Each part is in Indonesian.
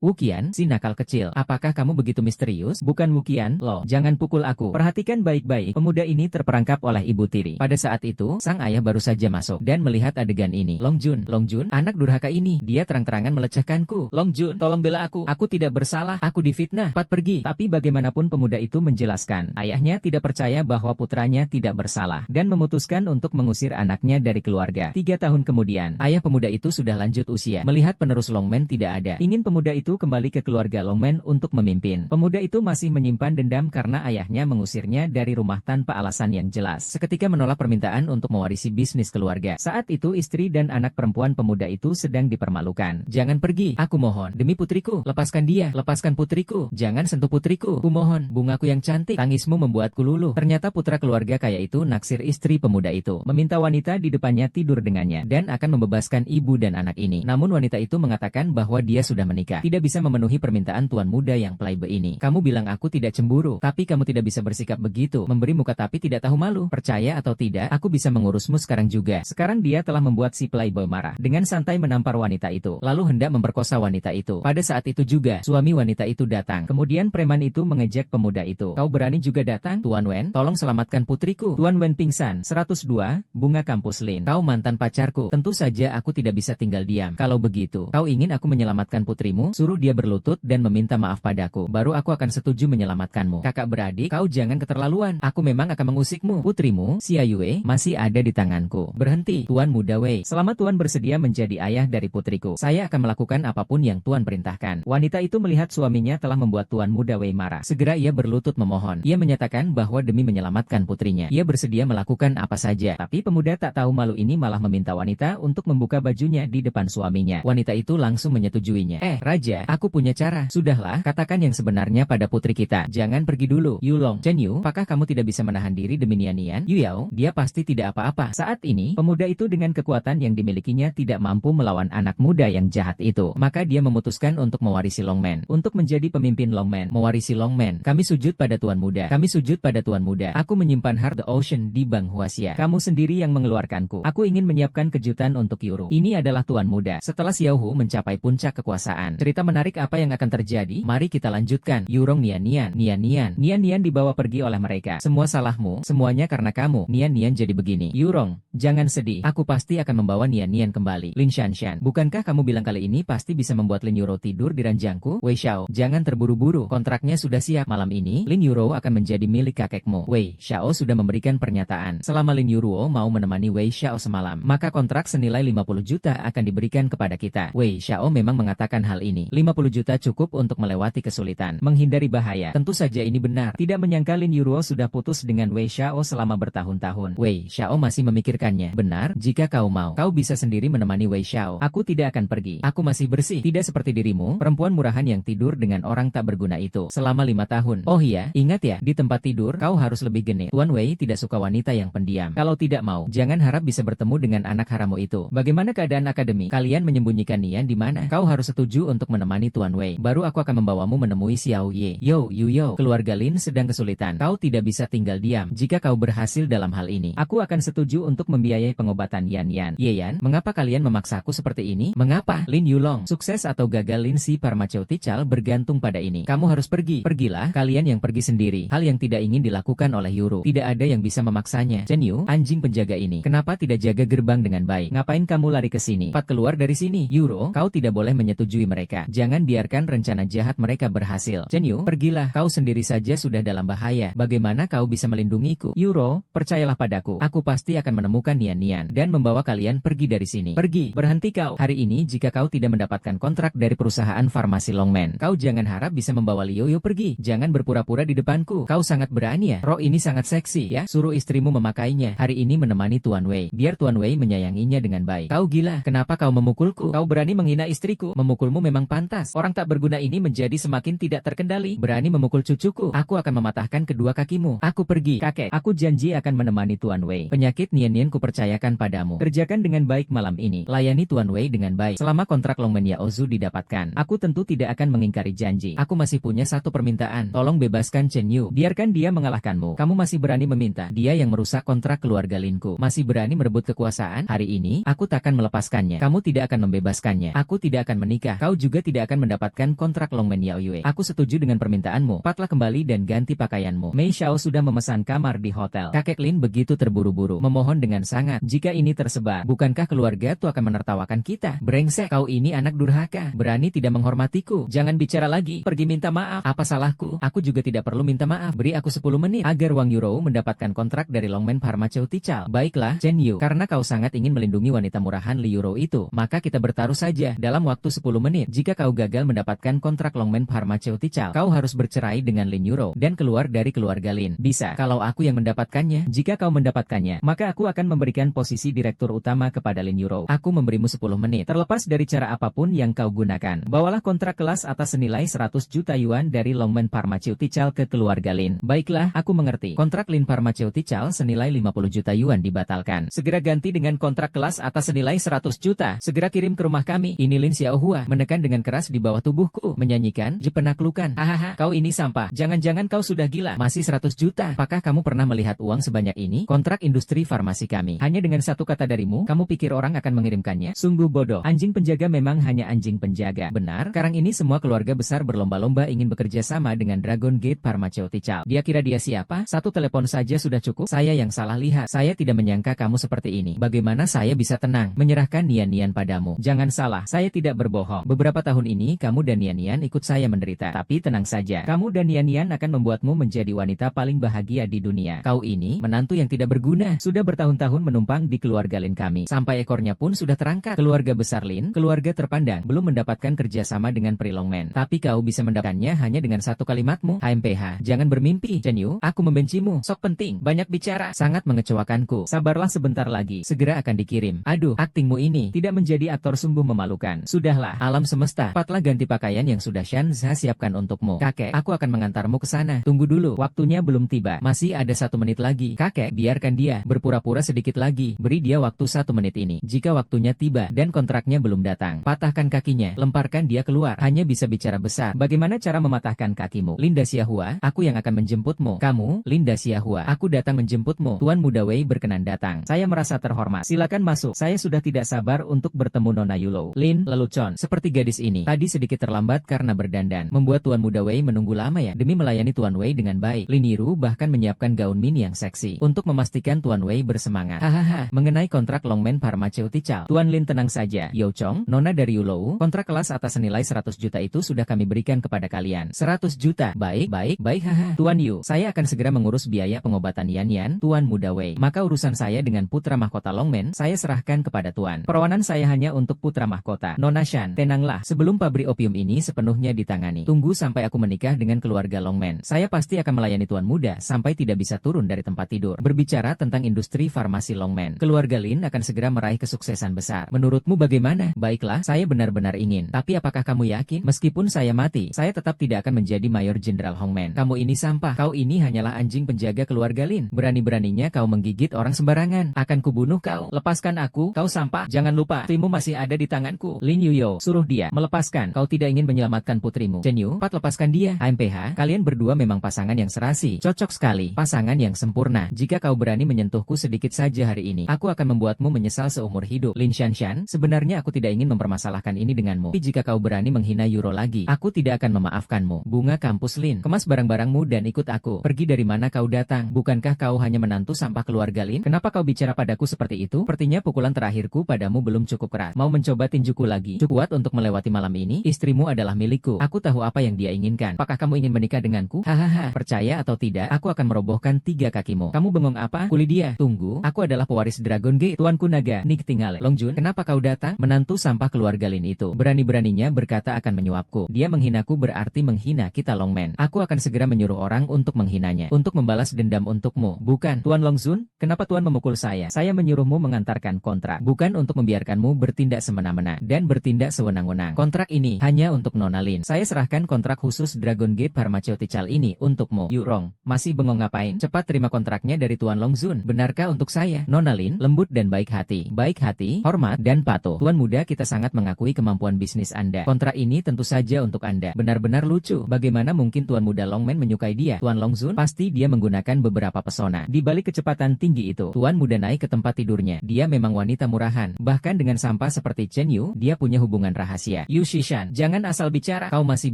Wuqian, si nakal kecil, apakah kamu begitu misterius? Bukan Wuqian, loh, jangan pukul aku. Perhatikan baik-baik, pemuda ini terperangkap oleh ibu tiri. Pada saat itu, sang ayah baru saja masuk dan melihat adegan ini. Long Jun, anak durhaka ini, dia terang-terangan melecehkanku. Long Jun, tolong bela aku tidak bersalah, aku difitnah. Cepat pergi. Tapi bagaimanapun pemuda itu menjelaskan, ayahnya tidak percaya bahwa putranya tidak bersalah dan memutuskan untuk mengusir anaknya dari keluarga. 3 tahun kemudian, ayah pemuda itu sudah lanjut usia. Melihat penerus Longmen tidak ada, ingin pemuda itu kembali ke keluarga Longmen untuk memimpin. Pemuda itu masih menyimpan dendam karena ayahnya mengusirnya dari rumah tanpa alasan yang jelas. Seketika menolak permintaan untuk mewarisi bisnis keluarga. Saat itu istri dan anak perempuan pemuda itu sedang dipermalukan. Jangan pergi, aku mohon. Demi putriku, lepaskan dia. Lepaskan putriku. Jangan sentuh putriku. Ku mohon, bungaku yang cantik. Tangismu membuatku luluh. Ternyata putra keluarga kaya itu naksir istri pemuda itu. Meminta wanita di depannya tidur dengannya dan akan membebaskan ibu dan anak ini. Namun wanita itu mengatakan bahwa dia sudah menikah. Tidak bisa memenuhi permintaan tuan muda yang playboy ini. Kamu bilang aku tidak cemburu, tapi kamu tidak bisa bersikap begitu, memberi muka tapi tidak tahu malu. Percaya atau tidak, aku bisa mengurusmu sekarang juga. Sekarang dia telah membuat si playboy marah. Dengan santai menampar wanita itu, lalu hendak memperkosa wanita itu. Pada saat itu juga, suami wanita itu datang. Kemudian preman itu mengejek pemuda itu. Kau berani juga datang? Tuan Wen, tolong selamatkan putriku. Tuan Wen pingsan. 102, Bunga Kampus Lin. Kau mantan pacarku. Tentu saja aku tidak bisa tinggal diam. Kalau begitu, kau ingin aku menyelamatkan putrimu? Suruh dia berlutut dan meminta maaf padaku. Baru aku akan setuju menyelamatkanmu. Kakak beradik, kau jangan keterlaluan. Aku memang akan mengusikmu. Putrimu, Xia Yue, masih ada di tanganku. Berhenti, Tuan Muda Wei. Selama Tuan bersedia menjadi ayah dari putriku, saya akan melakukan apapun yang Tuan perintahkan. Wanita itu melihat suaminya telah membuat Tuan Muda Wei marah. Segera ia berlutut memohon. Ia menyatakan bahwa demi menyelamatkan putrinya, ia bersedia melakukan apa saja. Tapi pemuda tak tahu malu ini malah meminta wanita untuk membuka bajunya di depan suaminya. Wanita itu langsung menyetujuinya. Raja, aku punya cara. Sudahlah, katakan yang sebenarnya pada putri kita. Jangan pergi dulu. Yulong, Chen Yu, apakah kamu tidak bisa menahan diri demi Nian Nian? Yuyao, dia pasti tidak apa-apa. Saat ini, pemuda itu dengan kekuatan yang dimilikinya tidak mampu melawan anak muda yang jahat itu. Maka dia memutuskan untuk mewarisi Longmen. Untuk menjadi pemimpin Longmen. Mewarisi Longmen. Kami sujud pada Tuan Muda. Kami sujud pada Tuan Muda. Aku menyimpan Heart the Ocean di Bang Huaxia. Kamu sendiri yang mengeluarkanku. Aku ingin menyiapkan kejutan untuk Yuru. Ini adalah Tuan Muda. Setelah Xiao Hu mencapai puncak kekuasaan. Cerita menarik apa yang akan terjadi? Mari kita lanjutkan. Yurong Nian Nian dibawa pergi oleh mereka. Semua salahmu, semuanya karena kamu. Nian jadi begini. Yurong, jangan sedih. Aku pasti akan membawa Nian kembali. Lin Shanshan, bukankah kamu bilang kali ini pasti bisa membuat Lin Yuro tidur di ranjangku? Wei Xiao, jangan terburu-buru. Kontraknya sudah siap. Malam ini, Lin Yuro akan menjadi milik kakekmu. Wei Xiao sudah memberikan pernyataan. Selama Lin Yuro mau menemani Wei Xiao semalam, maka kontrak senilai 50 juta akan diberikan kepada kita. Wei Xiao memang mengatakan hal ini. 50 juta cukup untuk melewati kesulitan, menghindari bahaya. Tentu saja ini benar. Tidak menyangka Lin Yuro sudah putus dengan Wei Xiao selama bertahun-tahun. Wei Xiao masih memikirkannya. Benar, jika kau mau, kau bisa sendiri menemani Wei Xiao. Aku tidak akan pergi. Aku masih bersih. Tidak seperti dirimu, perempuan murahan yang tidur dengan orang tak berguna itu selama 5 tahun. Oh iya, ingat ya, di tempat tidur kau harus lebih genit. Tuan Wei tidak suka wanita yang pendiam. Kalau tidak mau, jangan harap bisa bertemu dengan anak haramu itu. Bagaimana keadaan akademi? Kalian menyembunyikan Nian di mana? Kau harus setuju untuk menemani Tuan Wei. Baru aku akan membawamu menemui Xiao Ye. Yo, keluarga Lin sedang kesulitan. Kau tidak bisa tinggal diam. Jika kau berhasil dalam hal ini, aku akan setuju untuk membiayai pengobatan Yan. Yan, mengapa kalian memaksaku seperti ini? Mengapa? Lin Yulong, sukses atau gagal Lin si Pharmaceutical bergantung pada ini. Kamu harus pergi. Pergilah, kalian yang pergi sendiri. Hal yang tidak ingin dilakukan oleh Yuru. Tidak ada yang bisa memaksanya. Chen Yu, anjing penjaga ini, kenapa tidak jaga gerbang dengan baik? Ngapain kamu lari ke sini? Cepat keluar dari sini. Yuro, kau tidak boleh menyetujui mereka. Jangan biarkan rencana jahat mereka berhasil. Chen Yu, pergilah. Kau sendiri saja sudah dalam bahaya. Bagaimana kau bisa melindungiku? Yuro, percayalah padaku. Aku pasti akan menemukan Nian dan membawa kalian pergi dari sini. Pergi. Berhenti kau. Hari ini jika kau tidak mendapatkan kontrak dari perusahaan farmasi Longmen, kau jangan harap bisa membawa Liu pergi. Jangan berpura-pura di depanku. Kau sangat berani ya. Roh ini sangat seksi ya. Suruh istrimu memakainya. Hari ini menemani Tuan Wei. Biar Tuan Wei menyayanginya dengan baik. Kau gila. Kenapa kau memukulku? Kau berani menghina istriku. Memukulmu memang pantas. Orang tak berguna ini menjadi semakin tidak terkendali. Berani memukul cucuku. Aku akan mematahkan kedua kakimu. Aku pergi. Kakek, aku janji akan menemani Tuan Wei. Penyakit Nian kupercayakan padamu. Kerjakan dengan baik malam ini. Layani Tuan Wei dengan baik. Selama kontrak Longmen Yaozu didapatkan, aku tentu tidak akan mengingkari janji. Aku masih punya satu permintaan. Tolong bebaskan Chen Yu. Biarkan dia mengalahkanmu. Kamu masih berani meminta. Dia yang merusak kontrak keluarga Linku. Masih berani merebut kekuasaan. Hari ini, aku takkan melepaskannya. Kamu tidak akan membebaskannya. Aku tidak akan menikah. Kau juga tidak tidak akan mendapatkan kontrak Longmen Yao Yue. Aku setuju dengan permintaanmu. Cepatlah kembali dan ganti pakaianmu. Mei Xiao sudah memesan kamar di hotel. Kakek Lin begitu terburu-buru, memohon dengan sangat. Jika ini tersebar, bukankah keluarga Tu akan menertawakan kita? Brengsek, kau ini anak durhaka. Berani tidak menghormatiku. Jangan bicara lagi. Pergi minta maaf. Apa salahku? Aku juga tidak perlu minta maaf. Beri aku 10 menit agar Wang Yurou mendapatkan kontrak dari Longmen Pharmaceutical. Baiklah, Chen Yu. Karena kau sangat ingin melindungi wanita murahan Li Yurou itu, maka kita bertaruh saja dalam waktu 10 menit. Jika kau gagal mendapatkan kontrak Longmen Pharmaceutical, kau harus bercerai dengan Lin Yurou dan keluar dari keluarga Lin. Bisa, kalau aku yang mendapatkannya. Jika kau mendapatkannya, maka aku akan memberikan posisi direktur utama kepada Lin Yurou. Aku memberimu 10 menit. Terlepas dari cara apapun yang kau gunakan, bawalah kontrak kelas atas senilai 100 juta yuan dari Longmen Pharmaceutical ke keluarga Lin. Baiklah, aku mengerti. Kontrak Lin Pharmaceutical senilai 50 juta yuan dibatalkan. Segera ganti dengan kontrak kelas atas senilai 100 juta. Segera kirim ke rumah kami. Ini Lin Xiaohua menekan dengan keras di bawah tubuhku, menyanyikan jepenaklukan. Hahaha, kau ini sampah. Jangan-jangan kau sudah gila. Masih 100 juta. Apakah kamu pernah melihat uang sebanyak ini? Kontrak industri farmasi kami. Hanya dengan satu kata darimu, kamu pikir orang akan mengirimkannya? Sungguh bodoh. Anjing penjaga memang hanya anjing penjaga. Benar, sekarang ini semua keluarga besar berlomba-lomba ingin bekerja sama dengan Dragon Gate Pharmaceutical. Dia kira dia siapa? Satu telepon saja sudah cukup. Saya yang salah lihat. Saya tidak menyangka kamu seperti ini. Bagaimana saya bisa tenang menyerahkan Nian-Nian padamu? Jangan salah, saya tidak berbohong. Beberapa tahun ini kamu dan Nian-Nian ikut saya menderita. Tapi tenang saja, kamu dan Nian-Nian akan membuatmu menjadi wanita paling bahagia di dunia. Kau ini menantu yang tidak berguna. Sudah bertahun-tahun menumpang di keluarga Lin kami. Sampai ekornya pun sudah terangkat. Keluarga besar Lin, keluarga terpandang, belum mendapatkan kerjasama dengan Pri Longmen. Tapi kau bisa mendapatkannya hanya dengan satu kalimatmu. HMPH, jangan bermimpi. Chen Yu, aku membencimu. Sok penting, banyak bicara. Sangat mengecewakanku. Sabarlah sebentar lagi, segera akan dikirim. Aduh, aktingmu ini tidak menjadi aktor sungguh memalukan. Sudahlah, alam semesta, cepatlah ganti pakaian yang sudah Shanza siapkan untukmu. Kakek, aku akan mengantarmu ke sana. Tunggu dulu, waktunya belum tiba. Masih ada 1 menit lagi. Kakek, biarkan dia berpura-pura sedikit lagi. Beri dia waktu 1 menit ini. Jika waktunya tiba dan kontraknya belum datang, patahkan kakinya, lemparkan dia keluar. Hanya bisa bicara besar. Bagaimana cara mematahkan kakimu? Linda Xiahua, aku yang akan menjemputmu. Kamu, Linda Xiahua, aku datang menjemputmu. Tuan Muda Wei berkenan datang. Saya merasa terhormat. Silakan masuk. Saya sudah tidak sabar untuk bertemu Nona Yulou. Lin, lelucon, seperti gadis ini. Tadi sedikit terlambat karena berdandan. Membuat Tuan Muda Wei menunggu lama ya. Demi melayani Tuan Wei dengan baik, Lin Yiru bahkan menyiapkan gaun mini yang seksi untuk memastikan Tuan Wei bersemangat. Hahaha, mengenai kontrak Longmen Pharmaceutical, Tuan Lin tenang saja. Yo Chong, Nona dari Yulou, kontrak kelas atas senilai 100 juta itu sudah kami berikan kepada kalian. 100 juta. Baik, haha. Tuan Yu, saya akan segera mengurus biaya pengobatan Yan-Yan, Tuan Muda Wei. Maka urusan saya dengan putra mahkota Longmen, saya serahkan kepada Tuan. Perlawanan saya hanya untuk putra mahkota. Nona Shan, tenanglah. Sebelum pabrik opium ini sepenuhnya ditangani, tunggu sampai aku menikah dengan keluarga Longmen. Saya pasti akan melayani Tuan Muda sampai tidak bisa turun dari tempat tidur. Berbicara tentang industri farmasi Longmen, keluarga Lin akan segera meraih kesuksesan besar. Menurutmu bagaimana? Baiklah, saya benar-benar ingin. Tapi apakah kamu yakin? Meskipun saya mati, saya tetap tidak akan menjadi Mayor Jenderal Hongmen. Kamu ini sampah. Kau ini hanyalah anjing penjaga keluarga Lin. Berani-beraninya kau menggigit orang sembarangan. Akan kubunuh kau. Lepaskan aku. Kau sampah. Jangan lupa, putrimu masih ada di tanganku. Lin Yuyo, suruh dia melepaskan. Kau tidak ingin menyelamatkan putrimu. Chen Yu, cepat lepaskan dia. HMPH, kalian berdua memang pasangan yang serasi. Cocok sekali. Pasangan yang sempurna. Jika kau berani menyentuhku sedikit saja hari ini, aku akan membuatmu menyesal seumur hidup. Lin Shanshan, sebenarnya aku tidak ingin mempermasalahkan ini denganmu. Tapi jika kau berani menghina Yuro lagi, aku tidak akan memaafkanmu. Bunga kampus Lin, kemas barang-barangmu dan ikut aku. Pergi dari mana kau datang? Bukankah kau hanya menantu sampah keluarga Lin? Kenapa kau bicara padaku seperti itu? Sepertinya pukulan terakhirku padamu belum cukup keras. Mau mencoba tinjuku lagi? Cukup kuat untuk melewati malam ini? Istrimu adalah milikku. Aku tahu apa yang dia inginkan. Apakah kamu ingin menikah denganku? Hahaha. Percaya atau tidak, aku akan merobohkan 3 kakimu. Kamu bengong apa? Kuli dia. Tunggu, aku adalah pewaris Dragon Gate. Tuanku Naga, Nik tinggal. Longjun, kenapa kau datang? Menantu sampah keluarga Lin itu berani-beraninya berkata akan menyuapku. Dia menghinaku berarti menghina kita Longmen. Aku akan segera menyuruh orang untuk menghinanya, untuk membalas dendam untukmu. Bukan, Tuan Longzun, kenapa Tuan memukul saya? Saya menyuruhmu mengantarkan kontrak, bukan untuk membiarkanmu bertindak semena-mena dan bertindak sewenang-wenang. Kontrak ini hanya untuk Nona Lin. Saya serahkan kontrak khusus Dragon Gate Pharmaceutical ini untukmu. Yurong, masih bengong ngapain? Cepat terima kontraknya dari Tuan Longzun. Benarkah untuk saya? Nona Lin, lembut dan baik hati. Baik hati, hormat, dan patuh. Tuan muda, kita sangat mengakui kemampuan bisnis Anda. Kontrak ini tentu saja untuk Anda. Benar-benar lucu. Bagaimana mungkin Tuan muda Longmen menyukai dia? Tuan Longzun, pasti dia menggunakan beberapa pesona. Di balik kecepatan tinggi itu, Tuan muda naik ke tempat tidurnya. Dia memang wanita murahan. Bahkan dengan sampah seperti Chen Yu, dia punya hubungan rahasia. Yu Shishan, jangan asal bicara. Kau masih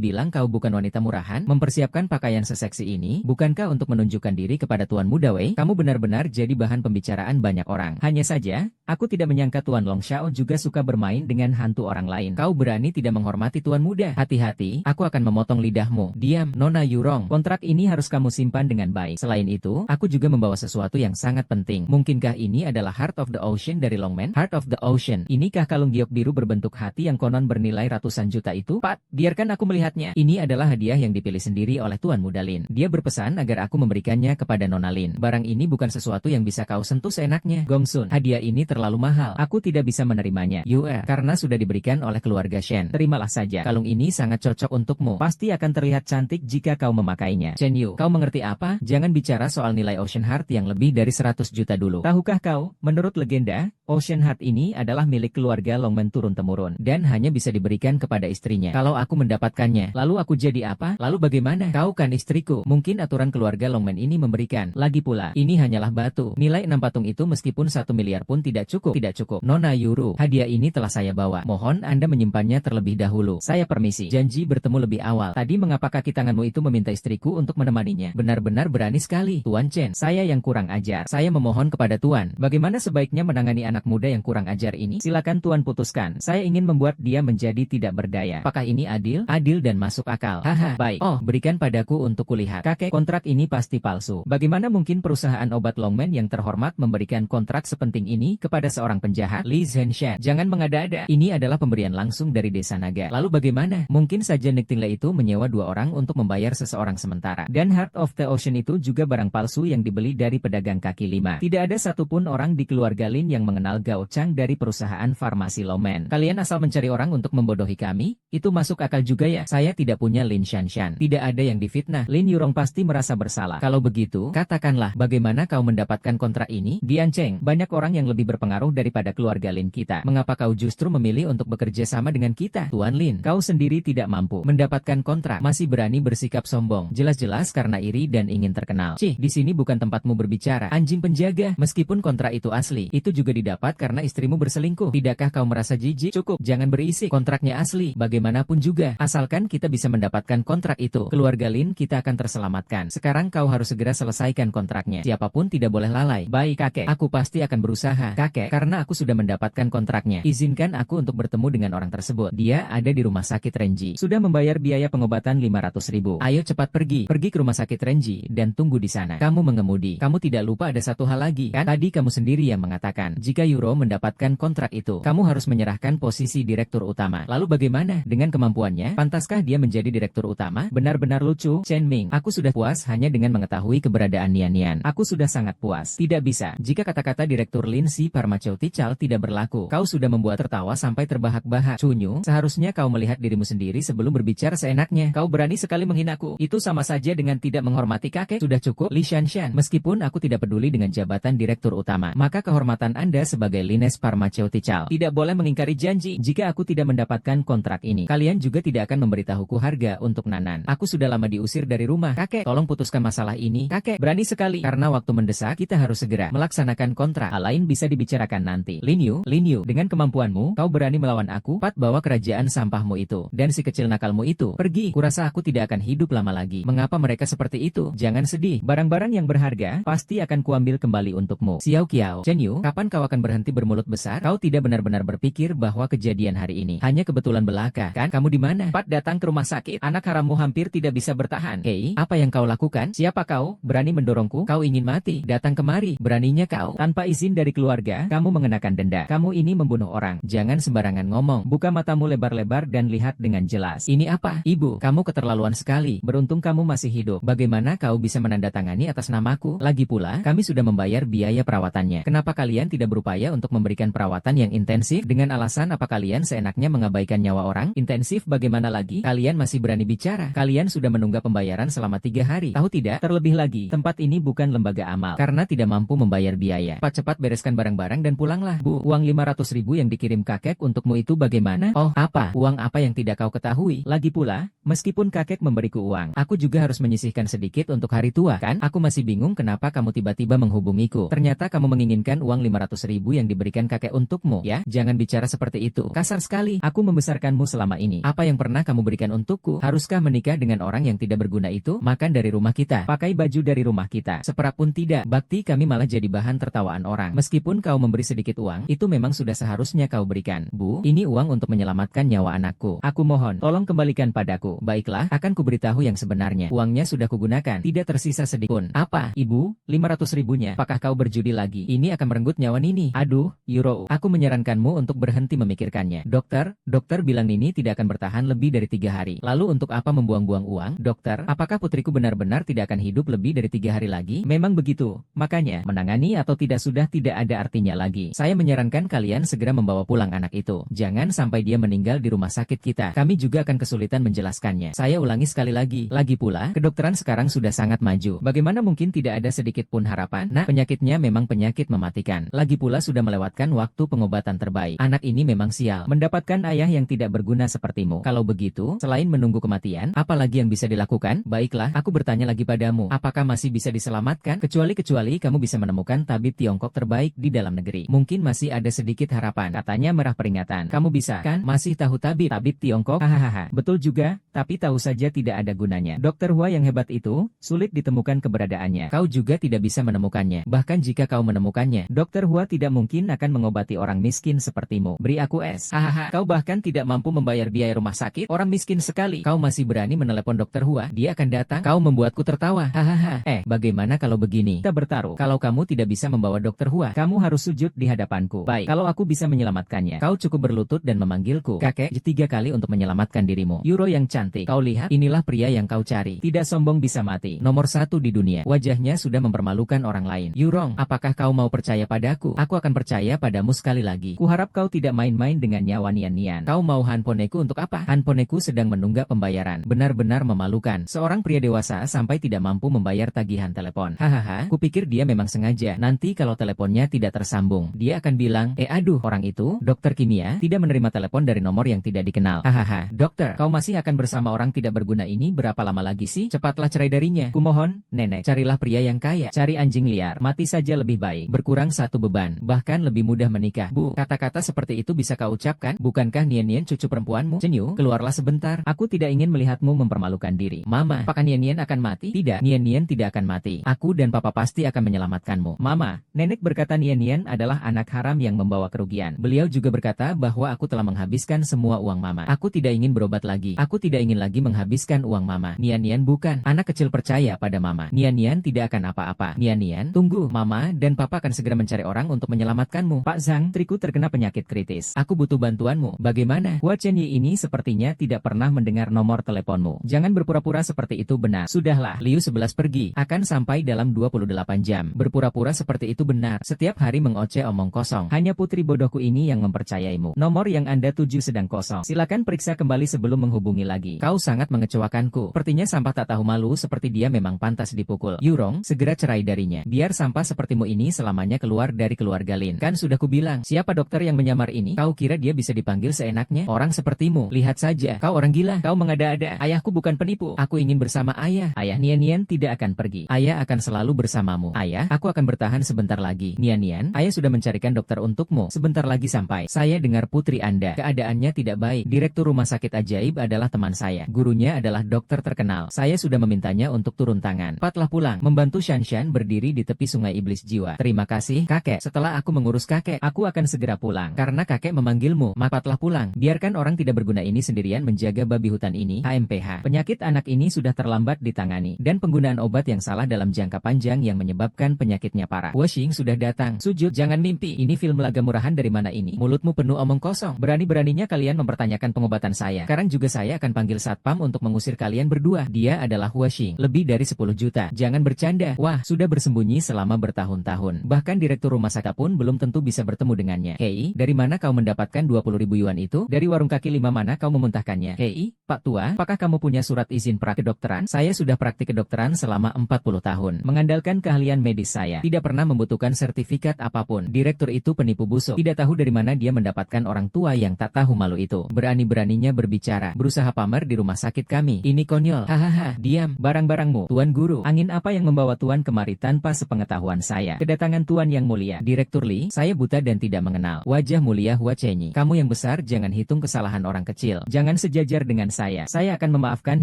bilang kau bukan wanita murahan? Mempersiapkan pakaian seseksi ini, bukankah untuk menunjukkan diri kepada Tuan Muda Wei? Kamu benar-benar jadi bahan pembicaraan banyak orang. Hanya saja, aku tidak menyangka Tuan Long Xiao juga suka bermain dengan hantu orang lain. Kau berani tidak menghormati Tuan Muda? Hati-hati, aku akan memotong lidahmu. Diam, Nona Yurong. Kontrak ini harus kamu simpan dengan baik. Selain itu, aku juga membawa sesuatu yang sangat penting. Mungkinkah ini adalah Heart of the Ocean dari Longman? Heart of the Ocean. Inikah kalung giok biru berbentuk hati yang konon bernilai ratusan juta itu? Pat, biarkan aku melihatnya. Ini adalah hadiah yang dipilih sendiri oleh Tuan Muda Lin. Dia berpesan agar aku memberikannya kepada Nona Lin. Barang ini bukan sesuatu yang bisa kau sentuh seenaknya. Gongsun, hadiah ini terlalu mahal. Aku tidak bisa menerimanya. Yue, karena sudah diberikan oleh keluarga Shen. Terimalah saja. Kalung ini sangat cocok untukmu. Pasti akan terlihat cantik jika kau memakainya. Chen Yu, kau mengerti apa? Jangan bicara soal nilai Ocean Heart yang lebih dari 100 juta dulu. Tahukah kau, menurut legenda, Ocean Heart ini adalah milik keluarga Longman turun-temurun dan hanya bisa diberikan kepada istrinya. Kalau aku mendapatkannya, lalu aku jadi apa? Lalu bagaimana? Kau kan istriku. Mungkin aturan keluarga Longman ini memberikan. Lagi pula, ini hanyalah batu. Nilai 6 patung itu meskipun 1 miliar pun tidak cukup. Tidak cukup. Nona Yuru, hadiah ini telah saya bawa. Mohon Anda menyimpannya terlebih dahulu. Saya permisi. Janji bertemu lebih awal. Tadi mengapa kaki tanganmu itu meminta istriku untuk menemaninya? Benar-benar berani sekali. Tuan Chen, saya yang kurang ajar. Saya memohon kepada Tuan. Bagaimana sebaiknya menangani anak muda yang kurang ajar ini? Silakan Tuan putuskan. Saya ingin membuat dia menjadi tidak berdaya. Apakah ini adil? Adil dan masuk akal. Haha, baik. Oh, berikan padaku untuk kulihat. Kakek, kontrak ini pasti palsu. Bagaimana mungkin perusahaan obat Longman yang terhormat memberikan kontrak sepenting ini kepada seorang penjahat? Li Zhenshan, jangan mengada-ada. Ini adalah pemberian langsung dari Desa Naga. Lalu bagaimana? Mungkin saja Niktinle itu menyewa 2 orang untuk membayar seseorang sementara. Dan Heart of the Ocean itu juga barang palsu yang dibeli dari pedagang kaki 5. Tidak ada satupun orang di keluarga Lin yang mengenal Gao Chang dari perusahaan farmasi Longman. Kalian asal mencari orang untuk membodohi kami? Itu masuk akal juga ya? Saya tidak punya Lin Shanshan. Tidak ada yang difitnah. Lin Yurong pasti merasa bersalah. Kalau begitu, katakanlah, bagaimana kau mendapatkan kontrak ini? Dian Cheng, banyak orang yang lebih berpengaruh daripada keluarga Lin kita. Mengapa kau justru memilih untuk bekerja sama dengan kita? Tuan Lin, kau sendiri tidak mampu mendapatkan kontrak, masih berani bersikap sombong. Jelas-jelas karena iri dan ingin terkenal. Cih, di sini bukan tempatmu berbicara. Anjing penjaga, meskipun kontrak itu asli, itu juga didapat karena istrimu berselingkuh. Tidakkah kau merasa jijik? Cukup, jangan berisik. Kontraknya asli, bagaimanapun juga. Asalkan kita bisa mendapatkan kontrak itu, keluarga Lin kita akan terselamatkan. Sekarang kau harus segera selesaikan kontraknya. Siapapun tidak boleh lalai. Baik kakek, aku pasti akan berusaha. Kakek, karena aku sudah mendapatkan kontraknya, izinkan aku untuk bertemu dengan orang tersebut. Dia ada di rumah sakit Renji. Sudah membayar biaya pengobatan 500.000. Ayo cepat pergi. Pergi ke rumah sakit Renji dan tunggu di sana. Kamu mengemudi. Kamu tidak lupa ada satu hal lagi, kan? Tadi kamu sendiri yang mengatakan, jika Euro mendapatkan kontrak itu, kamu harus menyerahkan posisi direktur utama. Lalu bagaimana dengan kemampuannya? Pantaskah dia menjadi direktur utama? Benar-benar lucu, Chen Ming. Aku sudah puas hanya dengan mengetahui keberadaan Nian Nian. Aku sudah sangat puas. Tidak bisa. Jika kata-kata direktur Lin Si Parmaceutical tidak berlaku, kau sudah membuat tertawa sampai terbahak-bahak. Cunyu, seharusnya kau melihat dirimu sendiri sebelum berbicara seenaknya. Kau berani sekali menghinaku. Itu sama saja dengan tidak menghormati kakek. Sudah cukup, Li Shanshan. Meskipun aku tidak peduli dengan jabatan direktur utama, maka kehormatan Anda sebagai Lines Parmaceutical tidak boleh mengingkari janji. Jika aku tidak mendapatkan kontrak ini, kalian juga tidak akan memberitahuku harga untuk Nanan. Aku sudah lama diusir dari rumah. Kakek, tolong putuskan masalah ini. Kakek, berani sekali. Karena waktu mendesak, kita harus segera melaksanakan kontrak. Hal lain bisa dibicarakan nanti. Lin Yu, dengan kemampuanmu, kau berani melawan aku? Pat, bawa kerajaan sampahmu itu dan si kecil nakalmu itu pergi. Kurasa aku tidak akan hidup lama lagi. Mengapa mereka seperti itu? Jangan sedih. Barang-barang yang berharga pasti akan kuambil kembali untukmu. Xiao Qiao, Chen Yu, kapan kau akan berhenti bermulut besar? Kau tidak benar-benar berpikir bahwa kejadian hari ini hanya kebetulan belaka, kan? Kamu di mana? Pat datang ke rumah sakit. Anak harammu hampir tidak bisa bertahan. Hei, apa yang kau lakukan? Siapa kau? Berani mendorongku? Kau ingin mati? Datang kemari. Beraninya kau? Tanpa izin dari keluarga, kamu mengenakan denda. Kamu ini membunuh orang. Jangan sembarangan ngomong. Buka matamu lebar-lebar dan lihat dengan jelas. Ini apa? Ibu, kamu keterlaluan sekali. Beruntung kamu masih hidup. Bagaimana kau bisa menandatangani atas namaku? Lagi pula, kami sudah membayar biaya perawatannya. Kenapa kalian tidak berupaya untuk memberikan perawatan yang intensif? Dengan alasan apa kalian seenaknya mengabaikan nyawa orang? Intensif bagaimana lagi? Kalian masih berani bicara? Kalian sudah menunggak pembayaran selama 3 hari. Tahu tidak? Terlebih lagi, tempat ini bukan lembaga amal. Karena tidak mampu membayar biaya. Cepat bereskan barang-barang dan pulanglah. Bu, uang 500.000 yang dikirim kakek untukmu itu bagaimana? Oh, apa? Uang apa yang tidak kau ketahui? Lagi pula, meskipun kakek memberiku uang, aku juga harus menyisihkan sedikit untuk hari tua, kan? Aku masih bingung kenapa kamu tiba-tiba menghubungiku. Ternyata kamu menginginkan uang 500.000 yang diberikan kakek untukmu, ya? Jangan bicara seperti itu. Kasar sekali. Aku membesarkanmu selama ini. Apa yang pernah kamu berikan untukku? Haruskah menikah dengan orang yang tidak berguna itu? Makan dari rumah kita, pakai baju dari rumah kita. Seperap pun tidak. Bakti kami malah jadi bahan tertawaan orang. Meskipun kau memberi sedikit uang, itu memang sudah seharusnya kau berikan. Bu, ini uang untuk menyelamatkan nyawa anakku. Aku mohon, tolong kembalikan padaku. Baiklah, akan kuberitahu yang sebenarnya. Uangnya sudah kugunakan, tidak tersisa sedikit pun. Apa, Ibu? 500 ribunya. Apakah kau berjudi lagi? Ini akan merenggut nyawa Nini. Aduh, Euro. Aku menyarankanmu untuk berhenti memikirkannya. Dokter bilang Nini tidak akan bertahan lebih dari 3 hari. Lalu untuk apa membuang-buang uang? Dokter, apakah putriku benar-benar tidak akan hidup lebih dari 3 hari lagi? Memang begitu. Makanya, menangani atau tidak sudah tidak ada artinya lagi. Saya menyarankan kalian segera membawa pulang anak itu. Jangan sampai dia meninggal di rumah sakit kita. Kami juga akan kesulitan menjelaskannya. Saya ulangi sekali lagi. Lagi pula, kedokteran sekarang sudah sangat maju. Bagaimana mungkin tidak ada sedikit pun harapan? Nah, penyakitnya memang penyakit mematikan. Lagi pula sudah melewatkan waktu pengobatan terbaik. Anak ini memang sial, mendapatkan ayah yang tidak berguna sepertimu. Kalau begitu, selain menunggu kematian, apa lagi yang bisa dilakukan? Baiklah, aku bertanya lagi padamu, apakah masih bisa diselamatkan? Kecuali kamu bisa menemukan tabib Tiongkok terbaik di dalam negeri. Mungkin masih ada sedikit harapan. Katanya merah peringatan. Kamu bisa, kan? Masih tahu tabib Tiongkok? Hahaha. Betul juga, tapi tahu saja tidak ada gunanya. Dokter Hua yang hebat itu, sulit ditemukan keberadaannya. Kau juga tidak bisa menemukannya. Bahkan jika kau menemukannya, Dokter Hua tidak mungkin akan mengobati orang miskin sepertimu. Beri aku es. Hahaha. Kau bahkan tidak mampu membayar biaya rumah sakit. Orang miskin sekali. Kau masih berani menelepon Dokter Hua? Dia akan datang. Kau membuatku tertawa. Hahaha. Bagaimana kalau begini? Kita bertaruh. Kalau kamu tidak bisa membawa Dokter Hua, kamu harus sujud di hadapanku. Baik. Kalau aku bisa menyelamatkannya, kau cukup berlutut dan memanggilku kakek 3 kali untuk menyelamatkan dirimu. Euro yang cantik. Kau lihat, inilah pria yang kau cari. Tidak sombong bisa mati. Nomor 1 di dunia. Wajahnya sudah mempermalukan orang lain. Yurong, apakah kau mau percaya padaku? Aku akan percaya padamu sekali lagi. Kuharap kau tidak main-main dengan nyawa Nian-Nian. Kau mau handphoneku untuk apa? Handphoneku sedang menunggak pembayaran. Benar-benar memalukan. Seorang pria dewasa sampai tidak mampu membayar tagihan telepon. Hahaha, kupikir dia memang sengaja. Nanti kalau teleponnya tidak tersambung, dia akan bilang, aduh, orang itu, dokter kimia, tidak menerima telepon dari nomor yang tidak dikenal. Hahaha, dokter, kau masih akan bersama orang tidak berguna ini berapa lama lagi sih? Cepatlah cerai darinya. Kumohon, nenek, carilah pria yang kaya. Cari anjing liar. Mati saja lebih baik. Berkurang 1 beban. Bahkan lebih mudah menikah. Bu, kata-kata seperti itu bisa kau ucapkan? Bukankah Nian-Nian cucu perempuanmu? Cenyu, keluarlah sebentar. Aku tidak ingin melihatmu mempermalukan diri. Mama, apakah Nian-Nian akan mati? Tidak, Nian-Nian tidak akan mati. Aku dan papa pasti akan menyelamatkanmu. Mama, nenek berkata Nian-Nian adalah anak haram yang membawa kerugian. Beliau juga berkata bahwa aku telah menghabiskan semua uang mama. Aku tidak ingin berobat lagi. Aku tidak ingin lagi menghabiskan uang mama. Nian-Nian bukan. Anak kecil percaya pada mama. Nian-Nian tidak akan apa-apa. Nian-Nian, tunggu. Mama dan papa akan segera mencari orang untuk menyelamatkanmu. Pak Zhang, triku terkena penyakit kritis. Aku butuh bantuanmu. Bagaimana? Hua Chenyi ini sepertinya tidak pernah mendengar nomor teleponmu. Jangan berpura-pura seperti itu benar. Sudahlah, Liu 11 pergi. Akan sampai dalam 28 jam. Berpura-pura seperti itu benar. Setiap hari mengoceh omong kosong. Hanya putri bodohku ini yang mempercayaimu. Nomor yang Anda tuju sedang kosong. Silakan periksa kembali sebelum menghubungi lagi. Kau sangat mengecewakanku. Sepertinya sampah tak tahu malu seperti dia memang pantas dipukul. Yurong, segera cerai darinya. Biar sampah sepertimu ini selamanya keluar dari keluarga Lin. Kan sudah kubilang, siapa dokter yang menyamar ini? Kau kira dia bisa dipanggil seenaknya? Orang sepertimu. Lihat saja, kau orang gila. Kau mengada-ada. Ayahku bukan penipu. Aku ingin bersama ayah. Ayah Nian-Nian tidak akan pergi. Ayah akan selalu bersamamu. Ayah, aku akan bertahan sebentar lagi. Nian-Nian, ayah sudah mencarikan dokter untukmu. Sebentar lagi sampai. Saya dengar putri Anda keadaannya tidak baik. Direktur rumah sakit ajaib adalah teman saya. Gurunya adalah dokter terkenal. Saya sudah memintanya untuk turun tangan. Cepatlah pulang. Membantu Shanshan berdiri di tepi sungai iblis jiwa. Terima kasih, kakek. Setelah aku mengurus kakek, aku akan segera pulang. Karena kakek memanggilmu. Cepatlah pulang. Biarkan orang tidak berguna ini sendirian menjaga babi hutan ini. HMPH. Penyakit anak ini sudah terlambat ditangani. Dan penggunaan obat yang salah dalam jangka panjang yang menyebabkan penyakitnya parah. Washing sudah datang. Sujud, jangan mimpi. Ini film laga murahan dari mana ini? Mulutmu penuh omong kosong. Berani-beraninya kalian mempertanyakan pengobatan saya. Sekarang juga saya akan panggil satpam untuk mengusir kalian berdua. Dia adalah Washing. Lebih dari 10 juta. Jangan bercanda. Wah, sudah bersembunyi selama bertahun-tahun. Bahkan direktur rumah sakit pun belum tentu bisa bertemu dengannya. Hei, dari mana kau mendapatkan 20.000 yuan itu? Dari warung kaki 5 mana kau memuntahkannya? Hei, Pak Tua, apakah kamu punya surat izin praktik kedokteran? Saya sudah praktik kedokteran selama 40 tahun. Mengandalkan keahlian medis saya. Tidak pernah membutuhkan sertifikat apapun. Direktur itu penipu busuk. Tidak tahu dari mana dia mendapatkan orang tua yang tak tahu malu itu. Berani-beraninya berbicara. Berusaha pamer di rumah sakit kami. Ini konyol. Hahaha, diam. Barang-barangmu. Tuan Guru, angin apa yang membawa Tuan kemari tanpa sepengetahuan saya? Kedatangan Tuan yang mulia. Direktur Li, saya buta dan tidak mengenal wajah mulia Hua Chenyi. Kamu yang besar jangan jangan hitung kesalahan orang kecil. Jangan sejajar dengan saya. Saya akan memaafkan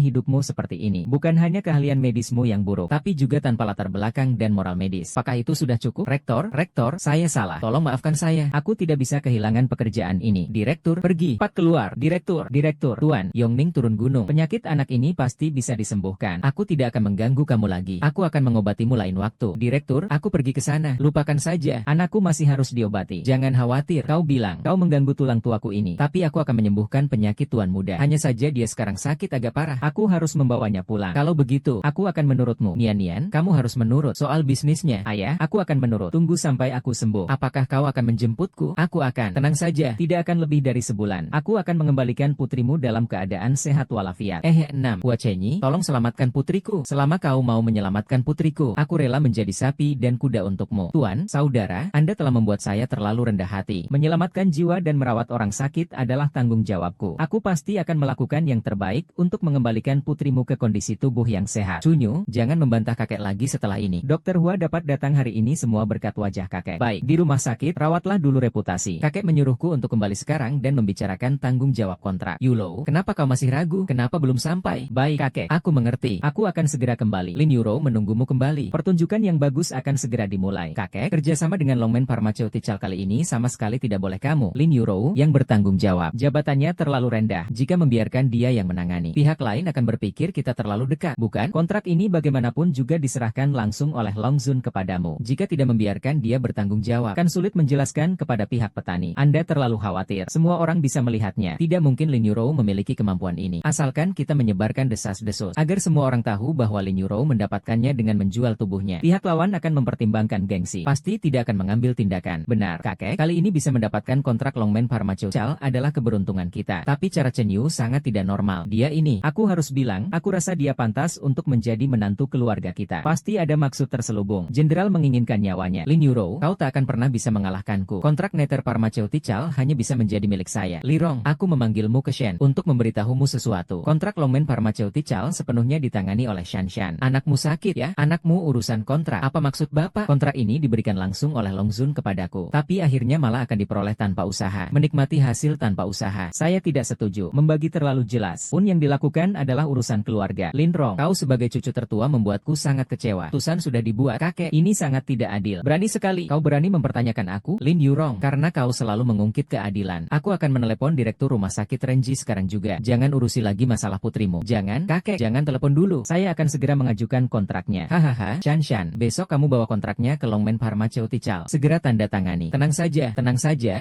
hidupmu seperti ini. Bukan hanya keahlian medismu yang buruk, tapi juga tanpa latar belakang dan moral medis. Apakah itu sudah cukup? Rektor, saya salah. Tolong maafkan saya. Aku tidak bisa kehilangan pekerjaan ini. Direktur, pergi. Cepat keluar. Direktur, Tuan, Yongning turun gunung. Penyakit anak ini pasti bisa disembuhkan. Aku tidak akan mengganggu kamu lagi. Aku akan mengobatimu lain waktu. Direktur, aku pergi ke sana. Lupakan saja. Anakku masih harus diobati. Jangan khawatir. Kau bilang, kau mengganggu tulang tuaku ini. Tapi aku akan menyembuhkan penyakit tuan muda. Hanya saja dia sekarang sakit agak parah. Aku harus membawanya pulang. Kalau begitu, aku akan menurutmu. Nian, kamu harus menurut. Soal bisnisnya, ayah, aku akan menurut. Tunggu sampai aku sembuh. Apakah kau akan menjemputku? Aku akan. Tenang saja, tidak akan lebih dari sebulan. Aku akan mengembalikan putrimu dalam keadaan sehat walafiat. 6. Hua Chenyi, tolong selamatkan putriku. Selama kau mau menyelamatkan putriku, aku rela menjadi sapi dan kuda untukmu. Tuan, saudara, Anda telah membuat saya terlalu rendah hati. Menyelamatkan jiwa dan merawat orang sakit adalah tanggung jawabku. Aku pasti akan melakukan yang terbaik untuk mengembalikan putrimu ke kondisi tubuh yang sehat. Cunyu, jangan membantah kakek lagi setelah ini. Dokter Hua dapat datang hari ini semua berkat wajah kakek. Baik, di rumah sakit, rawatlah dulu reputasi. Kakek menyuruhku untuk kembali sekarang dan membicarakan tanggung jawab kontrak. Yulo, kenapa kau masih ragu? Kenapa belum sampai? Baik, kakek, aku mengerti. Aku akan segera kembali. Lin Yuro menunggumu kembali. Pertunjukan yang bagus akan segera dimulai. Kakek, kerjasama dengan Longmen Pharmaceutical kali ini sama sekali tidak boleh kamu. Lin Yuro yang bertanggung jawab. Jabatannya terlalu rendah. Jika membiarkan dia yang menangani, pihak lain akan berpikir kita terlalu dekat. Bukan? Kontrak ini bagaimanapun juga diserahkan langsung oleh Long Zun kepadamu. Jika tidak membiarkan dia bertanggung jawab, kan sulit menjelaskan kepada pihak petani. Anda terlalu khawatir. Semua orang bisa melihatnya. Tidak mungkin Lin Yuro memiliki kemampuan ini. Asalkan kita menyebarkan desas-desus agar semua orang tahu bahwa Lin Yuro mendapatkannya dengan menjual tubuhnya. Pihak lawan akan mempertimbangkan gengsi. Pasti tidak akan mengambil tindakan. Benar, kakek. Kali ini bisa mendapatkan kontrak Longmen Pharmaceutical adalah keberuntungan kita. Tapi cara Chen Yu sangat tidak normal. Dia ini, aku harus bilang, aku rasa dia pantas untuk menjadi menantu keluarga kita. Pasti ada maksud terselubung. Jenderal menginginkan nyawanya. Lin Yuro, kau tak akan pernah bisa mengalahkanku. Kontrak Nether Pharmaceutical hanya bisa menjadi milik saya. Lirong, aku memanggilmu ke Shen untuk memberitahumu sesuatu. Kontrak Longmen Pharmaceutical sepenuhnya ditangani oleh Shan Shan. Anakmu sakit ya? Anakmu urusan kontrak. Apa maksud bapak? Kontrak ini diberikan langsung oleh Long Zun kepadaku. Tapi akhirnya malah akan diperoleh tanpa usaha. Menikmati hasil tanpa usaha. Saya tidak setuju. Membagi terlalu jelas. Pun yang dilakukan adalah urusan keluarga. Lin Rong, kau sebagai cucu tertua membuatku sangat kecewa. Putusan sudah dibuat. Kakek, ini sangat tidak adil. Berani sekali. Kau berani mempertanyakan aku? Lin Yurong, karena kau selalu mengungkit keadilan. Aku akan menelepon direktur rumah sakit Renji sekarang juga. Jangan urusi lagi masalah putrimu. Jangan, kakek, jangan telepon dulu. Saya akan segera mengajukan kontraknya. Hahaha, Shan Shan, besok kamu bawa kontraknya ke Longmen Pharmaceutical. Segera tanda tangani. Tenang saja,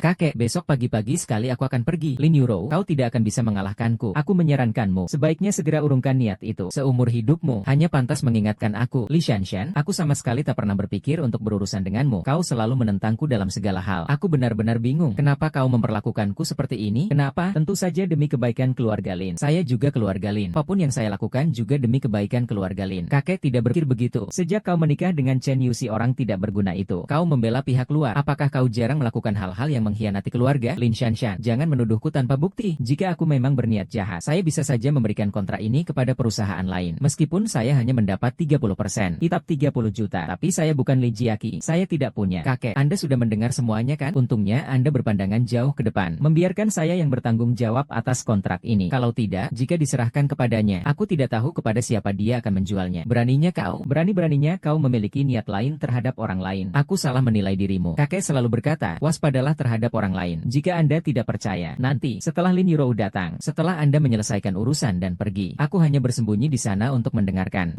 kakek. Besok pagi-pagi sekali aku akan pergi. Lin Yuro, kau tidak akan bisa mengalahkanku. Aku menyarankanmu, sebaiknya segera urungkan niat itu. Seumur hidupmu, hanya pantas mengingatkan aku. Li Shanshan, aku sama sekali tak pernah berpikir untuk berurusan denganmu. Kau selalu menentangku dalam segala hal. Aku benar-benar bingung. Kenapa kau memperlakukanku seperti ini? Kenapa? Tentu saja demi kebaikan keluarga Lin. Saya juga keluarga Lin. Apapun yang saya lakukan juga demi kebaikan keluarga Lin. Kakek tidak berpikir begitu. Sejak kau menikah dengan Chen Yu si orang tidak berguna itu, kau membela pihak luar. Apakah kau jarang melakukan hal-hal yang mengkhianati keluarga? Lin Shanshan, jangan menuduhku tanpa bukti. Jika aku memang berniat jahat, saya bisa saja memberikan kontrak ini kepada perusahaan lain. Meskipun saya hanya mendapat 30%, tetap 30 juta. Tapi saya bukan Li Jiaqi. Saya tidak punya. Kakek, Anda sudah mendengar semuanya kan? Untungnya Anda berpandangan jauh ke depan. Membiarkan saya yang bertanggung jawab atas kontrak ini. Kalau tidak, jika diserahkan kepadanya, aku tidak tahu kepada siapa dia akan menjualnya. Berani-beraninya kau memiliki niat lain terhadap orang lain. Aku salah menilai dirimu. Kakek selalu berkata, waspadalah terhadap orang lain. Jika Anda tidak percaya, nanti, setelah Lin Yuro datang, setelah Anda menyelesaikan urusan dan pergi, aku hanya bersembunyi di sana untuk mendengarkan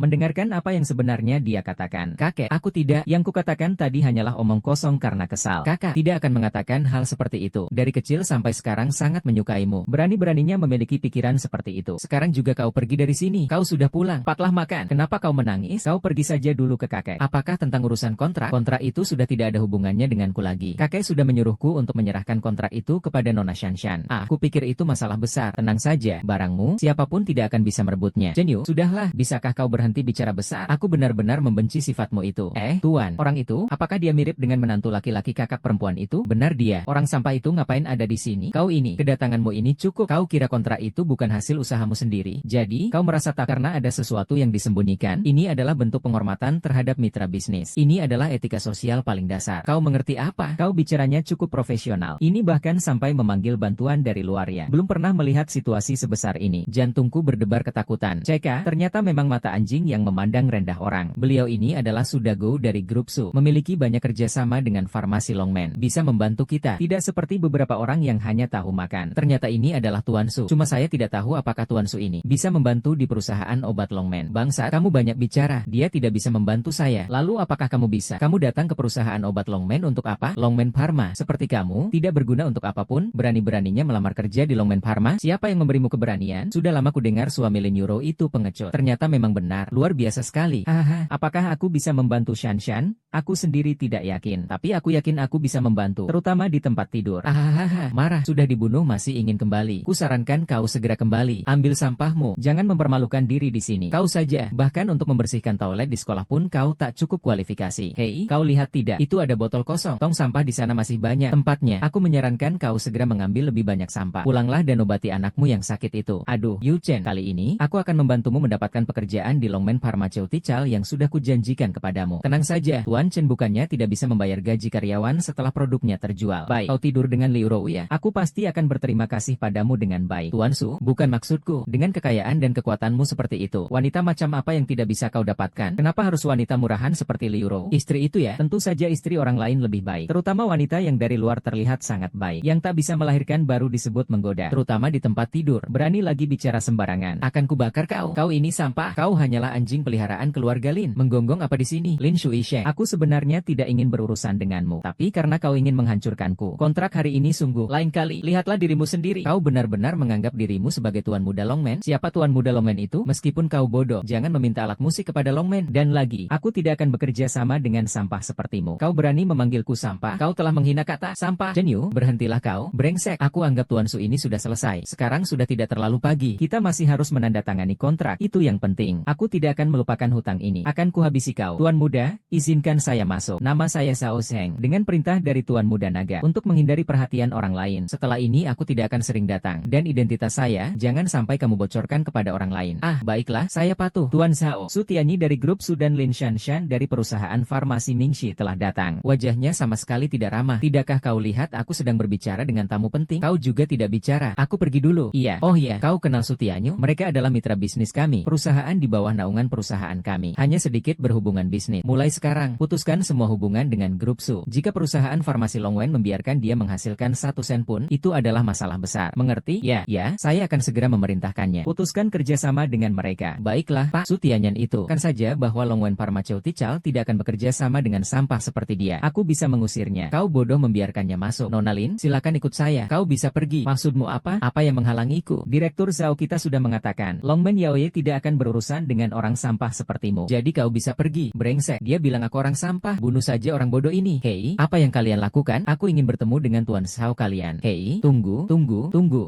apa yang sebenarnya dia katakan. Kakek, aku tidak. Yang kukatakan tadi hanyalah omong kosong karena kesal. Kakak tidak akan mengatakan hal seperti itu. Dari kecil sampai sekarang sangat menyukaimu. Berani-beraninya memiliki pikiran seperti itu. Sekarang juga kau pergi dari sini. Kau sudah pulang. Cepatlah makan. Kenapa kau menangis? Kau pergi saja dulu ke kakek. Apakah tentang urusan kontrak? Kontrak itu sudah tidak ada hubungannya denganku lagi. Kakek sudah menyuruhku untuk menyerahkan kontrak itu kepada Nona Shanshan. Aku pikir itu masalah besar. Tenang saja, barangmu, siapapun tidak akan bisa merebutnya. Chen Yu, sudahlah, bisakah kau berhenti bicara besar? Aku benar-benar membenci sifatmu itu. Tuan, orang itu, apakah dia mirip dengan menantu laki-laki kakak perempuan itu? Benar dia. Orang sampah itu ngapain ada di sini? Kau ini, kedatanganmu ini cukup. Kau kira kontrak itu bukan hasil usahamu sendiri? Jadi, kau merasa tak karena ada sesuatu yang disembunyikan? Ini adalah bentuk penghormatan terhadap mitra bisnis. Ini adalah etika sosial paling dasar. Kau mengerti apa? Kau bicaranya cukup profesional. Ini bahkan sampai memanggil memanggil bantuan dari luarnya. Belum pernah melihat situasi sebesar ini. Jantungku berdebar ketakutan. Ceka, ternyata memang mata anjing yang memandang rendah orang. Beliau ini adalah Sudago dari grup Su. Memiliki banyak kerjasama dengan farmasi Longman. Bisa membantu kita. Tidak seperti beberapa orang yang hanya tahu makan. Ternyata ini adalah Tuan Su. Cuma saya tidak tahu apakah Tuan Su ini bisa membantu di perusahaan obat Longman. Bangsa, kamu banyak bicara. Dia tidak bisa membantu saya. Lalu apakah kamu bisa? Kamu datang ke perusahaan obat Longman untuk apa? Longman Pharma. Seperti kamu, tidak berguna untuk apapun. Berani-beraninya melamar kerja di Longman Pharma. Siapa yang memberimu keberanian? Sudah lama ku dengar suami Lin Yuro itu pengecut. Ternyata memang benar. Luar biasa sekali. Haha, apakah aku bisa membantu Shan Shan? Aku sendiri tidak yakin. Tapi aku yakin aku bisa membantu. Terutama di tempat tidur. Hahaha, marah. Sudah dibunuh masih ingin kembali. Kusarankan kau segera kembali. Ambil sampahmu. Jangan mempermalukan diri di sini. Kau saja. Bahkan untuk membersihkan toilet di sekolah pun kau tak cukup kualifikasi. Hei, kau lihat tidak? Itu ada botol kosong. Tong sampah di sana masih banyak tempatnya. Aku menyarankan kau segera mengambil lebih banyak sampah. Pulanglah dan obati anakmu yang sakit itu. Aduh, Yu Chen, kali ini aku akan membantumu mendapatkan pekerjaan di Longman Pharmaceutical yang sudah kujanjikan kepadamu. Tenang saja, Tuan Chen bukannya tidak bisa membayar gaji karyawan setelah produknya terjual. Baik, kau tidur dengan Liu Rou ya? Aku pasti akan berterima kasih padamu dengan baik. Tuan Su, bukan maksudku. Dengan kekayaan dan kekuatanmu seperti itu, wanita macam apa yang tidak bisa kau dapatkan? Kenapa harus wanita murahan seperti Liu Rou? Istri itu ya? Tentu saja istri orang lain lebih baik. Terutama wanita yang dari luar terlihat sangat baik. Yang tak bisa melahirkan baru disebut menggoda. Terutama di tempat tidur. Berani lagi bicara sembarangan. Akan kubakar kau. Kau ini sampah. Kau hanyalah anjing peliharaan keluarga Lin. Menggonggong apa di sini? Lin Shuisheng. Aku sebenarnya tidak ingin berurusan denganmu. Tapi karena kau ingin menghancurkanku. Kontrak hari ini sungguh lain kali. Lihatlah dirimu sendiri. Kau benar-benar menganggap dirimu sebagai tuan muda Longman. Siapa tuan muda Longman itu? Meskipun kau bodoh, jangan meminta alat musik kepada Longman. Dan lagi, aku tidak akan bekerja sama dengan sampah sepertimu. Kau berani memanggilku sampah? Kau telah menghina kata sampah. Chen Yu, berhentilah kau. Brengsek. Aku anggap Tuan Su ini sudah selesai. Sekarang sudah tidak terlalu pagi. Kita masih harus menandatangani kontrak. Itu yang penting. Aku tidak akan melupakan hutang ini. Akan kuhabisi kau. Tuan muda, izinkan saya masuk. Nama saya Sao Sheng. Dengan perintah dari Tuan Muda Naga. Untuk menghindari perhatian orang lain. Setelah ini aku tidak akan sering datang. Dan identitas saya, jangan sampai kamu bocorkan kepada orang lain. Ah, baiklah, saya patuh. Tuan Sao. Su Tianyi dari grup Su dan Lin Shanshan dari perusahaan farmasi Ningxi telah datang. Wajahnya sama sekali tidak ramah. Tidakkah kau lihat aku sedang berbicara dengan tamu penting? Kau juga tidak bicara. Aku pergi dulu. Iya. Oh iya, kau kenal Su Tianyi? Mereka adalah mitra bisnis kami. Perusahaan di bawah naungan perusahaan kami. Hanya sedikit berhubungan bisnis. Mulai sekarang, putuskan semua hubungan dengan grup Su. Jika perusahaan farmasi Longwen membiarkan dia menghasilkan 1 sen pun, itu adalah masalah besar. Mengerti? Ya, saya akan segera memerintahkannya. Putuskan kerjasama dengan mereka. Baiklah, Pak Su Tianyan itu. Kan saja bahwa Longwen Pharmaceutical tidak akan bekerja sama dengan sampah seperti dia. Aku bisa mengusirnya. Kau bodoh membiarkannya masuk. Nona Lin, silakan ikut saya. Kau bisa pergi. Maksudmu apa? Apa yang menghalangiku? Direktur Zhao kita sudah mengatakan, Longman Yaoye tidak akan berurusan dengan orang sampah sepertimu. Jadi kau bisa pergi. Brengsek. Dia bilang aku orang sampah. Bunuh saja orang bodoh ini. Hei, apa yang kalian lakukan? Aku ingin bertemu dengan Tuan Zhao kalian. Hei, tunggu.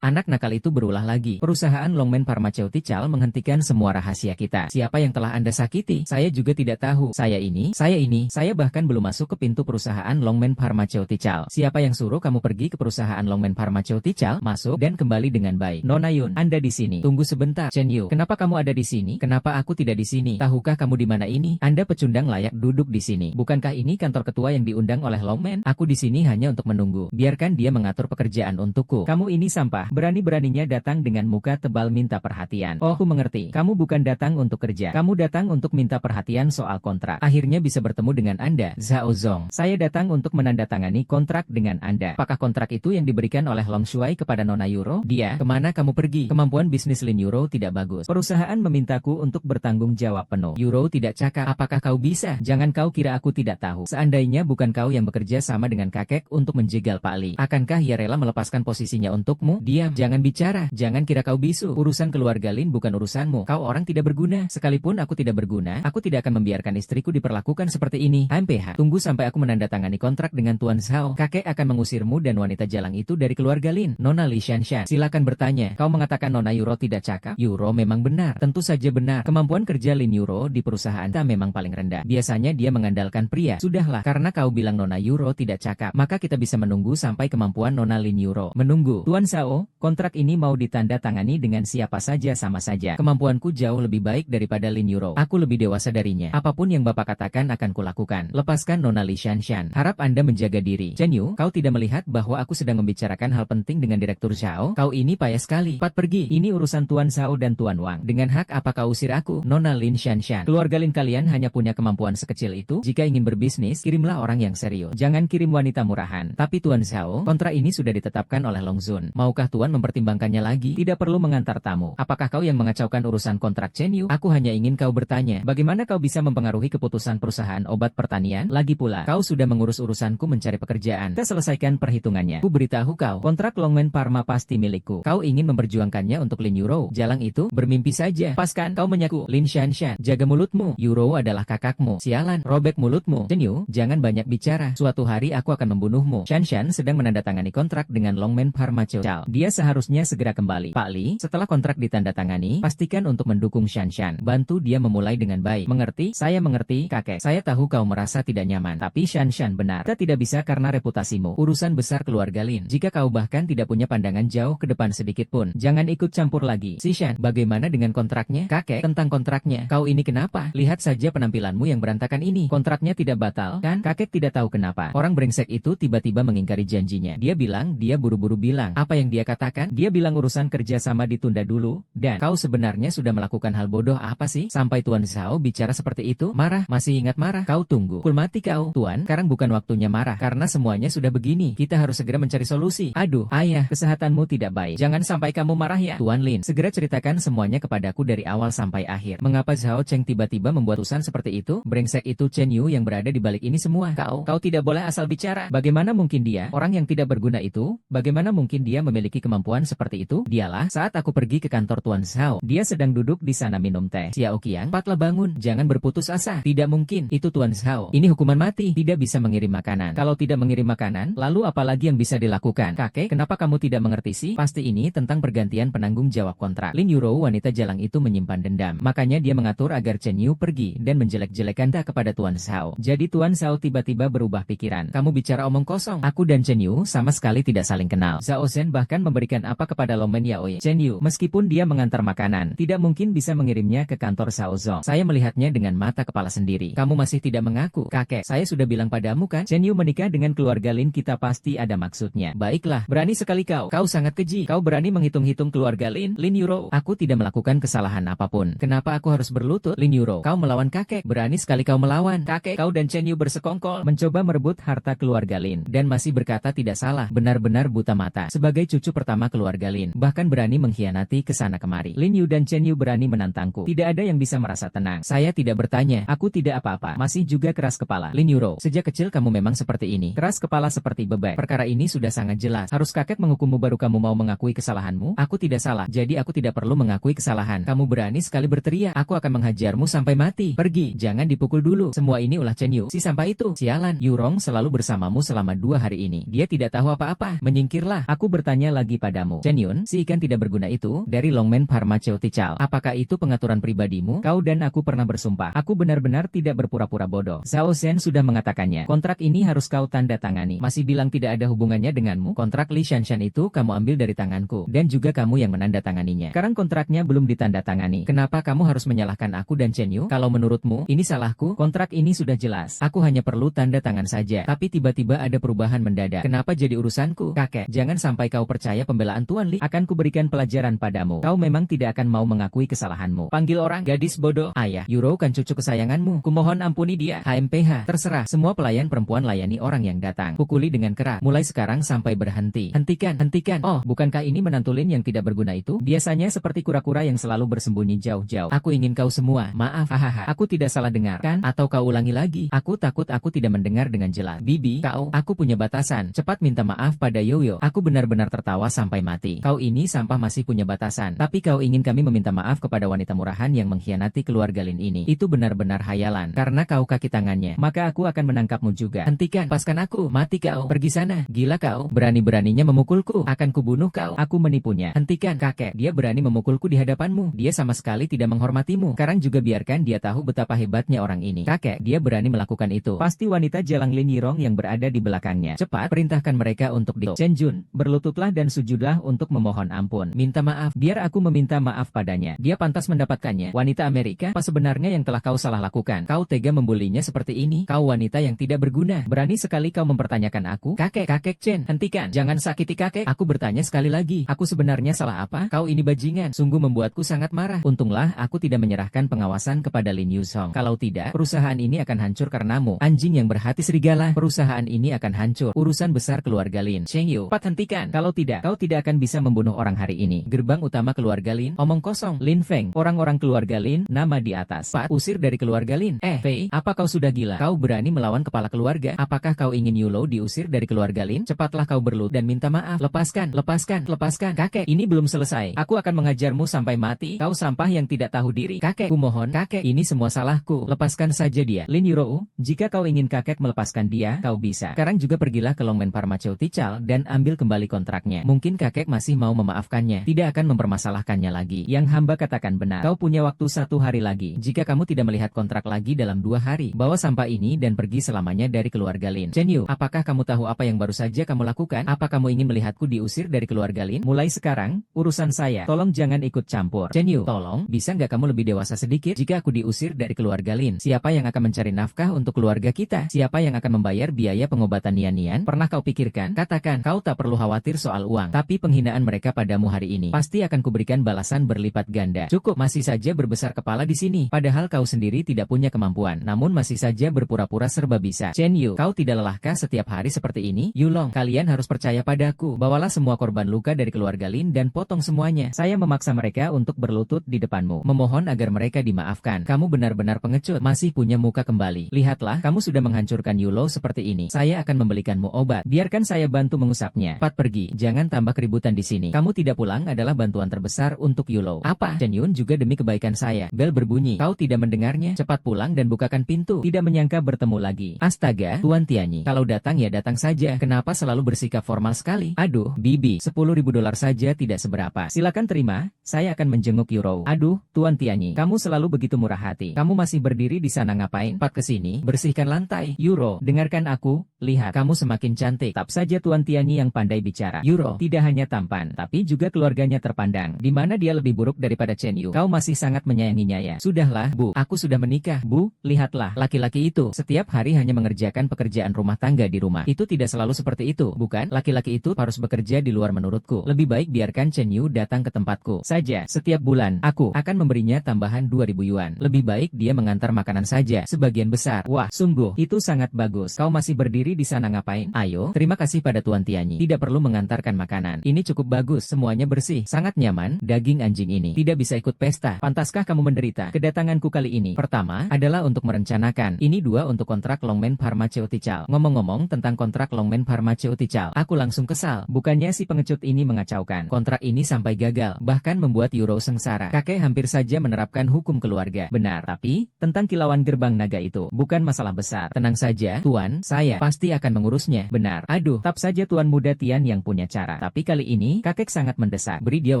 Anak nakal itu berulah lagi. Perusahaan Longman Pharmaceutical menghentikan semua rahasia kita. Siapa yang telah Anda sakiti? Saya juga tidak tahu. Saya bahkan belum masuk ke pintu perusahaan Longman Pharmaceutical. Siapa yang suruh kamu pergi ke perusahaan Longman Pharmaceutical? Masuk dan kembali dengan baik. Nona Yun, Anda di sini. Tunggu sebentar. Chen Yu, kenapa kamu ada di sini? Kenapa aku tidak di sini? Tahukah kamu di mana ini? Anda pecundang layak duduk di sini. Bukankah ini kantor ketua yang diundang oleh Longman? Aku di sini hanya untuk menunggu. Biarkan dia mengatur pekerjaan untukku. Kamu ini sampah. Berani-beraninya datang dengan muka tebal minta perhatian. Oh, aku mengerti. Kamu bukan datang untuk kerja. Kamu datang untuk minta perhatian soal kontrak. Akhirnya bisa bertemu dengan Anda, Zhao Zong. Saya datang untuk menandatangani kontrak dengan Anda. Apakah kontrak itu yang diberikan oleh Long Shuai kepada Nona Yuro? Dia, kemana kamu pergi? Kemampuan bisnis Lin Yuro tidak bagus. Perusahaan memintaku untuk bertanggung jawab penuh. Yuro tidak cakap. Apakah kau bisa? Jangan kau kira aku tidak tahu. Seandainya bukan kau yang bekerja sama dengan kakek untuk menjegal Pak Li, akankah ia rela melepaskan posisinya untukmu? Diam, jangan bicara. Jangan kira kau bisu. Urusan keluarga Lin bukan urusanmu. Kau orang tidak berguna. Sekalipun aku tidak berguna, aku tidak akan membiarkan istriku diperlakukan seperti ini. MPH, tunggu sampai aku menandatangani kontrak dengan Tuan Zhao. Kakek akan mengusirmu dan wanita jalang itu dari keluarga Lin. Nona Li Shanshan, silakan bertanya. Kau mengatakan Nona Yuro tidak cakap? Yuro memang benar. Tentu saja benar. Kemampuan kerja Lin Yuro di perusahaan kita memang paling rendah. Biasanya dia mengandalkan pria. Sudahlah, karena kau bilang Nona Yuro tidak cakap, maka kita bisa menunggu sampai kemampuan Nona Lin Yuro. Menunggu. Tuan Zhao, kontrak ini mau ditanda-tangani dengan siapa saja sama saja. Kemampuanku jauh lebih baik daripada Lin Yuro. Aku lebih dewasa darinya. Apapun yang Bapak katakan akan kulakukan. Lepaskan Nona Li Shanshan. Harap Anda menjaga diri. Chen Yu, kau tidak melihat bahwa aku sedang membicarakan membicarakan hal penting dengan Direktur Zhao? Kau ini payah sekali. Cepat pergi. Ini urusan Tuan Zhao dan Tuan Wang. Dengan hak apa kau usir aku? Nona Lin Shanshan. Keluarga Lin kalian hanya punya kemampuan sekecil itu? Jika ingin berbisnis, kirimlah orang yang serius. Jangan kirim wanita murahan. Tapi Tuan Zhao, kontrak ini sudah ditetapkan oleh Long Zun. Maukah Tuan mempertimbangkannya lagi? Tidak perlu mengantar tamu. Apakah kau yang mengacaukan urusan kontrak Chen Yu? Aku hanya ingin kau bertanya, bagaimana kau bisa mempengaruhi keputusan perusahaan obat pertanian? Lagi pula, kau sudah mengurus urusanku mencari pekerjaan. Kita selesaikan perhitungannya. Ku beritahu kau, kontrak Longmen Pharma pasti milikku. Kau ingin memperjuangkannya untuk Lin Yuro. Jalang itu, bermimpi saja. Paskan, kau menyaku. Lin Shanshan, jaga mulutmu. Yuro adalah kakakmu. Sialan, robek mulutmu. Chen Yu, jangan banyak bicara. Suatu hari aku akan membunuhmu. Shanshan sedang menandatangani kontrak dengan Longmen Pharmaceutical. Dia seharusnya segera kembali. Pak Li, setelah kontrak ditandatangani, pastikan untuk mendukung Shanshan. Bantu dia memulai dengan baik. Mengerti? Saya mengerti, kakek. Saya tahu kau merasa tidak nyaman. Tapi Shanshan benar. Kita tidak bisa karena reputasimu. Urusan besar keluarga Lin. Jika kau bahkan tidak punya pandangan jauh ke depan sedikit pun, jangan ikut campur lagi. Si Shan, bagaimana dengan kontraknya? Kakek, tentang kontraknya. Kau ini kenapa? Lihat saja penampilanmu yang berantakan ini. Kontraknya tidak batal, kan? Kakek tidak tahu kenapa. Orang brengsek itu tiba-tiba mengingkari janjinya. Dia bilang, dia buru-buru bilang. Apa yang dia katakan? Dia bilang urusan kerjasama ditunda dulu. Dan, kau sebenarnya sudah melakukan hal bodoh apa sih? Sampai Tuan Zhao bicara seperti itu? Marah? Masih ingat marah? Kau tunggu. Kul mati kau. Tuan, sekarang bukan waktunya marah. Karena semuanya sudah begini. Kita harus segera mencari solusi. Aduh, ayah, kesehatanmu tidak baik. Jangan sampai kamu marah ya. Tuan Lin, segera ceritakan semuanya kepadaku dari awal sampai akhir. Mengapa Zhao Cheng tiba-tiba membuat urusan seperti itu? Brengsek itu Chen Yu yang berada di balik ini semua. Kau tidak boleh asal bicara. Bagaimana mungkin dia, orang yang tidak berguna itu, bagaimana mungkin dia memiliki kemampuan seperti itu? Dialah, saat aku pergi ke kantor Tuan Zhao, dia sedang duduk di sana minum teh. Xiao Qiang, cepatlah bangun, jangan berputus asa. Tidak mungkin, itu Tuan Zhao. Ini hukuman mati, tidak bisa mengirim makanan. Kalau tidak mengirim makanan, lalu apa lagi yang bisa dilakukan? Kakek, kenapa kamu tidak mengerti sih? Pasti ini tentang pergantian penanggung jawab kontrak. Lin Yuro, wanita jalang itu menyimpan dendam. Makanya dia mengatur agar Chen Yu pergi dan menjelek-jelekan kepada Tuan Zhao. Jadi Tuan Zhao tiba-tiba berubah pikiran. Kamu bicara omong kosong. Aku dan Chen Yu sama sekali tidak saling kenal. Zhao Zhen bahkan memberikan apa kepada Longmen Yaoi. Chen Yu, meskipun dia mengantar makanan, tidak mungkin bisa mengirimnya ke kantor Zhao Zong. Saya melihatnya dengan mata kepala sendiri. Kamu masih tidak mengaku? Kakek, saya sudah bilang padamu kan? Chen Yu menikah dengan keluarga Lin, kita pasti ada maksudnya. Baiklah, berani sekali kau. Kau sangat keji. Kau berani menghitung-hitung keluarga Lin. Lin Yuro, aku tidak melakukan kesalahan apapun. Kenapa aku harus berlutut? Lin Yuro, kau melawan kakek. Berani sekali kau melawan. Kakek, kau dan Chen Yu bersekongkol, mencoba merebut harta keluarga Lin. Dan masih berkata tidak salah. Benar-benar buta mata. Sebagai cucu pertama keluarga Lin, bahkan berani mengkhianati kesana kemari. Lin Yu dan Chen Yu berani menantangku. Tidak ada yang bisa merasa tenang. Saya tidak bertanya. Aku tidak apa-apa. Masih juga keras kepala. Lin Yuro, sejak kecil kamu memang seperti ini. Keras kepala seperti bebek. Perkara ini sudah sangat jelas. Harus kakek menghukummu baru kamu mau mengakui kesalahanmu? Aku tidak salah. Jadi aku tidak perlu mengakui kesalahan. Kamu berani sekali berteriak. Aku akan menghajarmu sampai mati. Pergi. Jangan dipukul dulu. Semua ini ulah Chen Yu. Si sampai itu. Sialan. Yurong selalu bersamamu selama 2 hari ini. Dia tidak tahu apa-apa. Menyingkirlah. Aku bertanya lagi padamu. Chen Yun, si ikan tidak berguna itu, dari Longmen Pharmaceutical. Apakah itu pengaturan pribadimu? Kau dan aku pernah bersumpah. Aku benar-benar tidak berpura-pura bodoh. Zhao Zhen sudah mengatakannya. Kontrak ini harus kau tanda tangani. Masih bilang tidak ada hubungannya denganmu? Kontrak Li Shanshan itu kamu ambil dari tanganku. Dan juga kamu yang menandatanganinya. Sekarang kontraknya belum ditandatangani. Kenapa kamu harus menyalahkan aku dan Chen Yu? Kalau menurutmu, ini salahku? Kontrak ini sudah jelas. Aku hanya perlu tanda tangan saja. Tapi tiba-tiba ada perubahan mendadak. Kenapa jadi urusanku? Kakek, jangan sampai kau percaya pembelaan Tuan Li. Akan kuberikan pelajaran padamu. Kau memang tidak akan mau mengakui kesalahanmu. Panggil orang, gadis bodoh. Ayah, Yuro kan cucu kesayanganmu. Kumohon ampuni dia. HMPH, terserah. Semua pelayan perempuan layani orang yang datang. Pukuli dengan keras. Mulai sekarang sampai berhenti. Hentikan, hentikan. Oh, bukankah ini menantulin yang tidak berguna itu? Biasanya seperti kura-kura yang selalu bersembunyi jauh-jauh. Aku ingin kau semua. Maaf, hahaha. Aku tidak salah dengar, kan? Atau kau ulangi lagi? Aku takut aku tidak mendengar dengan jelas. Bibi, aku punya batasan. Cepat minta maaf pada Yoyo. Aku benar-benar tertawa sampai mati. Kau ini sampah masih punya batasan. Tapi kau ingin kami meminta maaf kepada wanita murahan yang mengkhianati keluarga Lin ini. Itu benar-benar hayalan. Karena kau kaki tangannya, maka aku akan menangkapmu juga. Hentikan, lepaskan aku. Mati kau. Pergi sana. Gila kau. Berani-beraninya memukulku. Akan kubunuh kau. Aku menipunya. Hentikan, kakek. Dia berani memukulku di hadapanmu. Dia sama sekali tidak menghormatimu. Sekarang juga biarkan dia tahu betapa hebatnya orang ini. Kakek, dia berani melakukan itu. Pasti wanita jalang Lin Yirong yang berada di belakangnya. Cepat, perintahkan mereka untuk di Chen Jun. Berlututlah dan sujudlah untuk memohon ampun. Minta maaf. Biar aku meminta maaf padanya. Dia pantas mendapatkannya. Wanita Amerika, apa sebenarnya yang telah kau salah lakukan? Kau tega membulinya seperti ini? Kau wanita yang tidak berguna. Berani sekali kau mempertanyakan aku? Kakek Chen, hentikan. hentikan. Jangan sakiti kakek. Aku bertanya sekali lagi. Aku sebenarnya salah apa? Kau ini bajingan. Sungguh membuatku sangat marah. Untunglah aku tidak menyerahkan pengawasan kepada Lin Yusong. Kalau tidak, perusahaan ini akan hancur karenamu. Anjing yang berhati serigala. Perusahaan ini akan hancur. Urusan besar keluarga Lin. Cheng Yu, cepat hentikan. Kalau tidak, kau tidak akan bisa membunuh orang hari ini. Gerbang utama keluarga Lin. Omong kosong. Lin Feng. Orang-orang keluarga Lin. Nama di atas. Pat, usir dari keluarga Lin. Fei, apa kau sudah gila? Kau berani melawan kepala keluarga? Apakah kau ingin Yulo diusir dari keluarga Lin? Cepatlah kau berlutut dan minta maaf. Lepaskan, lepaskan, lepaskan. Kakek, ini belum selesai. Aku akan mengajarmu sampai mati. Kau sampah yang tidak tahu diri. Kakek, kumohon, kakek, ini semua salahku. Lepaskan saja dia. Lin Yuro, jika kau ingin kakek melepaskan dia, kau bisa. Sekarang juga pergilah ke Longmen Pharmaceutical dan ambil kembali kontraknya. Mungkin kakek masih mau memaafkannya. Tidak akan mempermasalahkannya lagi. Yang hamba katakan benar. Kau punya waktu 1 hari lagi. Jika kamu tidak melihat kontrak lagi dalam 2 hari, bawa sampah ini dan pergi selamanya dari keluarga Lin. Chen Yu, apakah kamu tahu apa yang baru saja kamu lakukan? Apa kamu ingin melihatku diusir dari keluarga Lin? Mulai sekarang, urusan saya. Tolong jangan ikut campur. Chen Yu, tolong, bisa nggak kamu lebih dewasa sedikit? Jika aku diusir dari keluarga Lin, siapa yang akan mencari nafkah untuk keluarga kita? Siapa yang akan membayar biaya pengobatan Nian-Nian? Pernah kau pikirkan? Katakan, kau tak perlu khawatir soal uang. Tapi penghinaan mereka padamu hari ini, pasti akan kuberikan balasan berlipat ganda. Cukup, masih saja berbesar kepala di sini. Padahal kau sendiri tidak punya kemampuan, namun masih saja berpura-pura serba bisa. Chen Yu, kau tidak lelahkah setiap hari seperti ini? Yulong, kalian harus percaya padaku. Bawalah semua korban luka dari keluarga Lin dan potong semuanya. Saya memaksa mereka untuk berlutut di depanmu, memohon agar mereka dimaafkan. Kamu benar-benar pengecut, masih punya muka kembali. Lihatlah, kamu sudah menghancurkan Yulo seperti ini. Saya akan membelikanmu obat. Biarkan saya bantu mengusapnya. Cepat pergi, jangan tambah keributan di sini. Kamu tidak pulang adalah bantuan terbesar untuk Yulo. Apa? Chen Yun juga demi kebaikan saya. Bel berbunyi. Kau tidak mendengarnya? Cepat pulang dan bukakan pintu. Tidak menyangka bertemu lagi. Astaga, Tuan Tianyi. Kalau datang ya datang saja. Kenapa selalu bersikap formal sekali? Aduh, Bibi, $10.000 saja tidak seberapa. Silakan terima, saya akan menjenguk Yuro. Aduh, Tuan Tianyi, kamu selalu begitu murah hati. Kamu masih berdiri di sana ngapain? Cepat kesini, bersihkan lantai. Yuro, dengarkan aku. Lihat, kamu semakin cantik. Tetap saja Tuan Tianyi yang pandai bicara. Yuro, tidak hanya tampan, tapi juga keluarganya terpandang. Di mana dia lebih buruk daripada Chen Yu? Kau masih sangat menyayanginya ya? Sudahlah, Bu, aku sudah menikah. Bu, lihatlah, laki-laki itu setiap hari hanya mengerjakan pekerjaan rumah tangga di rumah. Itu tidak selalu seperti itu, bukan? Laki-laki itu harus bekerja di luar menurutku. Lebih baik biarkan Chen Yu datang ke tempatku saja. Setiap bulan, aku akan memberinya tambahan 2.000 yuan. Lebih baik dia mengantar makanan saja, sebagian besar. Wah, sungguh, itu sangat bagus. Kau masih berdiri di sana ngapain? Ayo, terima kasih pada Tuan Tianyi. Tidak perlu mengantarkan makanan. Ini cukup bagus, semuanya bersih, sangat nyaman. Daging anjing ini tidak bisa ikut pesta. Pantaskah kamu menderita? Kedatanganku kali ini, pertama, adalah untuk merencanakan. Ini 2 untuk kontrak Longmen Pharmaceutical. Ngomong-ngomong tentang kontrak Longmen Pharmaceutical, aku langsung kesal. Bukannya si pengecut ini mengacaukan. Kontrak ini sampai gagal, bahkan membuat Yuro sengsara. Kakek hampir saja menerapkan hukum keluarga. Benar, tapi, tentang kilauan gerbang naga itu, bukan masalah besar. Tenang saja, Tuan, saya pasti akan mengurusnya. Benar. Aduh, tetap saja Tuan Muda Tian yang punya cara. Tapi kali ini, kakek sangat mendesak. Beri dia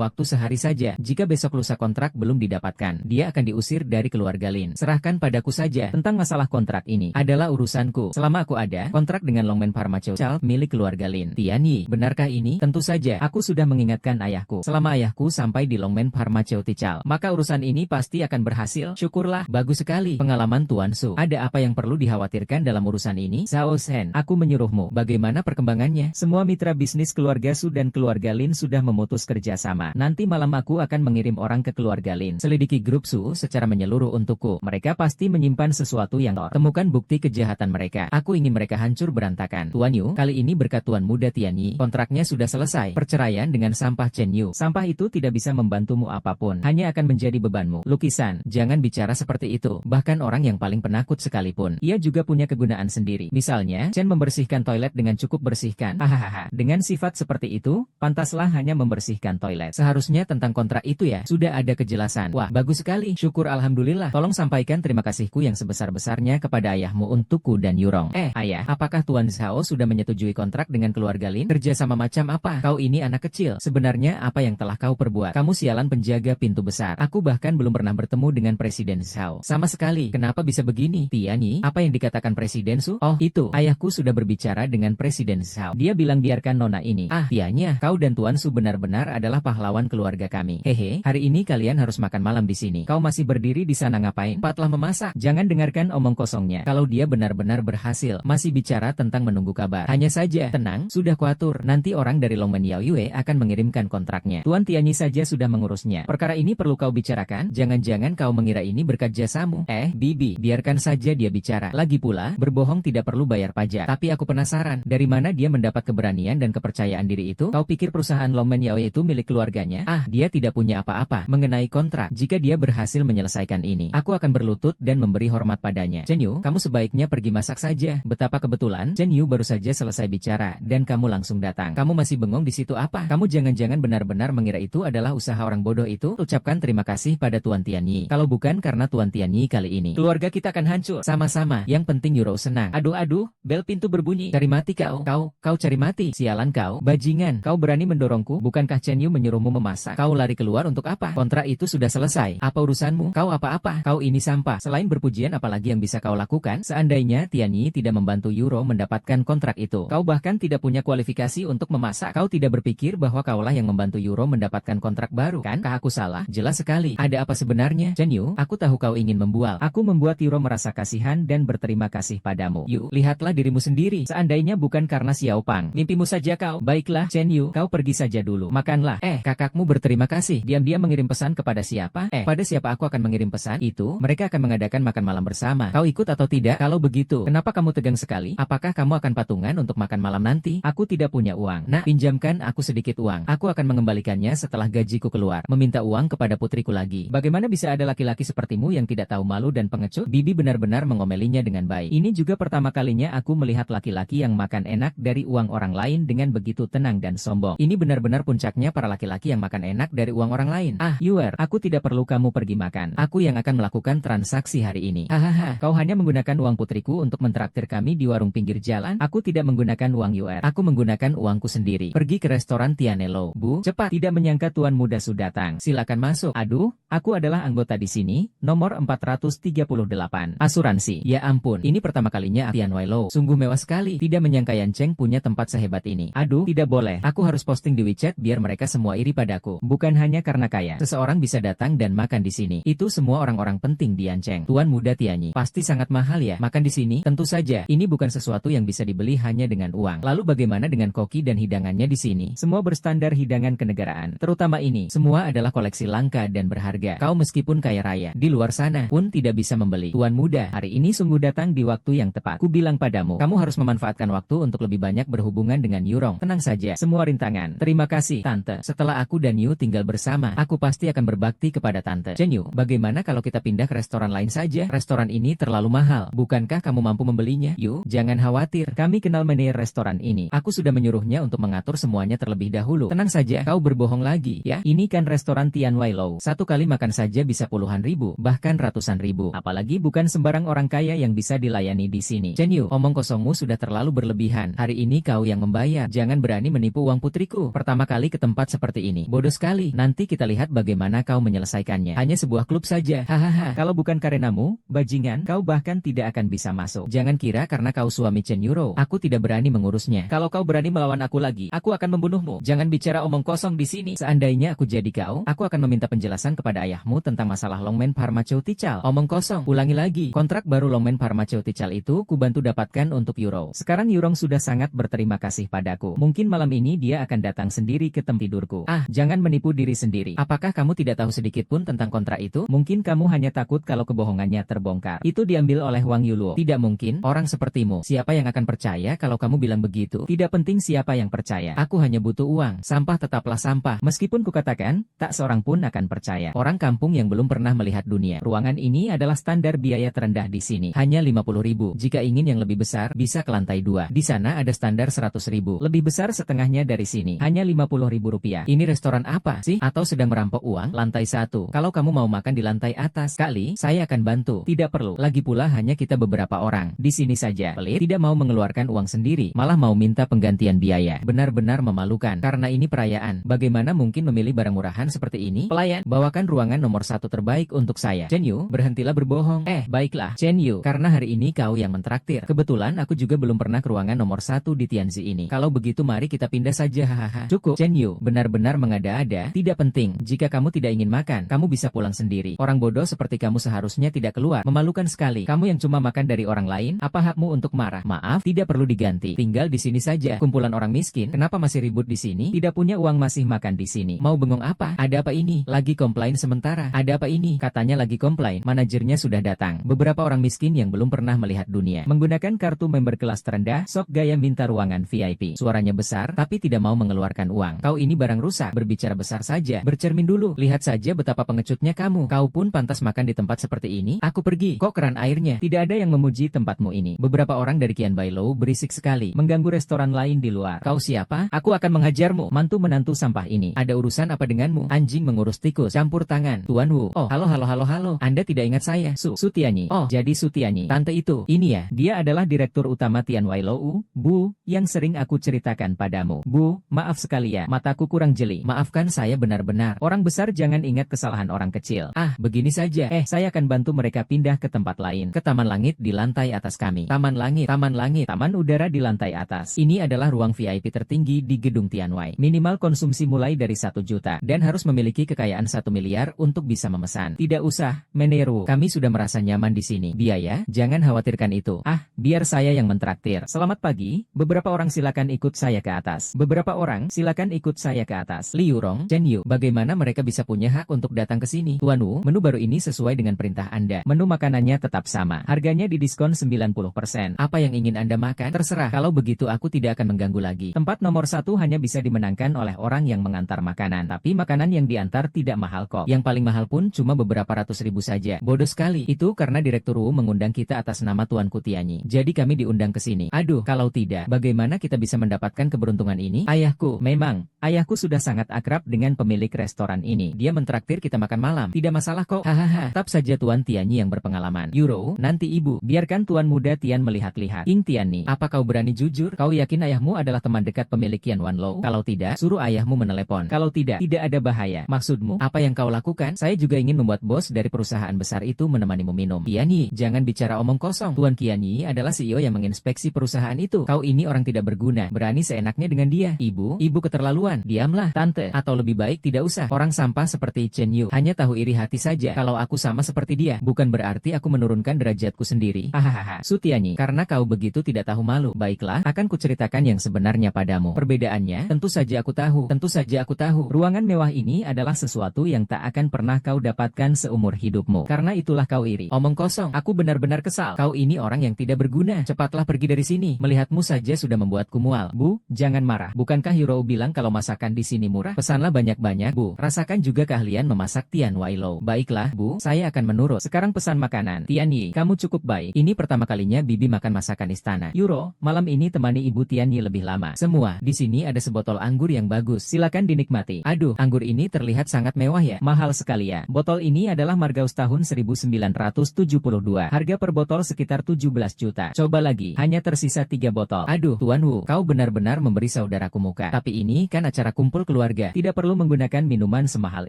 waktu sehari saja. Jika besok lusa kontrak belum didapatkan, dia akan diusir dari keluarga Lin. Serahkan padaku saja. Tentang masalah kontrak ini, adalah urusanku. Selama aku ada, kontrak dengan Longmen Pharmaceutical milik keluarga Lin. Tianyi, benarkah ini? Tentu saja, aku sudah mengingatkan ayahku. Selama ayahku sampai di Longmen Pharmaceutical, maka urusan ini pasti akan berhasil. Syukurlah, bagus sekali. Pengalaman Tuan Su. Ada apa yang perlu dikhawatirkan dalam urusan ini? Zhao Shen, aku menyuruhmu. Bagaimana perkembangannya? Semua mitra bisnis keluarga Su dan keluarga Lin sudah memutus kerjasama. Nanti malam aku akan mengirim orang ke keluarga Lin. Selidiki grup Su secara menyeluruh untukku. Mereka pasti menyimpan sesuatu yang temukan bukti kejahatan mereka. Aku ingin mereka hancur berantakan. Tuan Yu, kali ini berkat Tuan Muda Tianyi, kontraknya sudah selesai. Perceraian dengan sampah Chen Yu. Sampah itu tidak bisa membantumu apapun. Hanya akan menjadi bebanmu. Lukisan, jangan bicara seperti itu. Bahkan orang yang paling penakut sekalipun, ia juga punya kegunaan sendiri. Misalnya, Chen membersihkan toilet dengan cukup bersihkan. Hahaha. Dengan sifat seperti itu, pantaslah hanya membersihkan toilet. Seharusnya tentang kontrak itu ya, sudah ada kejelasan. Wah, bagus sekali. Syukur alhamdulillah. Tolong sampaikan terima kasihku yang sebesar-besarnya kepada ayahmu untukku dan Yurong. Ayah, apakah Tuan Zhao sudah menyetujui kontrak dengan keluarga Lin? Kerjasama macam apa? Kau ini anak kecil. Sebenarnya apa yang telah kau perbuat? Kamu sialan penjaga pintu besar. Aku bahkan belum pernah bertemu dengan Presiden Zhao. Sama sekali. Kenapa bisa begini? Tianyi, apa yang dikatakan Presiden Su? Oh, itu. Ayahku sudah berbicara dengan Presiden Zhao. Dia bilang biarkan nona ini. Tianyi, kau dan Tuan Su benar-benar adalah pahlawan keluarga kami. Hehe, hari ini kalian harus makan malam di sini. Kau masih berdiri di sana ngapain? Patlah memasak. Jangan dengarkan omong kosongnya. Kalau dia benar-benar berhasil, masih bicara tentang menunggu kabar. Hanya saja, tenang, Long, sudah kuatur, nanti orang dari Longmen Yaoyue akan mengirimkan kontraknya. Tuan Tianyi saja sudah mengurusnya. Perkara ini perlu kau bicarakan, jangan-jangan kau mengira ini berkat jasamu. Bibi, biarkan saja dia bicara. Lagi pula, berbohong tidak perlu bayar pajak. Tapi aku penasaran, dari mana dia mendapat keberanian dan kepercayaan diri itu? Kau pikir perusahaan Longmen Yaoyue itu milik keluarganya? Dia tidak punya apa-apa mengenai kontrak. Jika dia berhasil menyelesaikan ini, aku akan berlutut dan memberi hormat padanya. Chen Yu, kamu sebaiknya pergi masak saja. Betapa kebetulan, Chen Yu baru saja selesai bicara, dan kamu langsung datang. Kamu masih bengong di situ apa? Kamu jangan-jangan benar-benar mengira itu adalah usaha orang bodoh itu? Ucapkan terima kasih pada Tuan Tianyi. Kalau bukan karena Tuan Tianyi kali ini, keluarga kita akan hancur. Sama-sama, yang penting Yuro senang. Aduh, bel pintu berbunyi. Cari mati kau cari mati. Sialan kau, bajingan. Kau berani mendorongku? Bukankah Chen Yu menyuruhmu memasak? Kau lari keluar untuk apa? Kontrak itu sudah selesai. Apa urusanmu? Kau apa-apa? Kau ini sampah. Selain berpujian apalagi yang bisa kau lakukan? Seandainya Tianyi tidak membantu Yuro mendapatkan kontrak itu, kau bahkan tidak punya kualifikasi untuk memasak. Kau tidak berpikir bahwa kaulah yang membantu Yuro mendapatkan kontrak baru, kan? Kah aku salah? Jelas sekali. Ada apa sebenarnya? Chen Yu, aku tahu kau ingin membual. Aku membuat Yuro merasa kasihan dan berterima kasih padamu. Yu, lihatlah dirimu sendiri. Seandainya bukan karena Xiao Pang, mimpimu saja kau. Baiklah, Chen Yu, kau pergi saja dulu. Makanlah. Kakakmu berterima kasih. Diam-diam mengirim pesan kepada siapa? Pada siapa aku akan mengirim pesan? Itu, mereka akan mengadakan makan malam bersama. Kau ikut atau tidak? Kalau begitu, kenapa kamu tegang sekali? Apakah kamu akan patungan untuk makan malam nanti? Aku tidak punya uang. Nah, pinjamkan aku sedikit uang. Aku akan mengembalikannya setelah gajiku keluar. Meminta uang kepada putriku lagi. Bagaimana bisa ada laki-laki sepertimu yang tidak tahu malu dan pengecut? Bibi benar-benar mengomelinya dengan baik. Ini juga pertama kalinya aku melihat laki-laki yang makan enak dari uang orang lain dengan begitu tenang dan sombong. Ini benar-benar puncaknya para laki-laki yang makan enak dari uang orang lain. Yuer, aku tidak perlu kamu pergi makan. Aku yang akan melakukan transaksi hari ini. Hahaha, kau hanya menggunakan uang putriku untuk mentraktir kami di warung pinggir jalan? Aku tidak menggunakan uang Yuer. Aku menggunakan uangku sendiri. Pergi ke restoran Tianelo. Bu, cepat. Tidak menyangka tuan muda sudah datang. Silakan masuk. Aduh, aku adalah anggota di sini, nomor 438. Asuransi. Ya ampun, ini pertama kalinya Tian Wailo. Sungguh mewah sekali. Tidak menyangka Yan Cheng punya tempat sehebat ini. Aduh, tidak boleh. Aku harus posting di WeChat biar mereka semua iri padaku. Bukan hanya karena kaya, seseorang bisa datang dan makan di sini. Itu semua orang-orang penting di Yan Cheng. Tuan muda Tianyi, pasti sangat mahal ya makan di sini? Tentu saja, ini bukan sesuatu yang bisa dibeli hanya dengan uang. Lalu bagaimana dengan koki dan hidangannya di sini? Semua berstandar hidangan kenegaraan. Terutama ini, semua adalah koleksi langka dan berharga. Kau meskipun kaya raya, di luar sana pun tidak bisa membeli. Tuan muda, hari ini sungguh datang di waktu yang tepat. Ku bilang padamu, kamu harus memanfaatkan waktu untuk lebih banyak berhubungan dengan Yurong. Tenang saja, semua rintangan. Terima kasih, Tante. Setelah aku dan Yu tinggal bersama, aku pasti akan berbakti kepada Tante. Chen Yu, bagaimana kalau kita pindah ke restoran lain saja? Restoran ini terlalu mahal. Bukankah kamu mampu membelinya? Yu, jangan khawatir. Kami kenal manajer restoran ini. Aku sudah menyuruhnya untuk mengatur semuanya terlebih dahulu. Tenang saja, kau berbohong lagi, ya? Ini kan restoran Tian Wailo. Satu kali makan saja bisa puluhan ribu, bahkan ratusan ribu. Apalagi bukan sembarang orang kaya yang bisa dilayani di sini. Chen Yu, omong kosongmu sudah terlalu berlebihan. Hari ini kau yang membayar. Jangan berani menipu uang putriku. Pertama kali ke tempat seperti ini. Bodoh sekali. Nanti kita lihat bagaimana kau menyelesaikannya. Hanya sebuah klub saja. Hahaha. Kalau bukan karenamu, bajingan, kau bahkan tidak akan bisa masuk. Jangan kira karena kau suami Chen Yuro, aku tidak berani mengurusnya. Kalau kau berani melawan aku lagi, aku akan membunuhmu. Jangan bicara omong kosong di sini. Seandainya aku jadi kau, aku akan meminta penjelasan kepada ayahmu tentang masalah Longmen Pharmaceutical. Omong kosong. Ulangi lagi. Kontrak baru Longmen Pharmaceutical itu ku bantu dapatkan untuk Yuro. Sekarang Yurong sudah sangat berterima kasih padaku. Mungkin malam ini dia akan datang sendiri ke tempat tidurku. Jangan menipu diri sendiri. Apakah kamu tidak tahu sedikit pun tentang kontrak itu? Mungkin kamu hanya takut kalau kebohongannya terbongkar. Itu diambil oleh Wang Yuluo. Tidak mungkin, orang sepertimu. Siapa yang akan percaya kalau kamu bilang begitu? Tidak penting siapa yang percaya. Aku hanya butuh uang. Sampah tetaplah sampah. Meskipun kukatakan, tak seorang pun akan percaya. Orang kampung yang belum pernah melihat dunia. Ruangan ini adalah standar biaya terendah di sini. Hanya 50.000. Jika ingin yang lebih besar, bisa ke lantai 2. Di sana ada standar 100.000. Lebih besar setengahnya dari sini. Hanya 50.000 rupiah. Ini restoran apa sih? Atau sedang merampok uang? Lantai 1. Kalau kamu mau makan di lantai atas, kali, saya akan bantu. Tidak perlu. Lagi pula hanya kita beberapa orang. Di sini saja. Pelit tidak mau mengeluarkan uang sendiri. Malah mau minta penggantian biaya. Benar-benar memalukan. Karena ini perayaan. Bagaimana mungkin memilih barang murahan seperti ini? Pelayan, bawakan ruangan nomor 1 terbaik untuk saya. Chen Yu, berhentilah berbohong. Baiklah. Chen Yu, karena hari ini kau yang mentraktir. Kebetulan aku juga belum pernah ke ruangan nomor 1 di Tianzi ini. Kalau begitu mari kita pindah saja. Hahaha. Cukup. Chen Yu, benar-benar mengada-ada. Tidak penting. Jika kamu tidak ingin makan, kamu bisa pulang sendiri. Orang bodoh seperti kamu seharusnya tidak keluar. Memalukan sekali. Kamu yang cuma makan dari orang lain, apa hakmu untuk marah? Maaf, tidak perlu diganti. Tinggal di sini saja. Kumpulan orang miskin, kenapa masih ribut di sini? Tidak punya uang masih makan di sini. Mau bengong apa? Ada apa ini? Lagi komplain sementara. Ada apa ini? Katanya lagi komplain. Manajernya sudah datang. Beberapa orang miskin yang belum pernah melihat dunia menggunakan kartu member kelas terendah, sok gaya minta ruangan VIP. Suaranya besar, tapi tidak mau mengeluarkan uang. Kau ini barang rusak. Berbicara besar saja. Bercermin dulu. Lihat saja betapa pengecutnya kamu. Kau pun pantas makan di tempat seperti ini. Aku pergi. Kok keran airnya? Tidak ada yang memuji tempatmu ini. Beberapa orang dari Qian Bailu berisik sekali, mengganggu restoran lain di luar. Kau siapa? Aku akan menghajarmu. Mantu-menantu sampah ini. Ada urusan apa denganmu? Anjing mengurus tikus. Campur tangan. Tuan Wu. Oh, halo. Anda tidak ingat saya? Sutianyi. Oh, jadi Sutianyi. Tante itu. Ini ya. Dia adalah direktur utama Tian Wailou, Bu, yang sering aku ceritakan padamu. Bu, maaf sekali ya. Mataku kurang jeli. Maafkan saya benar-benar. Orang besar jangan ingat kesalahan orang kecil. Ah, begini saja. Saya akan bantu mereka pindah ke tempat lain. Ke Taman Langit di lantai atas kami. Taman Langit. Taman udara di lantai atas. Ini adalah ruang VIP tertinggi di gedung Tianwai. Minimal konsumsi mulai dari 1 juta. Dan harus memiliki kekayaan 1 miliar untuk bisa memesan. Tidak usah, Meneru. Kami sudah merasa nyaman di sini. Biaya? Jangan khawatirkan itu. Ah, biar saya yang mentraktir. Selamat pagi. Beberapa orang silakan ikut saya ke atas. Beberapa orang silakan ikut saya ke atas. Liu Rong, Chen Yu, bagaimana mereka bisa punya hak untuk datang ke sini? Tuan Wu, menu baru ini sesuai dengan perintah Anda. Menu makanannya tetap sama. Harganya didiskon 90%. Apa yang ingin Anda makan? Terserah. Kalau begitu aku tidak akan mengganggu lagi. Tempat nomor 1 hanya bisa dimenangkan oleh orang yang mengantar makanan. Tapi makanan yang diantar tidak mahal kok. Yang paling mahal pun cuma beberapa ratus ribu saja. Bodoh sekali. Itu karena Direktur Wu mengundang kita atas nama Tuanku Tianyi. Jadi kami diundang ke sini. Aduh, kalau tidak, bagaimana kita bisa mendapatkan keberuntungan ini? Ayahku, memang. Ayahku sudah sangat akrab dengan pemilik restoran ini. Dia mentraktir kita makan malam. Tidak masalah kok. Hahaha. Tetap saja Tuan Tianyi yang berpengalaman. Euro, nanti ibu. Biarkan Tuan muda Tian melihat-lihat. Ing Tianyi, apa kau berani jujur? Kau yakin ayahmu adalah teman dekat pemilik Qian Wanlou? Kalau tidak, suruh ayahmu menelepon. Kalau tidak ada bahaya. Maksudmu, apa yang kau lakukan? Saya juga ingin membuat bos dari perusahaan besar itu menemanimu minum. Tianyi, jangan bicara omong kosong. Tuan Tianyi adalah CEO yang menginspeksi perusahaan itu. Kau ini orang tidak berguna. Berani seenaknya dengan dia. Ibu keterlaluan. Diamlah, tante. Atau lebih baik tidak usah. Orang sampah seperti Chen Yu hanya tahu iri hati saja. Kalau aku sama seperti dia, bukan berarti aku menurunkan derajatku sendiri. Hahaha. Sutianyi, karena kau begitu tidak tahu malu. Baiklah, akan kuceritakan yang sebenarnya padamu. Perbedaannya, tentu saja aku tahu. Ruangan mewah ini adalah sesuatu yang tak akan pernah kau dapatkan seumur hidupmu. Karena itulah kau iri. Omong kosong. Aku benar-benar kesal. Kau ini orang yang tidak berguna. Cepatlah pergi dari sini. Melihatmu saja sudah membuatku mual. Bu, jangan marah. Bukankah Hiro bilang kalau masakan di sini murah? Pesanlah banyak-banyak, Bu. Rasakan juga keahlian memasak Tian Wailou. Baiklah, Bu, saya akan menurut. Sekarang pesan makanan. Tianyi, kamu cukup baik. Ini pertama kalinya Bibi makan masakan istana. Euro, malam ini temani Ibu Tianyi lebih lama. Semua, di sini ada sebotol anggur yang bagus. Silakan dinikmati. Aduh, anggur ini terlihat sangat mewah ya. Mahal sekali ya. Botol ini adalah Margaus tahun 1972. Harga per botol sekitar 17 juta. Coba lagi, hanya tersisa 3 botol. Aduh, Tuan Wu, kau benar-benar memberi saudaraku muka. Tapi ini kan acara kumpul keluarga. Tidak perlu menggunakan minuman semahal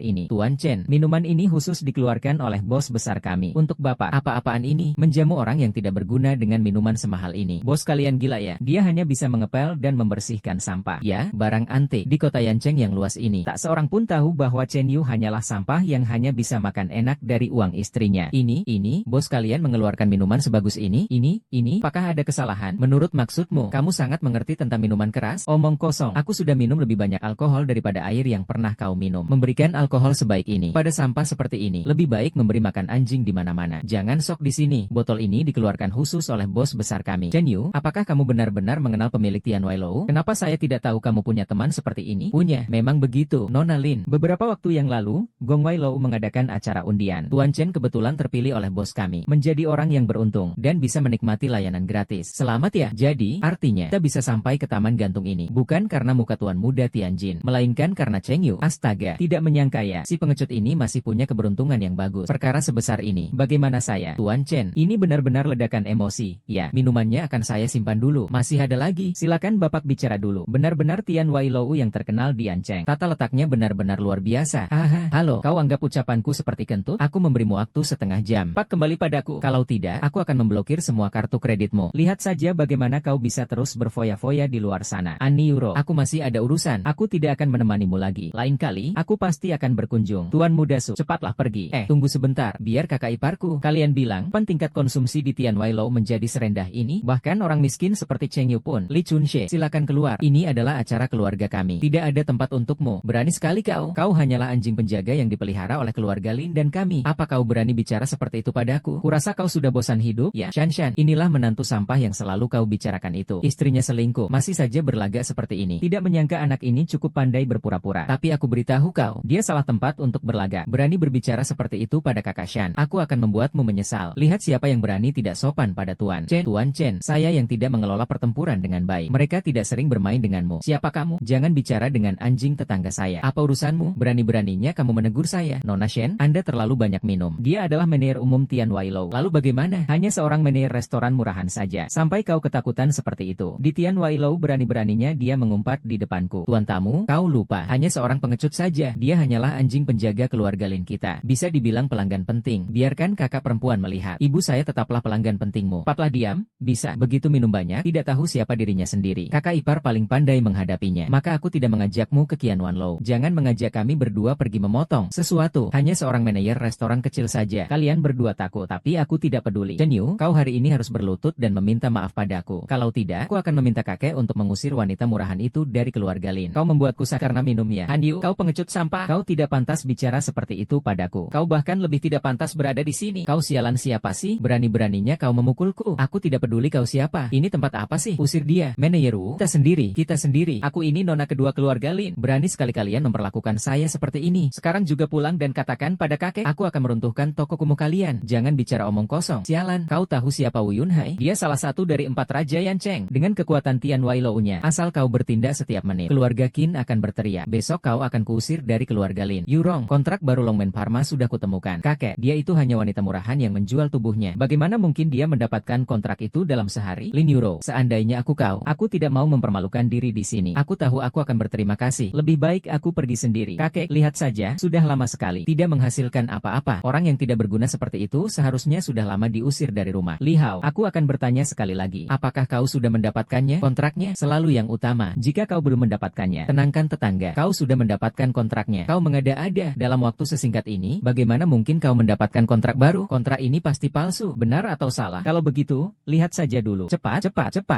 ini. Tuan Chen, minuman ini khusus dikeluarkan oleh bos besar kami. Untuk Bapak, apa-apaan ini? Menjamu orang yang tidak berguna dengan minuman semahal ini. Bos kalian gila ya? Dia hanya bisa mengepel dan membersihkan sampah. Ya, barang antik. Di kota Yancheng yang luas ini, tak seorang pun tahu bahwa Chen Yu hanyalah sampah yang hanya bisa makan enak dari uang istrinya. Ini, bos kalian mengeluarkan minuman sebagus ini? Ini, apakah ada kesalahan? Menurut maksudmu, kamu sangat mengerti tentang minuman keras? Omong kosong. Aku sudah minum lebih banyak alkohol daripada air yang pernah kau minum. Memberikan alkohol sebaik ini pada sampah seperti ini, lebih baik memberi makan anjing di mana-mana. Jangan sok di sini. Botol ini dikeluarkan khusus oleh bos besar kami. Chen Yu, apakah kamu benar-benar mengenal pemilik Tian Wailou? Kenapa saya tidak tahu kamu punya teman seperti ini? Punya, memang begitu, Nona Lin. Beberapa waktu yang lalu, Gong Wailou mengadakan acara undian. Tuan Chen kebetulan terpilih oleh bos kami, menjadi orang yang beruntung, dan bisa menikmati layanan gratis. Selamat ya. Jadi, artinya, kita bisa sampai ke taman gantung ini, bukan karena muka tuan muda Tianjin, melainkan karena Cheng Yu. Astaga, tidak menyangka ya, si pengecut ini masih punya keberuntungan yang bagus. Perkara sebesar ini, bagaimana saya? Tuan Chen, ini benar-benar ledakan emosi. Ya, minumannya akan saya simpan dulu. Masih ada lagi, silakan Bapak bicara dulu. Benar-benar Tian Wailou yang terkenal di Yancheng. Tata letaknya benar-benar luar biasa. Haha, halo, kau anggap ucapanku seperti kentut? Aku memberimu waktu setengah jam. Pak, kembali padaku. Kalau tidak, aku akan memblokir semua kartu kreditmu. Lihat saja bagaimana kau bisa terus berfoya-foya di luar sana. Ani Euro, aku masih ada urusan. Aku tidak akan menemanimu lagi. Lain kali, aku pasti akan berkunjung. Tuan Muda Su, cepatlah pergi. Tunggu sebentar, biar kakak iparku. Kalian bilang, tingkat konsumsi di Tian Wailou menjadi serendah ini? Bahkan orang miskin seperti Cheng Yu apapun. Li Chunxie, silakan keluar. Ini adalah acara keluarga kami. Tidak ada tempat untukmu. Berani sekali kau. Kau hanyalah anjing penjaga yang dipelihara oleh keluarga Lin dan kami. Apa kau berani bicara seperti itu padaku? Kurasa kau sudah bosan hidup, ya? Shanshan, inilah menantu sampah yang selalu kau bicarakan itu. Istrinya selingkuh, masih saja berlagak seperti ini. Tidak menyangka anak ini cukup pandai berpura-pura. Tapi aku beritahu kau, dia salah tempat untuk berlagak. Berani berbicara seperti itu pada kakak Shan. Aku akan membuatmu menyesal. Lihat siapa yang berani tidak sopan pada Tuan Chen. Tuan Chen, saya yang tidak mengelola pertempuran dengan baik. Mereka tidak sering bermain denganmu. Siapa kamu? Jangan bicara dengan anjing tetangga saya. Apa urusanmu? Berani-beraninya kamu menegur saya. Nona Shen, Anda terlalu banyak minum. Dia adalah manajer umum Tian Wailou. Lalu bagaimana? Hanya seorang manajer restoran murahan saja. Sampai kau ketakutan seperti itu. Di Tian Wailou berani-beraninya dia mengumpat di depanku. Tuan tamu, kau lupa. Hanya seorang pengecut saja. Dia hanyalah anjing penjaga keluarga Lin kita. Bisa dibilang pelanggan penting. Biarkan kakak perempuan melihat. Ibu saya tetaplah pelanggan pentingmu. Paplah diam. Bisa. Begitu minum banyak, tidak tahu siapa dirinya sendiri. Kakak ipar paling pandai menghadapinya. Maka aku tidak mengajakmu ke Qianwanlou. Jangan mengajak kami berdua pergi memotong sesuatu. Hanya seorang manajer restoran kecil saja. Kalian berdua takut, tapi aku tidak peduli. Chen Yu, kau hari ini harus berlutut dan meminta maaf padaku. Kalau tidak, aku akan meminta kakek untuk mengusir wanita murahan itu dari keluarga Lin. Kau membuatku sakit karena minumnya. Han Yu, kau pengecut sampah. Kau tidak pantas bicara seperti itu padaku. Kau bahkan lebih tidak pantas berada di sini. Kau sialan siapa sih? Berani-beraninya kau memukulku. Aku tidak peduli kau siapa. Ini tempat apa sih? Usir dia. Manajer Wu, kita sendiri. Aku ini nona kedua keluarga Lin. Berani sekali kalian memperlakukan saya seperti ini. Sekarang juga pulang dan katakan pada kakek, aku akan meruntuhkan toko kumuh kalian. Jangan bicara omong kosong. Sialan, kau tahu siapa Wu Yunhai? Dia salah satu dari 4 Raja Yancheng. Dengan kekuatan Tian Wailou-nya, asal kau bertindak setiap menit, keluarga Qin akan berteriak. Besok kau akan kuusir dari keluarga Lin. Yurong, kontrak baru Longmen Pharma sudah kutemukan. Kakek, dia itu hanya wanita murahan yang menjual tubuhnya. Bagaimana mungkin dia mendapatkan kontrak itu dalam sehari? Lin Yuro, seandainya aku tidak mau mempermalukan diri di sini. Aku tahu aku akan berterima kasih. Lebih baik aku pergi sendiri. Kakek, lihat saja, sudah lama sekali tidak menghasilkan apa-apa. Orang yang tidak berguna seperti itu seharusnya sudah lama diusir dari rumah. Li Hao, aku akan bertanya sekali lagi. Apakah kau sudah mendapatkannya? Kontraknya selalu yang utama. Jika kau belum mendapatkannya, tenangkan tetangga. Kau sudah mendapatkan kontraknya. Kau mengada-ada dalam waktu sesingkat ini. Bagaimana mungkin kau mendapatkan kontrak baru? Kontrak ini pasti palsu. Benar atau salah? Kalau begitu, lihat saja dulu. Cepat,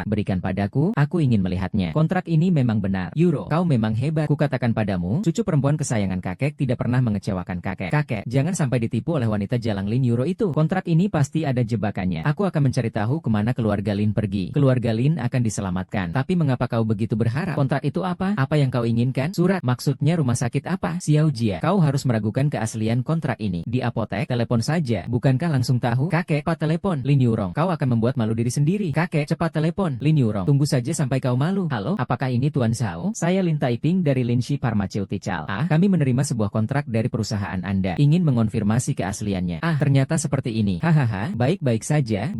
berikan padaku. Aku ingin melihatnya. Kontrak ini memang benar. Yuro, kau memang hebat. Kukatakan padamu, cucu perempuan kesayangan kakek tidak pernah mengecewakan kakek. Kakek, jangan sampai ditipu oleh wanita jalang Lin Yuro itu. Kontrak ini pasti ada jebakannya. Aku akan mencari tahu kemana keluarga Lin pergi. Keluarga Lin akan diselamatkan. Tapi mengapa kau begitu berharap? Kontrak itu apa? Apa yang kau inginkan? Surat, maksudnya rumah sakit apa? Xiao Jia, kau harus meragukan keaslian kontrak ini. Di apotek, telepon saja. Bukankah langsung tahu? Kakek, cepat telepon. Lin Yurong, kau akan membuat malu diri sendiri. Kakek, cepat telepon. Lin Yurong, tunggu saja sampai kau malu. Halo, apakah ini Tuan Xiao? Saya Lin Taiping dari Linshi Pharmaceutical. Kami menerima sebuah kontrak dari perusahaan Anda. Ingin mengonfirmasi keasliannya. Ternyata seperti ini. Hahaha, baik-baik saja.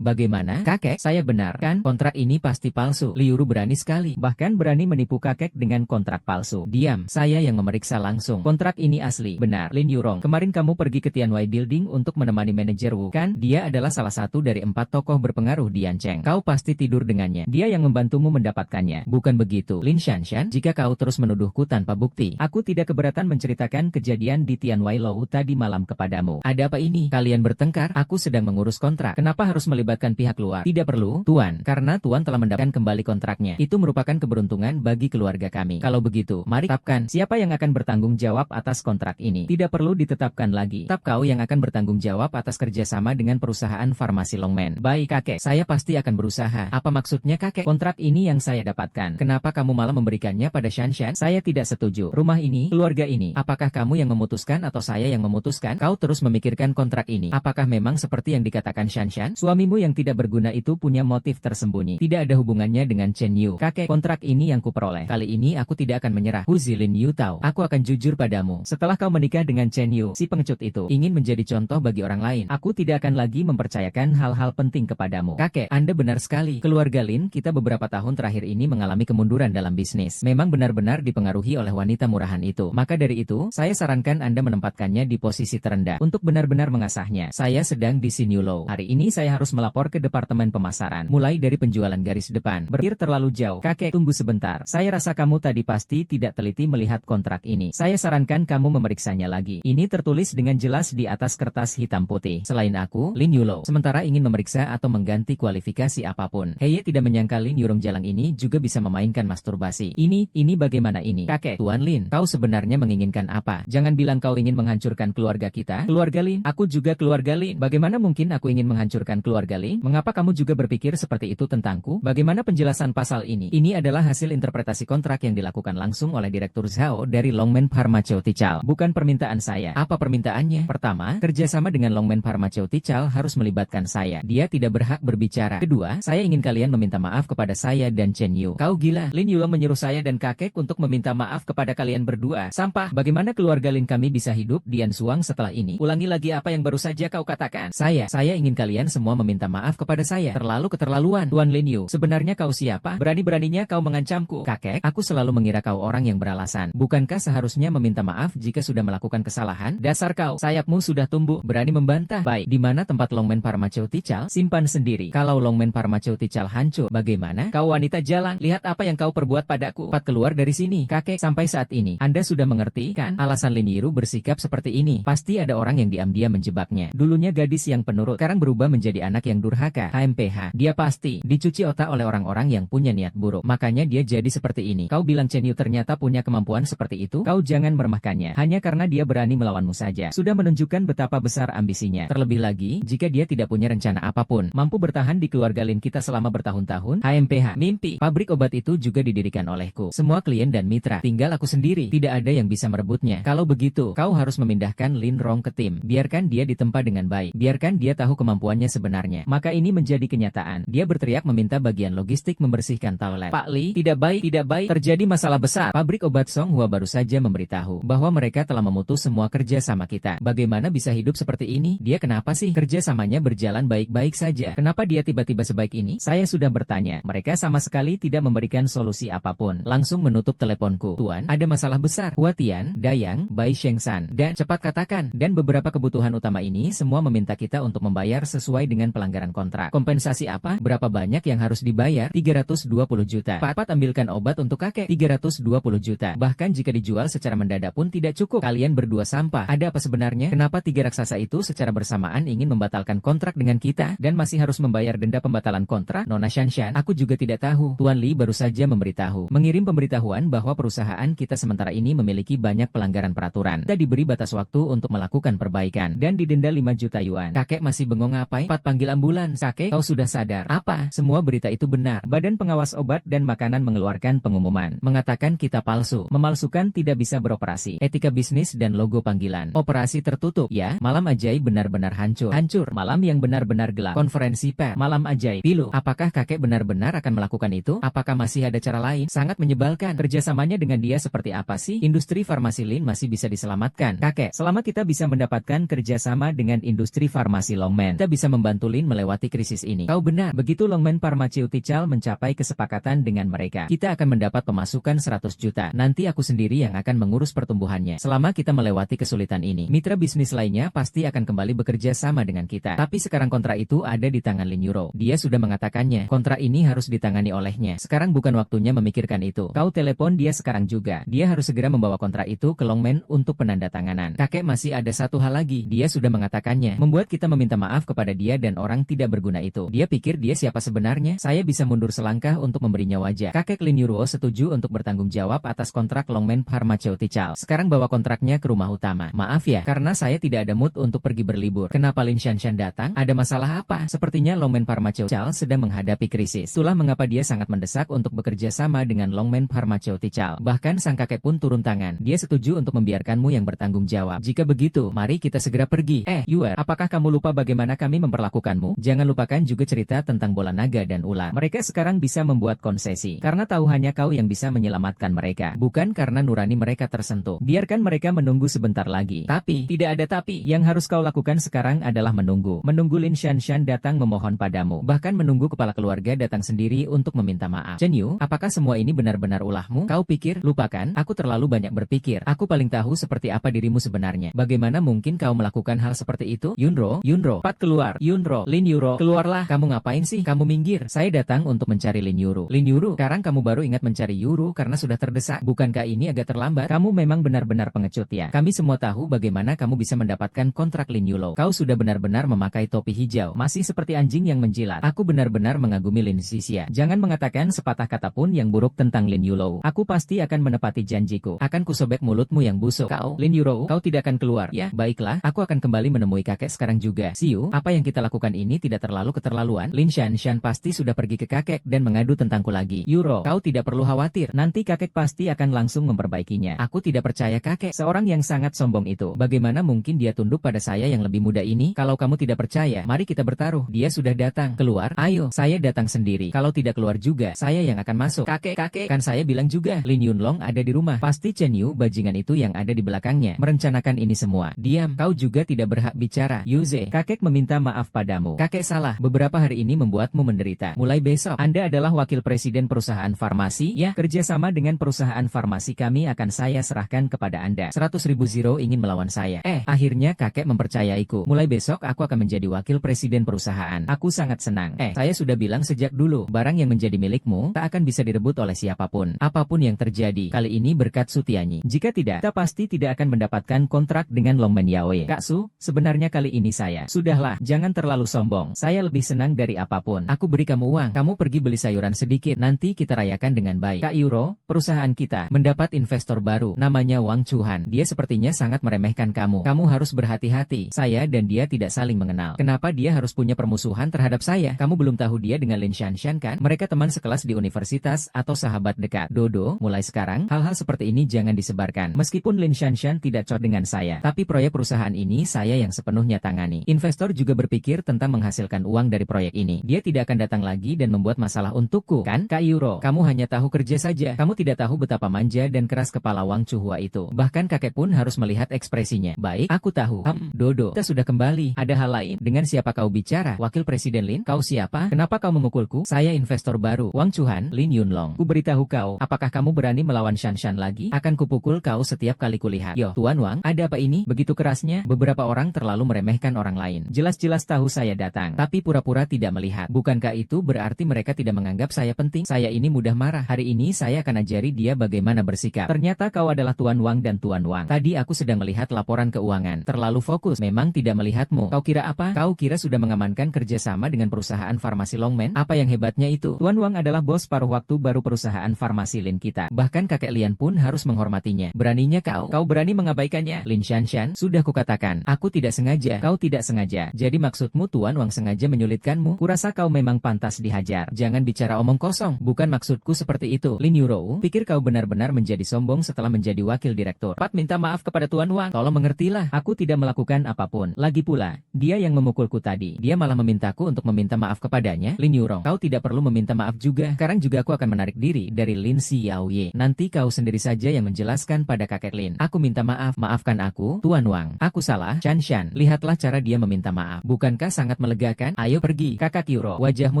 Bagaimana? Kakek, saya benar kan? Kontrak ini pasti palsu. Liuru berani sekali. Bahkan berani menipu kakek dengan kontrak palsu. Diam, saya yang memeriksa langsung. Kontrak ini asli. Benar, Lin Yurong. Kemarin kamu pergi ke Tianwai Building untuk menemani manajer Wu, kan? Dia adalah salah satu dari 4 tokoh berpengaruh di Yancheng. Kau pasti tidur dengannya. Dia yang membantumu mendapatkannya. Bukan begitu, Lin Shanshan? Jika kau terus menuduhku tanpa bukti, aku tidak keberatan menceritakan kejadian di Tianwai Lou tadi malam kepadamu. Ada apa ini? Kalian bertengkar? Aku sedang mengurus kontrak. Kenapa harus melibatkan pihak luar? Tidak perlu, Tuan. Karena Tuan telah mendapatkan kembali kontraknya. Itu merupakan keberuntungan bagi keluarga kami. Kalau begitu, mari tetapkan siapa yang akan bertanggung jawab atas kontrak ini. Tidak perlu ditetapkan lagi. Tetap kau yang akan bertanggung jawab atas kerjasama dengan perusahaan farmasi Longmen. Baik kakek, saya pasti akan berusaha. Apa maksudnya kakek? Kontrak ini yang saya dapatkan. Kenapa kamu malah memberikannya pada Shanshan? Saya tidak setuju. Rumah ini, keluarga ini. Apakah kamu yang memutuskan atau saya yang memutuskan? Kau terus memikirkan kontrak ini. Apakah memang seperti yang dikatakan Shanshan? Suamimu yang tidak berguna itu punya motif tersembunyi. Tidak ada hubungannya dengan Chen Yu. Kakek, kontrak ini yang kuperoleh. Kali ini aku tidak akan menyerah. Hu Zilin Yu tahu. Aku akan jujur padamu. Setelah kau menikah dengan Chen Yu, si pengecut itu ingin menjadi contoh bagi orang lain. Aku tidak akan lagi mempercayakan hal-hal penting kepadamu. Kakek, Anda benar sekali. Keluarga Lin kita beberapa tahun terakhir ini mengalami kemunduran dalam bisnis. Memang benar-benar dipengaruhi oleh wanita murahan itu. Maka dari itu, saya sarankan Anda menempatkannya di posisi terendah untuk benar-benar mengasahnya. Saya sedang di Sinyulo. Hari ini saya harus melapor ke Departemen Pemasaran. Mulai dari penjualan garis depan. Berpikir terlalu jauh. Kakek, tunggu sebentar. Saya rasa kamu tadi pasti tidak teliti melihat kontrak ini. Saya sarankan kamu memeriksanya lagi. Ini tertulis dengan jelas di atas kertas hitam putih. Selain aku, Lin Yulo, sementara ingin memeriksa atau mengganti kualifikasi apapun. Heye tidak menyangka Lin Yurong Jalang ini juga bisa memainkan masturbasi. Ini bagaimana ini? Kakek, Tuan Lin, kau sebenarnya menginginkan apa? Jangan bilang kau ingin menghancurkan keluarga kita. Keluarga Lin? Aku juga keluarga Lin. Bagaimana mungkin aku ingin menghancurkan keluarga Lin? Mengapa kamu juga berpikir seperti itu tentangku? Bagaimana penjelasan pasal ini? Ini adalah hasil interpretasi kontrak yang dilakukan langsung oleh Direktur Zhao dari Longmen Pharmaceutical. Bukan permintaan saya. Apa permintaannya? Pertama, kerjasama dengan Longmen Pharmaceutical harus melibatkan saya. Dia tidak berhak berbicara. Kedua, saya ingin kalian meminta maaf kepada saya dan Chen Yu. Kau gila. Lin Yulong menyuruh saya dan kakek untuk meminta maaf kepada kalian berdua. Sampah. Bagaimana keluarga Lin kami bisa hidup di Ansuang setelah ini? Ulangi lagi apa yang baru saja kau katakan. Saya ingin kalian semua meminta maaf kepada saya. Terlalu keterlaluan. Tuan Lin Yu, sebenarnya kau siapa? Berani-beraninya kau mengancamku. Kakek, aku selalu mengira kau orang yang beralasan. Bukankah seharusnya meminta maaf jika sudah melakukan kesalahan? Dasar kau, sayapmu sudah tumbuh. Berani membantah. Baik, di mana tempat Longmen Pharmaceutical? Simpan sendiri. Kalau Longmen Pharmaceutical hancur, bagaimana? Kau wanita jalan, lihat apa yang kau perbuat padaku. Cepat keluar dari sini. Kakek, sampai saat ini, Anda sudah mengerti kan? Alasan Lin Yiru bersikap seperti ini. Pasti ada orang yang diam-diam menjebaknya. Dulunya gadis yang penurut, sekarang berubah menjadi anak yang durhaka. HMPH. Dia pasti dicuci otak oleh orang-orang yang punya niat buruk. Makanya dia jadi seperti ini. Kau bilang Chen Yu ternyata punya kemampuan seperti itu? Kau jangan meremehkannya. Hanya karena dia berani melawanmu saja. Sudah menunjukkan betapa besar ambisinya. Terlebih lagi, jika dia tidak punya rencana apapun, mampu bertahan di keluarga Lin kita selama bertahun-tahun. HMPH. Mimpi. Pabrik obat itu juga didirikan olehku. Semua klien dan mitra. Tinggal aku sendiri. Tidak ada yang bisa merebutnya. Kalau begitu, kau harus memindahkan Lin Rong ke tim. Biarkan dia ditempa dengan baik. Biarkan dia tahu kemampuannya sebenarnya. Maka ini menjadi kenyataan. Dia berteriak meminta bagian logistik membersihkan toilet. Pak Li, tidak baik, tidak baik. Terjadi masalah besar. Pabrik obat Songhua baru saja memberitahu bahwa mereka telah memutus semua kerja sama kita. Bagaimana bisa hidup seperti ini? Dia kenapa sih? Kerjasamanya berjalan baik-baik saja. Kenapa dia tiba-tiba sebaik ini? Saya sudah bertanya. Mereka sama sekali tidak memberikan solusi apapun. Langsung menutup teleponku. Tuan, ada masalah besar. Huatian, Dayang, Bai Shengsan, dan cepat katakan. Dan beberapa kebutuhan utama ini semua meminta kita untuk membayar sesuai dengan pelanggaran kontrak. Kompensasi apa? Berapa banyak yang harus dibayar? 320 juta. Cepat ambilkan obat untuk kakek. 320 juta. Bahkan jika dijual secara mendadak pun tidak cukup. Kalian berdua sampah. Ada apa sebenarnya? Kenapa tiga raksasa itu secara bersamaan ingin membatalkan kontrak dengan kita dan masih harus membayar denda pembatalan kontrak? Nona Shanshan, aku juga tidak tahu. Tuan Li baru saja memberitahu. Mengirim pemberitahuan bahwa perusahaan kita sementara ini memiliki banyak pelanggaran peraturan. Kita diberi batas waktu untuk melakukan perbaikan dan didenda 5 juta yuan. Kakek masih bengong ngapain? Cepat panggil ambulans. Kakek, kau sudah sadar? Apa? Semua berita itu benar. Badan Pengawas Obat dan Makanan mengeluarkan pengumuman. Mengatakan kita palsu. Memalsukan tidak bisa beroperasi. Etika bisnis dan logo panggilan. Operasi tertutup. Ya, malam ajaib benar-benar hancur. Hancur. Malam yang benar-benar gelap. Konferensi pers. Malam ajaib. Pilu, apakah kakek benar-benar akan melakukan itu? Apakah masih ada cara lain? Sangat menyebalkan. Kerjasamanya dengan dia seperti apa sih? Industri farmasi Lin masih bisa diselamatkan. Kakek, selama kita bisa mendapatkan kerjasama dengan industri farmasi Longmen, kita bisa membantu Lin melewati krisis ini. Kau benar. Begitu Longmen Pharmaceutical mencapai kesepakatan dengan mereka, kita akan mendapat pemasukan 100 juta. Nanti aku sendiri yang akan mengurus pertumbuhannya. Selama kita melewati kesulitan ini, mitra bisnis lainnya pasti akan kembali bekerja sama dengan kita. Tapi sekarang kontrak itu ada di tangan Lin Yuro. Dia sudah mengatakannya. Kontrak ini harus ditangani olehnya. Sekarang bukan waktunya memikirkan itu. Kau telepon dia sekarang juga. Dia harus segera membawa kontrak itu ke Longmen untuk penandatanganan. Kakek, masih ada satu hal lagi. Dia sudah mengatakannya. Membuat kita meminta maaf kepada dia dan orang tidak berguna itu. Dia pikir dia siapa sebenarnya? Saya bisa mundur selangkah untuk memberinya wajah. Kakek Lin Yuro setuju untuk bertanggung jawab atas kontrak Longmen Pharmaceutical. Sekarang bawa kontraknya ke rumah utama. Maaf ya, karena saya tidak ada mood untuk pergi berlibur. Kenapa Lin Shanshan datang? Ada masalah apa? Sepertinya Longmen Pharmaceutical sedang menghadapi krisis. Itulah mengapa dia sangat mendesak untuk bekerja sama dengan Longmen Pharmaceutical. Bahkan sang kakek pun turun tangan. Dia setuju untuk membiarkanmu yang bertanggung jawab. Jika begitu, mari kita segera pergi. Yuer, apakah kamu lupa bagaimana kami memperlakukanmu? Jangan lupakan juga cerita tentang bola naga dan ular. Mereka sekarang bisa membuat konsesi. Karena tahu hanya kau yang bisa menyelamatkan mereka. Bukan karena nurani mereka tersentuh. Biarkan mereka menunggu sebentar lagi. Tapi, tidak ada tapi. Yang harus kau lakukan sekarang adalah menunggu. Menunggu Lin Shanshan datang memohon padamu. Bahkan menunggu kepala keluarga datang sendiri untuk meminta maaf. Chen Yu, apakah semua ini benar-benar ulahmu? Kau pikir, lupakan, aku terlalu banyak berpikir. Aku paling tahu seperti apa dirimu sebenarnya. Bagaimana mungkin kau melakukan hal seperti itu? Yunro, cepat keluar. Yunro, Lin Yuro, keluarlah. Kamu ngapain sih? Kamu minggir. Saya datang untuk mencari Lin Yuro. Lin Yuro, sekarang kamu baru ingat mencari Yuro karena sudah terdesak. Bukankah ini agak terlambat? Kamu memang benar-benar pengecut ya. Kami semua tahu bagaimana kamu bisa mendapatkan kontrak Lin Yulo. Kau sudah benar-benar memakai topi hijau. Masih seperti anjing yang yang menjilat. Aku benar-benar mengagumi Lin Xixia. Jangan mengatakan sepatah kata pun yang buruk tentang Lin Yulou. Aku pasti akan menepati janjiku. Akan kusobek mulutmu yang busuk. Kau, Lin Yulou, kau tidak akan keluar. Ya, baiklah, aku akan kembali menemui kakek sekarang juga. Siu, apa yang kita lakukan ini tidak terlalu keterlaluan. Lin Shanshan pasti sudah pergi ke kakek dan mengadu tentangku lagi. Yuro, kau tidak perlu khawatir. Nanti kakek pasti akan langsung memperbaikinya. Aku tidak percaya kakek, seorang yang sangat sombong itu. Bagaimana mungkin dia tunduk pada saya yang lebih muda ini? Kalau kamu tidak percaya, mari kita bertaruh. Dia sudah datang. Keluar? Ayo, saya datang sendiri. Kalau tidak keluar juga, saya yang akan masuk. Kakek, kan saya bilang juga, Lin Yunlong ada di rumah. Pasti Chen Yu bajingan itu yang ada di belakangnya, merencanakan ini semua. Diam, kau juga tidak berhak bicara. Yuze, kakek meminta maaf padamu. Kakek salah, beberapa hari ini membuatmu menderita. Mulai besok, Anda adalah wakil presiden perusahaan farmasi, ya? Kerjasama dengan perusahaan farmasi kami akan saya serahkan kepada Anda. 100.000 Zero ingin melawan saya. Akhirnya kakek mempercayaiku. Mulai besok aku akan menjadi wakil presiden perusahaan. Aku sangat senang. Saya sudah bilang sejak dulu, barang yang menjadi milikmu tak akan bisa direbut oleh siapapun. Apapun yang terjadi, kali ini berkat Sutianyi. Jika tidak, kita pasti tidak akan mendapatkan kontrak dengan Longmen Yaoye. Kak Su, sebenarnya kali ini saya. Sudahlah, jangan terlalu sombong. Saya lebih senang dari apapun. Aku beri kamu uang. Kamu pergi beli sayuran sedikit. Nanti kita rayakan dengan baik. Kak Yuro, perusahaan kita mendapat investor baru. Namanya Wang Chuhan. Dia sepertinya sangat meremehkan kamu. Kamu harus berhati-hati. Saya dan dia tidak saling mengenal. Kenapa dia harus punya permusuhan terhadap saya? Kamu belum tahu dia dengan Lin Shanshan kan? Mereka teman sekelas di universitas atau sahabat dekat. Dodo, mulai sekarang, hal-hal seperti ini jangan disebarkan. Meskipun Lin Shanshan tidak cocok dengan saya, tapi proyek perusahaan ini saya yang sepenuhnya tangani. Investor juga berpikir tentang menghasilkan uang dari proyek ini. Dia tidak akan datang lagi dan membuat masalah untukku, kan? Kak Yuro, kamu hanya tahu kerja saja. Kamu tidak tahu betapa manja dan keras kepala Wang Chuhua itu. Bahkan kakek pun harus melihat ekspresinya. Baik, aku tahu. Dodo, kita sudah kembali. Ada hal lain. Dengan siapa kau bicara? Wakil Presiden Lin? Kau siapa? Kenapa kau memukulku? Saya investor baru. Wang Chuhan, Lin Yunlong. Ku beritahu kau, apakah kamu berani melawan Shanshan lagi? Akan kupukul kau setiap kali kulihat. Yo, Tuan Wang, ada apa ini? Begitu kerasnya, beberapa orang terlalu meremehkan orang lain. Jelas-jelas tahu saya datang, tapi pura-pura tidak melihat. Bukankah itu berarti mereka tidak menganggap saya penting? Saya ini mudah marah. Hari ini saya akan ajari dia bagaimana bersikap. Ternyata kau adalah Tuan Wang dan Tuan Wang. Tadi aku sedang melihat laporan keuangan. Terlalu fokus, memang tidak melihatmu. Kau kira apa? Kau kira sudah mengamankan kerjasama dengan perusahaan farmasi Longmen? Apa yang hebatnya itu? Tuan Wang adalah bos paruh waktu baru perusahaan farmasi Lin kita. Bahkan kakek Lian pun harus menghormatinya. Beraninya kau berani mengabaikannya. Lin Shanshan, sudah kukatakan, aku tidak sengaja. Kau tidak sengaja. Jadi maksudmu Tuan Wang sengaja menyulitkanmu? Kurasa kau memang pantas dihajar. Jangan bicara omong kosong. Bukan maksudku seperti itu. Lin Yuro, pikir kau benar-benar menjadi sombong setelah menjadi wakil direktur. Pat minta maaf kepada Tuan Wang. Tolong mengertilah, aku tidak melakukan apapun. Lagi pula, dia yang memukulku tadi. Dia malah memintaku untuk meminta maaf kepadanya. Lin Yurong, kau tidak perlu meminta maaf juga. Sekarang juga aku akan menarik diri dari Lin Xiaoye. Nanti kau sendiri saja yang menjelaskan pada kakek Lin. Aku minta maaf. Maafkan aku, Tuan Wang. Aku salah. Shanshan, lihatlah cara dia meminta maaf. Bukankah sangat melegakan? Ayo pergi. Kakak Yuro, wajahmu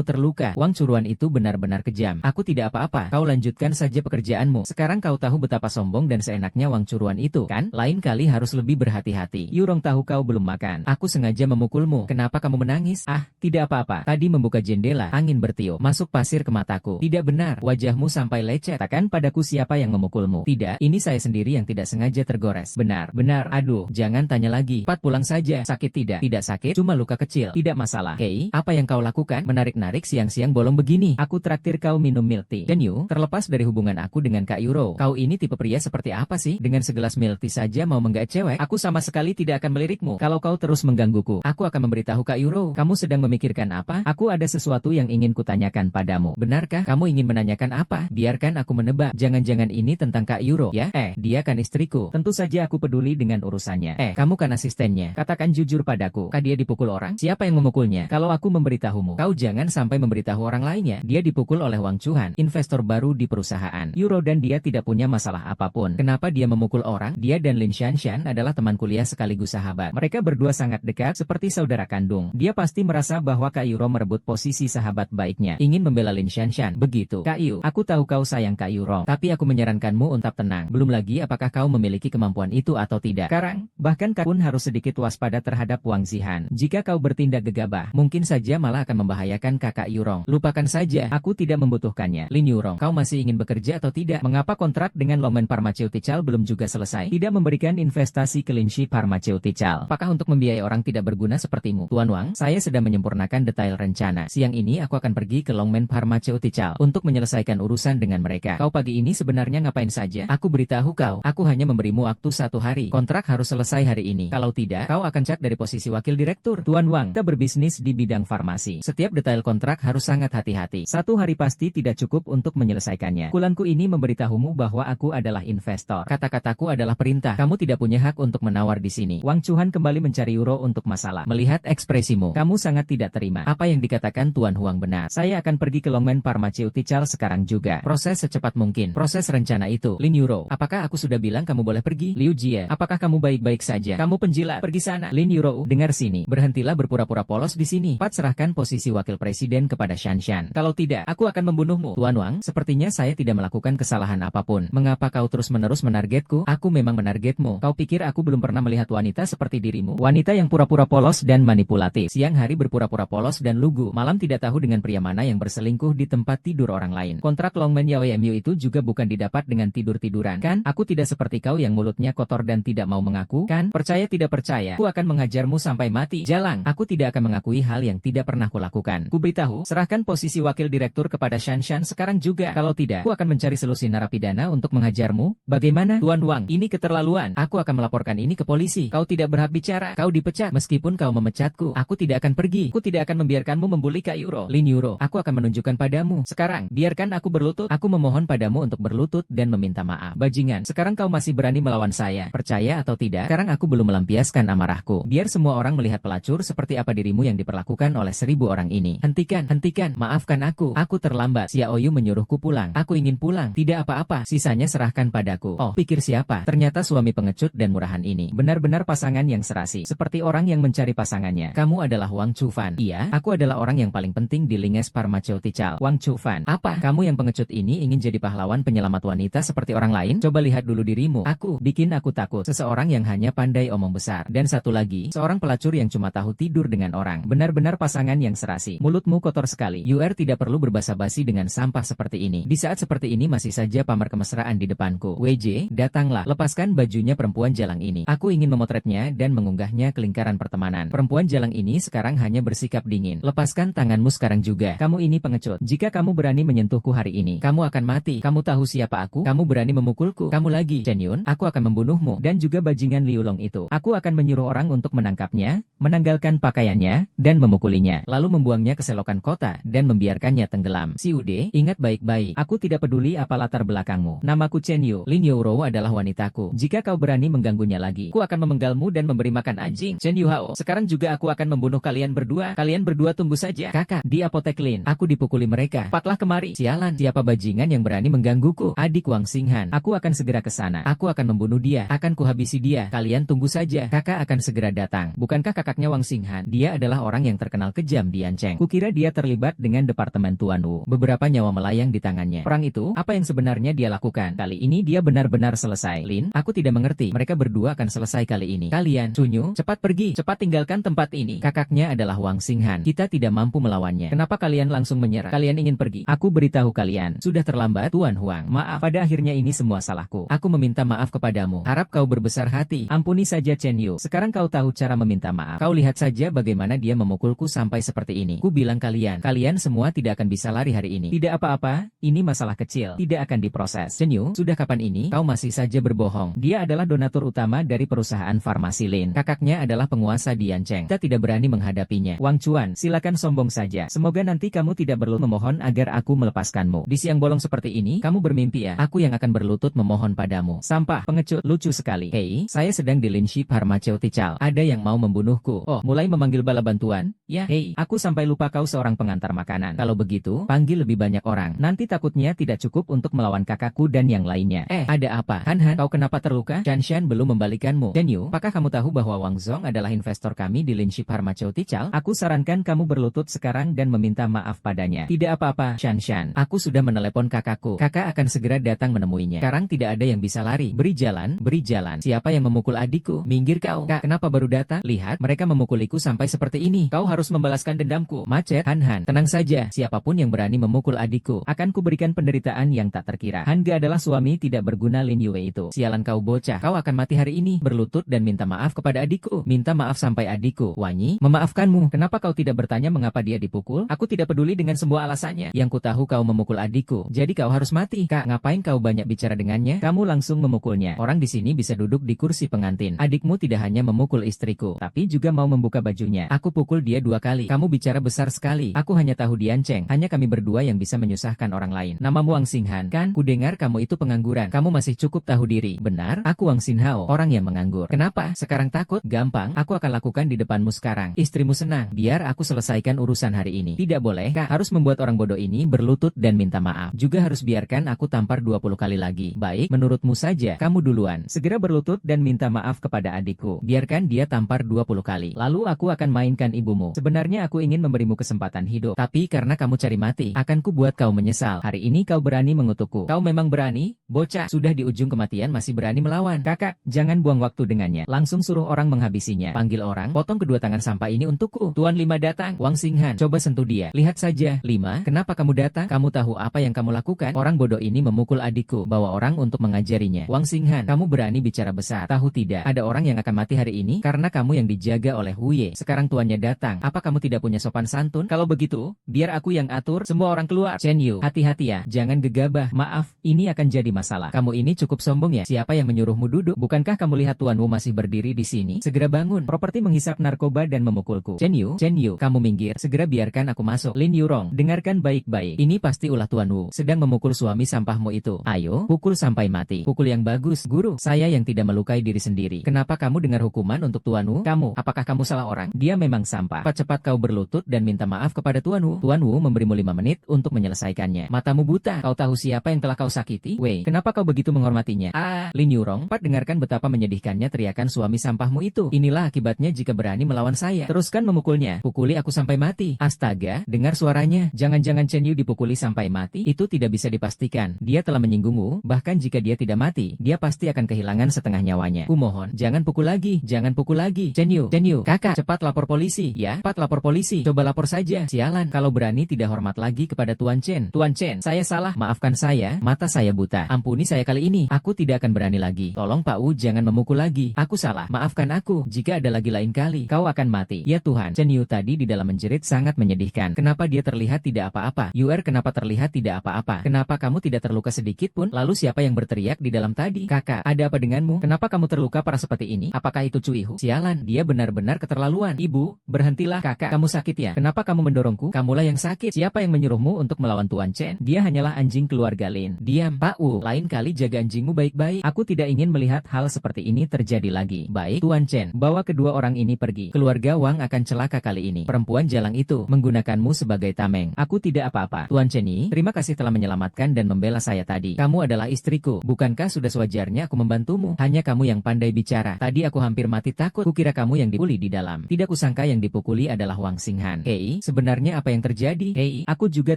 terluka. Wang Curuan itu benar-benar kejam. Aku tidak apa-apa. Kau lanjutkan saja pekerjaanmu. Sekarang kau tahu betapa sombong dan seenaknya Wang Curuan itu, kan? Lain kali harus lebih berhati-hati. Yurong tahu kau belum makan. Aku sengaja memukulmu. Kenapa kamu menangis? Tidak apa-apa. Tadi membuka jendela, angin bertiup. Masuk pasir ke mataku. Tidak benar. Wajahmu sampai lecet. Katakan padaku siapa yang memukulmu. Tidak, ini saya sendiri yang tidak sengaja tergores. Benar. Aduh, jangan tanya lagi. Pat pulang saja. Sakit tidak? Tidak sakit, cuma luka kecil. Tidak masalah. Hei, apa yang kau lakukan? Menarik-narik siang-siang bolong begini. Aku traktir kau minum milk tea. Dan you, terlepas dari hubungan aku dengan Kak Yuro, kau ini tipe pria seperti apa sih? Dengan segelas milk tea saja mau menggait cewek? Aku sama sekali tidak akan melirikmu. Kalau kau terus menggangguku, aku akan memberitahu Kak Yuro. Kamu sedang memikirkan apa? Aku ada sesuatu yang ingin kutanyakan padamu. Benarkah kamu ingin menanyakan apa? Biarkan aku menebak. Jangan-jangan ini tentang Kak Yuro, ya? Dia kan istriku. Tentu saja aku peduli dengan urusannya. Kamu kan asistennya. Katakan jujur padaku. Kak dia dipukul orang? Siapa yang memukulnya? Kalau aku memberitahumu, kau jangan sampai memberitahu orang lainnya. Dia dipukul oleh Wang Chuhan, investor baru di perusahaan Yuro, dan dia tidak punya masalah apapun. Kenapa dia memukul orang? Dia dan Lin Shanshan adalah teman kuliah sekaligus sahabat. Mereka berdua sangat dekat seperti saudara kandung. Dia pasti merasa bahwa Kak Yuro merebut posisi sahabat baiknya. Ingin membela Lin Shanshan. Begitu. Kak Yu, aku tahu kau sayang Kak Yuro, tapi aku menyarankanmu untuk tenang. Belum lagi apakah kau memiliki kemampuan itu atau tidak. Sekarang, bahkan kau pun harus sedikit waspada terhadap Wang Zihan. Jika kau bertindak gegabah, mungkin saja malah akan membahayakan Kakak Yurong. Lupakan saja, aku tidak membutuhkannya. Lin Yurong, kau masih ingin bekerja atau tidak? Mengapa kontrak dengan Longmen Pharmaceutical belum juga selesai? Tidak memberikan investasi ke Linshi Pharmaceutical. Apakah untuk membiayai orang tidak berguna sepertimu? Tuan Wang, saya sedang menyempurnakan merencanakan detail rencana. Siang ini aku akan pergi ke Longmen Pharmaceutical untuk menyelesaikan urusan dengan mereka. Kau pagi ini sebenarnya ngapain saja? Aku beritahu kau, aku hanya memberimu waktu 1 hari. Kontrak harus selesai hari ini. Kalau tidak, kau akan cat dari posisi wakil direktur. Tuan Wang, kita berbisnis di bidang farmasi. Setiap detail kontrak harus sangat hati-hati. 1 hari pasti tidak cukup untuk menyelesaikannya. Kulanku ini memberitahumu bahwa aku adalah investor. Kata-kataku adalah perintah. Kamu tidak punya hak untuk menawar di sini. Wang Chuan kembali mencari euro untuk masalah. Melihat ekspresimu, kamu sangat tidak terima. Apa yang dikatakan Tuan Huang benar. Saya akan pergi ke Longmen Pharmaceutical sekarang juga. Proses secepat mungkin. Proses rencana itu. Lin Euro, apakah aku sudah bilang kamu boleh pergi? Liu Jie, apakah kamu baik-baik saja? Kamu penjilat. Pergi sana. Lin Euro, dengar sini. Berhentilah berpura-pura polos di sini. Cepat serahkan posisi wakil presiden kepada Shan Shan. Kalau tidak, aku akan membunuhmu. Tuan Wang, sepertinya saya tidak melakukan kesalahan apapun. Mengapa kau terus-menerus menargetku? Aku memang menargetmu. Kau pikir aku belum pernah melihat wanita seperti dirimu? Wanita yang pura-pura polos dan manipulatif. Siang hari berpura-pura polos dan lugu. Malam tidak tahu dengan pria mana yang berselingkuh di tempat tidur orang lain. Kontrak Longmen YWMU itu juga bukan didapat dengan tidur-tiduran. Kan? Aku tidak seperti kau yang mulutnya kotor dan tidak mau mengaku. Kan? Percaya tidak percaya? Aku akan mengajarmu sampai mati. Jalang. Aku tidak akan mengakui hal yang tidak pernah kulakukan. Ku beritahu, serahkan posisi wakil direktur kepada Shan Shan sekarang juga. Kalau tidak, aku akan mencari solusi narapidana untuk menghajarmu. Bagaimana? Tuan Wang, ini keterlaluan. Aku akan melaporkan ini ke polisi. Kau tidak berhak bicara. Kau dipecat. Meskipun kau memecatku, aku tidak akan pergi. Aku tidak akan membiarkanmu membuli Kak Euro. Lin Euro, aku akan menunjukkan padamu. Sekarang, biarkan aku berlutut. Aku memohon padamu untuk berlutut dan meminta maaf. Bajingan, sekarang kau masih berani melawan saya. Percaya atau tidak, sekarang aku belum melampiaskan amarahku. Biar semua orang melihat pelacur seperti apa dirimu yang diperlakukan oleh 1000 orang ini. Hentikan, hentikan. Maafkan aku. Aku terlambat. Xiaoyu menyuruhku pulang. Aku ingin pulang. Tidak apa-apa. Sisanya serahkan padaku. Oh, pikir siapa? Ternyata suami pengecut dan murahan ini. Benar-benar pasangan yang serasi. Seperti orang yang mencari pasangannya. Kamu adalah Wang Chufan. Iya, aku adalah orang yang paling penting di Linges Pharmaceutical. Wang Chufan. Apa? Kamu yang pengecut ini ingin jadi pahlawan penyelamat wanita seperti orang lain? Coba lihat dulu dirimu. Aku bikin aku takut. Seseorang yang hanya pandai omong besar. Dan satu lagi, seorang pelacur yang cuma tahu tidur dengan orang. Benar-benar pasangan yang serasi. Mulutmu kotor sekali. UR tidak perlu berbasa-basi dengan sampah seperti ini. Di saat seperti ini masih saja pamer kemesraan di depanku. WJ, datanglah. Lepaskan bajunya perempuan jalang ini. Aku ingin memotretnya dan mengunggahnya ke lingkaran pertemanan. Perempuan jalang ini sekarang hanya bersikap dingin. Lepaskan tanganmu sekarang juga. Kamu ini pengecut. Jika kamu berani menyentuhku hari ini, kamu akan mati. Kamu tahu siapa aku? Kamu berani memukulku? Kamu lagi. Chen Yun, aku akan membunuhmu. Dan juga bajingan Liu Long itu. Aku akan menyuruh orang untuk menangkapnya, menanggalkan pakaiannya, dan memukulinya. Lalu membuangnya ke selokan kota, dan membiarkannya tenggelam. Si Ude, ingat baik-baik. Aku tidak peduli apa latar belakangmu. Namaku Chen Yu. Lin Youro adalah wanitaku. Jika kau berani mengganggunya lagi, aku akan memenggalmu dan memberi makan anjing. Chen Yu Hao, sekarang juga aku akan membunuh kalian berdua. Kalian berdua tunggu saja. Kakak, di apotek Lin. Aku dipukuli mereka. Cepatlah kemari. Sialan, siapa bajingan yang berani menggangguku? Adik Wang Xinghan. Aku akan segera ke sana. Aku akan membunuh dia. Akan kuhabisi dia. Kalian tunggu saja. Kakak akan segera datang. Bukankah kakaknya Wang Xinghan? Dia adalah orang yang terkenal kejam di Yancheng. Kukira dia terlibat dengan Departemen Tuan Wu. Beberapa nyawa melayang di tangannya. Perang itu, apa yang sebenarnya dia lakukan? Kali ini dia benar-benar selesai. Lin, aku tidak mengerti. Mereka berdua akan selesai kali ini. Kalian, Cunyu, cepat pergi. Cepat tinggalkan tempat ini. Kakaknya adalah Wang Xinghan. Kita tidak mampu melawannya. Kenapa kalian langsung menyerah? Kalian ingin pergi? Aku beritahu kalian. Sudah terlambat, Tuan Huang. Maaf, pada akhirnya ini semua salahku. Aku meminta maaf kepadamu. Harap kau berbesar hati. Ampuni saja Chen Yu. Sekarang kau tahu cara meminta maaf. Kau lihat saja bagaimana dia memukulku sampai seperti ini. Ku bilang kalian semua tidak akan bisa lari hari ini. Tidak apa-apa, ini masalah kecil. Tidak akan diproses. Chen Yu, sudah kapan ini? Kau masih saja berbohong. Dia adalah donatur utama dari perusahaan farmasi Lin. Kakaknya adalah penguasa di Yancheng. Kita tidak berani menghadapinya. Wang Chuan, silakan sombong saja. Semoga nanti kamu tidak perlu memohon agar aku melepaskanmu. Di siang bolong seperti ini, kamu bermimpi ya? Aku yang akan berlutut memohon padamu. Sampah, pengecut, lucu sekali. Hei, saya sedang di Linship Pharmaceutical. Ada yang mau membunuhku. Oh, mulai memanggil bala bantuan? Ya, hei, aku sampai lupa kau seorang pengantar makanan. Kalau begitu, panggil lebih banyak orang. Nanti takutnya tidak cukup untuk melawan kakakku dan yang lainnya. Ada apa? Han, kau kenapa terluka? Shan Shan belum membalikanmu. Chen Yu, apakah kamu tahu bahwa Wang Zong adalah investor kami di Linship Pharmaceutical? Aku sarankan kamu berlutut sekarang dan meminta maaf padanya. Tidak apa-apa, Shan Shan. Aku sudah menelepon kakakku. Kakak akan segera datang menemuinya. Sekarang tidak ada yang bisa lari. Beri jalan, beri jalan. Siapa yang memukul adikku? Minggir kau. Kak, kenapa baru datang? Lihat, mereka memukuliku sampai seperti ini. Kau harus membalaskan dendamku. Macet, Han. Tenang saja. Siapapun yang berani memukul adikku, akan kuberikan penderitaan yang tak terkira. Hangga adalah suami tidak berguna Lin Yue itu. Sialan kau bocah. Kau akan mati hari ini. Berlutut dan minta maaf kepada adikku. Minta maaf sampai adikku. Wanyi, memaafkanmu. Kenapa Kenapa kau tidak bertanya mengapa dia dipukul? Aku tidak peduli dengan semua alasannya. Yang ku tahu kau memukul adikku, jadi kau harus mati. Kak, ngapain kau banyak bicara dengannya? Kamu langsung memukulnya. Orang di sini bisa duduk di kursi pengantin. Adikmu tidak hanya memukul istriku, tapi juga mau membuka bajunya. Aku pukul dia 2 kali. Kamu bicara besar sekali. Aku hanya tahu dianceng. Hanya kami berdua yang bisa menyusahkan orang lain. Namamu Wang Xinghan, kan? Ku dengar kamu itu pengangguran. Kamu masih cukup tahu diri. Benar? Aku Wang Xinhao, orang yang menganggur. Kenapa? Sekarang takut? Gampang. Aku akan lakukan di depanmu sekarang. Istrimu senang. Biar aku selesaikan urusan hari ini. Tidak boleh, Kak. Harus membuat orang bodoh ini berlutut dan minta maaf. Juga harus biarkan aku tampar 20 kali lagi. Baik, menurutmu saja. Kamu duluan. Segera berlutut dan minta maaf kepada adikku. Biarkan dia tampar 20 kali. Lalu aku akan mainkan ibumu. Sebenarnya aku ingin memberimu kesempatan hidup. Tapi karena kamu cari mati, akan ku buat kau menyesal. Hari ini kau berani mengutukku. Kau memang berani? Bocah, sudah di ujung kematian masih berani melawan. Kakak, jangan buang waktu dengannya. Langsung suruh orang menghabisinya. Panggil orang, potong kedua tangan sampah ini untukku. Tuan 5 datang. Wang Xinghan, coba sentuh dia. Lihat saja. 5, kenapa kamu datang? Kamu tahu apa yang kamu lakukan? Orang bodoh ini memukul adikku. Bawa orang untuk mengajarinya. Wang Xinghan, kamu berani bicara besar. Tahu tidak, ada orang yang akan mati hari ini karena kamu yang dijaga oleh Huye. Sekarang tuannya datang. Apa kamu tidak punya sopan santun? Kalau begitu, biar aku yang atur. Semua orang keluar. Chen Yu, hati-hati ya. Jangan gegabah. Maaf, ini akan jadi masalah. Kamu ini cukup sombong ya? Siapa yang menyuruhmu duduk? Bukankah kamu lihat tuanmu masih berdiri di sini? Segera bangun. Properti menghisap narkoba dan memukulku. Chen Yu, kamu minggir. Segera biarkan aku masuk. Lin Yurong, dengarkan baik-baik. Ini pasti ulah tuanmu sedang memukul suami sampahmu itu. Ayo, pukul sampai mati. Pukul yang bagus. Guru, saya yang tidak melukai diri sendiri. Kenapa kamu dengar hukuman untuk tuanmu? Kamu, apakah kamu salah orang? Dia memang sampah. Cepat-cepat kau berlutut dan minta maaf kepada tuanmu. Tuanmu memberimu 5 menit untuk menyelesaikannya. Matamu buta. Kau tahu siapa yang telah kau sakiti? Wei, kenapa kau begitu menghormatinya? Lin Yurong, dengarkan betapa menyedihkannya teriakan suami sampahmu itu. Inilah akibatnya jika berani melawan saya. Teruskan memukulnya. Pukuli aku sampai mati. Astaga, dengar suaranya. Jangan-jangan Chen Yu dipukuli sampai mati? Itu tidak bisa dipastikan. Dia telah menyinggungmu, bahkan jika dia tidak mati, dia pasti akan kehilangan setengah nyawanya. Kumohon, jangan pukul lagi. Jangan pukul lagi. Chen Yu, kakak, cepat lapor polisi. Ya, cepat lapor polisi. Coba lapor saja. Sialan, kalau berani tidak hormat lagi kepada Tuan Chen. Tuan Chen, saya salah. Maafkan saya, mata saya buta. Ampuni saya kali ini. Aku tidak akan berani lagi. Tolong Pak Wu jangan memukul lagi. Aku salah. Maafkan aku. Jika ada lagi lain kali, kau akan mati. Ya Tuhan. Chen Yu tadi di dalam menjerit sangat menyedihkan. Kenapa dia terlihat tidak apa-apa? Yuer, kenapa terlihat tidak apa-apa? Kenapa kamu tidak terluka sedikit pun? Lalu siapa yang berteriak di dalam tadi? Kakak, ada apa denganmu? Kenapa kamu terluka parah seperti ini? Apakah itu Cui Hu? Sialan, dia benar-benar keterlaluan. Ibu, berhentilah. Kakak, kamu sakit ya? Kenapa kamu mendorongku? Kamulah yang sakit. Siapa yang menyuruhmu untuk melawan Tuan Chen? Dia hanyalah anjing keluarga Lin. Diam, Pak Wu. Lain kali jaga anjingmu baik-baik. Aku tidak ingin melihat hal seperti ini terjadi lagi. Baik, Tuan Chen, bawa kedua orang ini pergi. Keluarga Wang akan celaka kali ini. Perempuan jalang itu menggunakanmu sebagai tameng. Aku tidak apa-apa. Tuan Chen Yi, terima kasih telah menyelamatkan dan membela saya tadi. Kamu adalah istriku. Bukankah sudah sewajarnya aku membantumu? Hanya kamu yang pandai bicara. Tadi aku hampir mati takut. Kukira kamu yang dipukuli di dalam. Tidak kusangka yang dipukuli adalah Wang Xinghan. Hei, sebenarnya apa yang terjadi? Hei, aku juga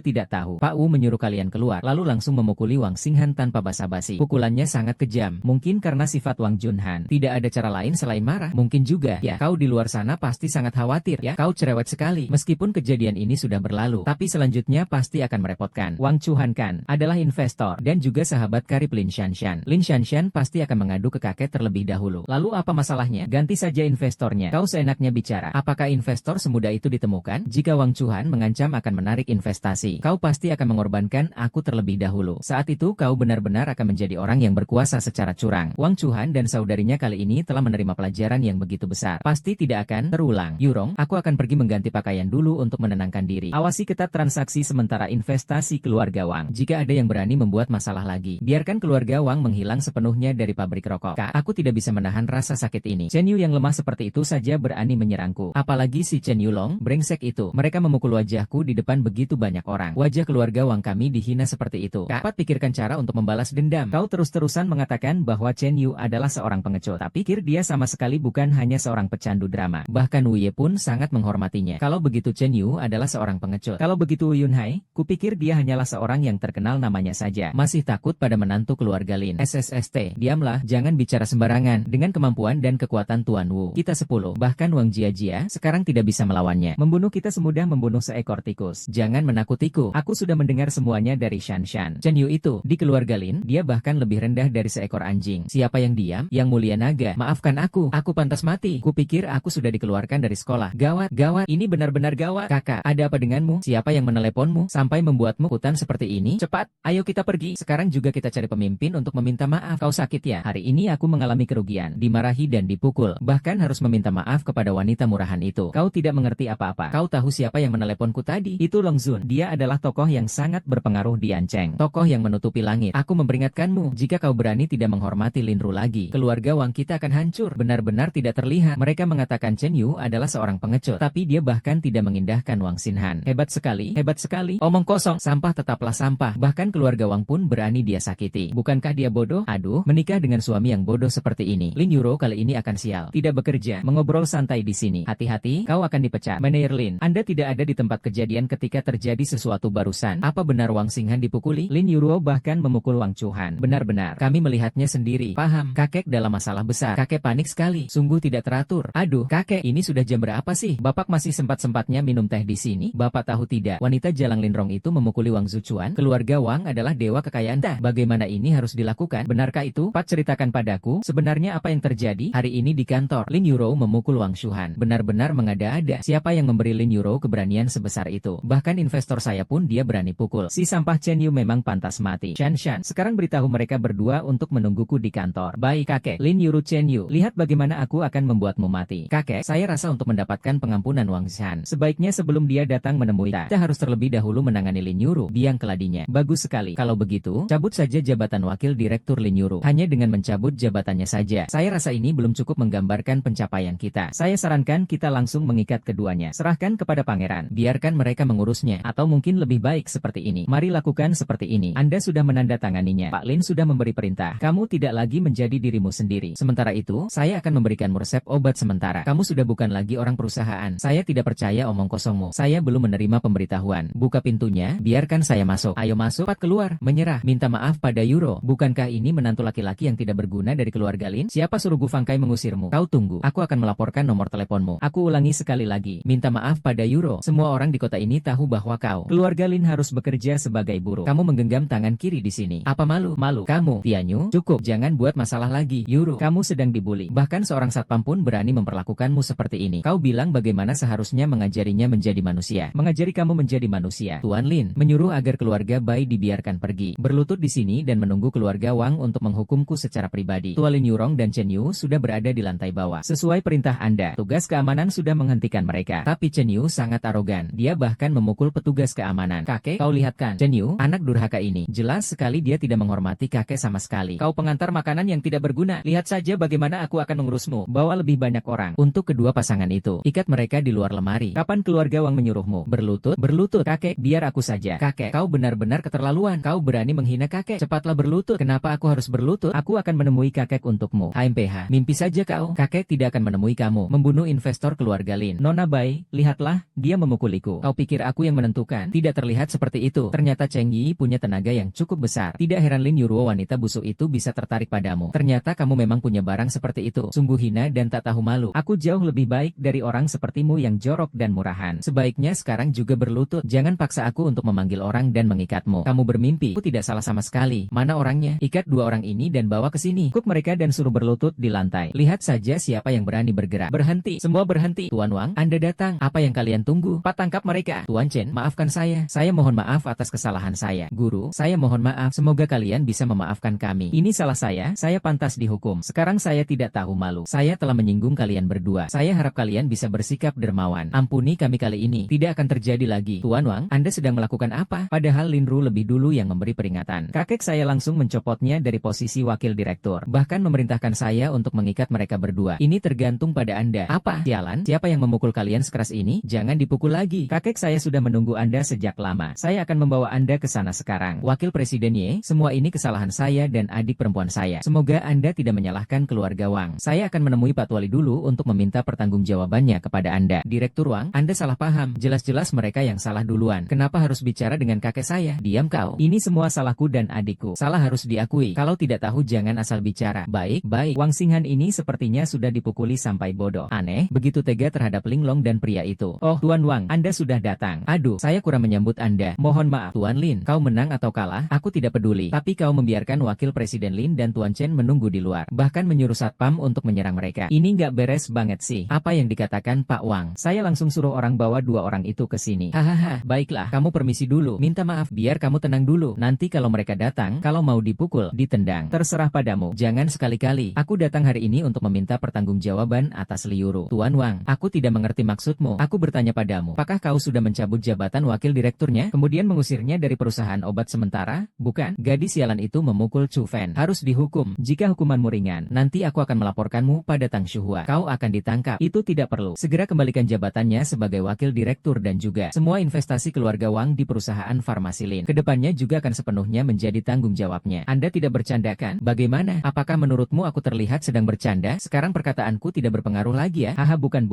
tidak tahu. Pak Wu menyuruh kalian keluar, lalu langsung memukuli Wang Xinghan tanpa basa-basi. Pukulannya sangat kejam. Mungkin karena sifat Wang Junhan. Tidak ada cara lain selain marah. Mungkin juga, ya, kau di luar sana pasti sangat khawatir, ya. Kau cerewet sekali. Meskipun kejadian ini sudah berlalu, tapi selanjutnya pasti akan merepotkan. Wang Chuhan kan adalah investor dan juga sahabat karib Lin Shanshan. Lin Shanshan pasti akan mengadu ke kakek terlebih dahulu. Lalu apa masalahnya? Ganti saja investornya. Kau seenaknya bicara. Apakah investor semudah itu ditemukan? Jika Wang Chuhan mengancam akan menarik investasi, kau pasti akan mengorbankan aku terlebih dahulu. Saat itu kau benar-benar akan menjadi orang yang berkuasa secara curang. Wang Chuhan dan saudarinya kali ini telah menerima pelajaran yang begitu besar. Pasti tidak akan terulang. Yurong, aku akan pergi mengganti pakaian dulu untuk menenangkan diri. Awasi ketat transaksi sementara investasi keluarga Wang. Jika ada yang berani membuat masalah lagi, biarkan keluarga Wang menghilang sepenuhnya dari pabrik rokok. Kak, aku tidak bisa menahan rasa sakit ini. Chen Yu yang lemah seperti itu saja berani menyerangku. Apalagi si Chen Yulong, brengsek itu. Mereka memukul wajahku di depan begitu banyak orang. Wajah keluarga Wang kami dihina seperti itu. Kak, cepat pikirkan cara untuk membalas dendam. Kau terus-terusan mengatakan bahwa Chen Yu adalah seorang pengecut. Tapi pikir dia sama sekali bukan hanya seorang pecandu drama. Bahkan Wu Ye pun sangat menghormatinya. Kalau begitu Chen Yu adalah seorang pengecut. Kalau begitu Yun Hai, kupikir dia hanyalah seorang yang terkenal namanya saja. Masih takut pada menantu keluarga Lin. SSST, diamlah, jangan bicara sembarangan. Dengan kemampuan dan kekuatan Tuan Wu, kita 10, bahkan Wang Jia sekarang tidak bisa melawannya. Membunuh kita semudah membunuh seekor tikus. Jangan menakutiku. Aku sudah mendengar semuanya dari Shanshan. Chen Yu itu, di keluarga Lin, dia bahkan lebih rendah dari seekor anjing. Siapa yang diam? Yang mulia naga. Maafkan aku pantas mati. Kupikir aku sudah dikeluarkan dari sekolah. Gawat. Gawat, gawat, ini benar-benar gawat. Kakak, ada apa denganmu? Siapa yang meneleponmu sampai membuatmu hutan seperti ini? Cepat, ayo kita pergi. Sekarang juga kita cari pemimpin untuk meminta maaf. Kau sakit ya? Hari ini aku mengalami kerugian, dimarahi dan dipukul. Bahkan harus meminta maaf kepada wanita murahan itu. Kau tidak mengerti apa-apa. Kau tahu siapa yang meneleponku tadi? Itu Long Zun. Dia adalah tokoh yang sangat berpengaruh di Anceng. Tokoh yang menutupi langit. Aku memperingatkanmu, jika kau berani tidak menghormati Lin Ru lagi, keluarga Wang kita akan hancur. Benar-benar tidak terlihat. Mereka mengatakan Chen Yu adalah seorang pengecut, tapi dia bahkan tidak mengindahkan Wang Xinhan. Hebat sekali, hebat sekali. Omong kosong, sampah tetaplah sampah. Bahkan keluarga Wang pun berani dia sakiti. Bukankah dia bodoh? Aduh, menikah dengan suami yang bodoh seperti ini. Lin Yuro kali ini akan sial. Tidak bekerja, mengobrol santai di sini. Hati-hati, kau akan dipecat. Manajer Lin, Anda tidak ada di tempat kejadian ketika terjadi sesuatu barusan. Apa benar Wang Xinhan dipukuli? Lin Yuro bahkan memukul Wang Chuhan. Benar-benar, kami melihatnya sendiri. Paham, kakek dalam masalah besar. Kakek panik sekali, sungguh tidak teratur. Aduh, kakek, ini sudah jam berapa sih? Bapak masih sempat-sempatnya minum teh di sini? Bapak tahu tidak, wanita Jalang Linrong itu memukuli Wang Zuchuan. Keluarga Wang adalah dewa kekayaan. Bagaimana ini harus dilakukan? Benarkah itu? Pat, ceritakan padaku, sebenarnya apa yang terjadi? Hari ini di kantor, Lin Yuro memukul Wang Chuhan. Benar-benar mengada-ada. Siapa yang memberi Lin Yuro keberanian sebesar itu? Bahkan investor saya pun dia berani pukul. Si sampah Chen Yu memang pantas mati. Shan, sekarang beritahu mereka berdua untuk menungguku di kantor. Baik kakek. Lin Yuro, Chen Yu, lihat bagaimana aku akan membuatmu mati. Kakek, saya rasa untuk mendapatkan pengampunan Wang Xinhan, sebaiknya sebelum dia datang menemui kita harus terlebih dahulu menangani Lin Yuro. Biang keladinya. Bagus sekali. Kalau begitu, cabut saja jabatan wakil direktur Lin Yuro. Hanya dengan mencabut jabatannya saja, saya rasa ini belum cukup menggambarkan pencapaian kita. Saya sarankan kita langsung mengikat keduanya. Serahkan kepada pangeran. Biarkan mereka mengurusnya. Atau mungkin lebih baik seperti ini. Mari lakukan seperti ini. Anda sudah menandatanganinya. Pak Lin sudah memberi perintah. Kamu tidak lagi menjadi dirimu sendiri. Sementara itu, saya akan memberikanmu resep obat sementara. Kamu sudah bukan lagi orang perusahaan. Saya tidak percaya omong kosongmu. Saya belum menerima pemberitahuan. Buka pintunya, biarkan saya masuk. Ayo masuk. Cepat keluar. Menyerah. Minta maaf pada Yuro. Bukankah ini menantu laki-laki yang tidak berguna dari keluarga Lin? Siapa suruh Gu Fangkai mengusirmu? Kau tunggu. Aku akan melaporkan nomor teleponmu. Aku ulangi sekali lagi. Minta maaf pada Yuro. Semua orang di kota ini tahu bahwa kau, keluarga Lin, harus bekerja sebagai buruh. Kamu menggenggam tangan kiri di sini. Apa malu? Malu. Kamu, Tianyu, cukup. Jangan buat masalah lagi. Yuro, kamu sedang dibuli. Bahkan seorang satpam pun berani memperlakukanmu seperti ini. Kau bilang bagaimana seharusnya mengajarinya menjadi manusia. Mengajari kamu menjadi manusia. Tuan Lin menyuruh agar keluarga Bai dibiarkan pergi. Berlutut di sini dan menunggu keluarga Wang untuk menghukumku secara pribadi. Tuan Lin Yurong dan Chen Yu sudah berada di lantai bawah. Sesuai perintah Anda, tugas keamanan sudah menghentikan mereka. Tapi Chen Yu sangat arogan. Dia bahkan memukul petugas keamanan. Kakek, kau lihat kan? Chen Yu, anak durhaka ini. Jelas sekali dia tidak menghormati kakek sama sekali. Kau pengantar makanan yang tidak berguna. Lihat saja bagaimana aku akan mengurusmu. Bawa lebih banyak orang. Untuk kedua pasangan itu, ikat mereka di luar lemari. Kapan keluarga Wang menyuruhmu? Berlutut? Berlutut. Kakek, biar aku saja. Kakek, kau benar-benar keterlaluan. Kau berani menghina kakek. Cepatlah berlutut. Kenapa aku harus berlutut? Aku akan menemui kakek untukmu. HMPH, mimpi saja kau. Kakek tidak akan menemui kamu. Membunuh investor keluarga Lin. Nona Bai, lihatlah, dia memukuliku. Kau pikir aku yang menentukan? Tidak terlihat seperti itu. Ternyata Cheng Yi punya tenaga yang cukup besar. Tidak heran Lin Yuruo wanita busuk itu bisa tertarik padamu. Ternyata kamu memang punya barang seperti itu. Sungguh hina dan tak tahu malu. Aku jauh lebih baik dari orang sepertimu yang jorok dan murahan. Sebaiknya sekarang juga berlutut. Jangan paksa aku untuk memanggil orang dan mengikatmu. Kamu bermimpi. Aku tidak salah sama sekali. Mana orangnya? Ikat dua orang ini dan bawa ke sini. Kuk mereka dan suruh berlutut di lantai. Lihat saja siapa yang berani bergerak. Berhenti. Semua berhenti. Tuan Wang, Anda datang. Apa yang kalian tunggu? Pat, tangkap mereka. Tuan Chen, maafkan saya. Saya mohon maaf atas kesalahan saya. Guru, saya mohon maaf. Semoga kalian bisa memaafkan kami. Ini salah saya. Saya pantas dihukum. Sekarang saya tidak tahu malu. Saya telah menyinggung kalian berdua. Saya harap kalian bisa bersikap dermawan. Ampuni kami kali ini. Tidak akan terjadi lagi. Tuan Wang, Anda sedang melakukan apa? Padahal Lin Ru lebih dulu yang memberi peringatan. Kakek saya langsung mencopotnya dari posisi wakil direktur. Bahkan memerintahkan saya untuk mengikat mereka berdua. Ini tergantung pada Anda. Apa? Sialan? Siapa yang memukul kalian sekeras ini? Jangan dipukul lagi. Kakek saya sudah menunggu Anda sejak lama. Saya akan membawa Anda ke sana sekarang. Wakil Presiden Ye, semua ini kesalahan saya dan adik perempuan saya. Semoga Anda tidak menyalahkan keluarga Wang. Saya akan menemui Pak Wali dulu untuk meminta pertanggungjawabannya kepada Anda. Direktur Wang, Anda salah paham. Jelas-jelas mereka yang salah duluan. Kenapa harus bicara dengan kakek saya? Diam kau. Ini semua salahku dan adikku. Salah harus diakui. Kalau tidak tahu jangan asal bicara. Baik, baik. Wang Xinhan ini sepertinya sudah dipukuli sampai bodoh. Aneh, begitu tega terhadap Linglong dan pria itu. Oh, Tuan Wang, Anda sudah datang. Aduh, saya kurang menyambut Anda. Mohon maaf. Tuan Lin, kau menang atau kalah, aku tidak peduli. Tapi kau membiarkan Wakil Presiden Lin dan Tuan Chen menunggu di luar. Bahkan menyuruh satpam untuk menyerang mereka. Ini nggak beres banget sih. Apa yang dikatakan Pak Wang. Saya langsung suruh orang bawa 2 orang itu ke sini. Hahaha, baiklah, kamu permisi dulu. Minta maaf, biar kamu tenang dulu. Nanti kalau mereka datang, kalau mau dipukul, ditendang. Terserah padamu. Jangan sekali-kali. Aku datang hari ini untuk meminta pertanggungjawaban atas Liuru. Tuan Wang, aku tidak mengerti maksudmu. Aku bertanya padamu, apakah kau sudah mencabut jabatan wakil direkturnya, kemudian mengusirnya dari perusahaan obat sementara? Bukan? Gadis sialan itu memukul Chu Fen. Harus dihukum. Jika hukumanmu ringan, nanti aku akan melaporkanmu pada Tang Shuhua. Kau akan ditangkap. Itu tidak perlu. Segera kembalikan jabatannya sebagai wakil direktur dan juga semua investasi keluarga Wang di perusahaan farmasi Lin. Kedepannya juga akan sepenuhnya menjadi tanggung jawabnya. Anda tidak bercanda kan? Bagaimana? Apakah menurutmu aku terlihat sedang bercanda? Sekarang perkataanku tidak berpengaruh lagi ya? Haha, bukan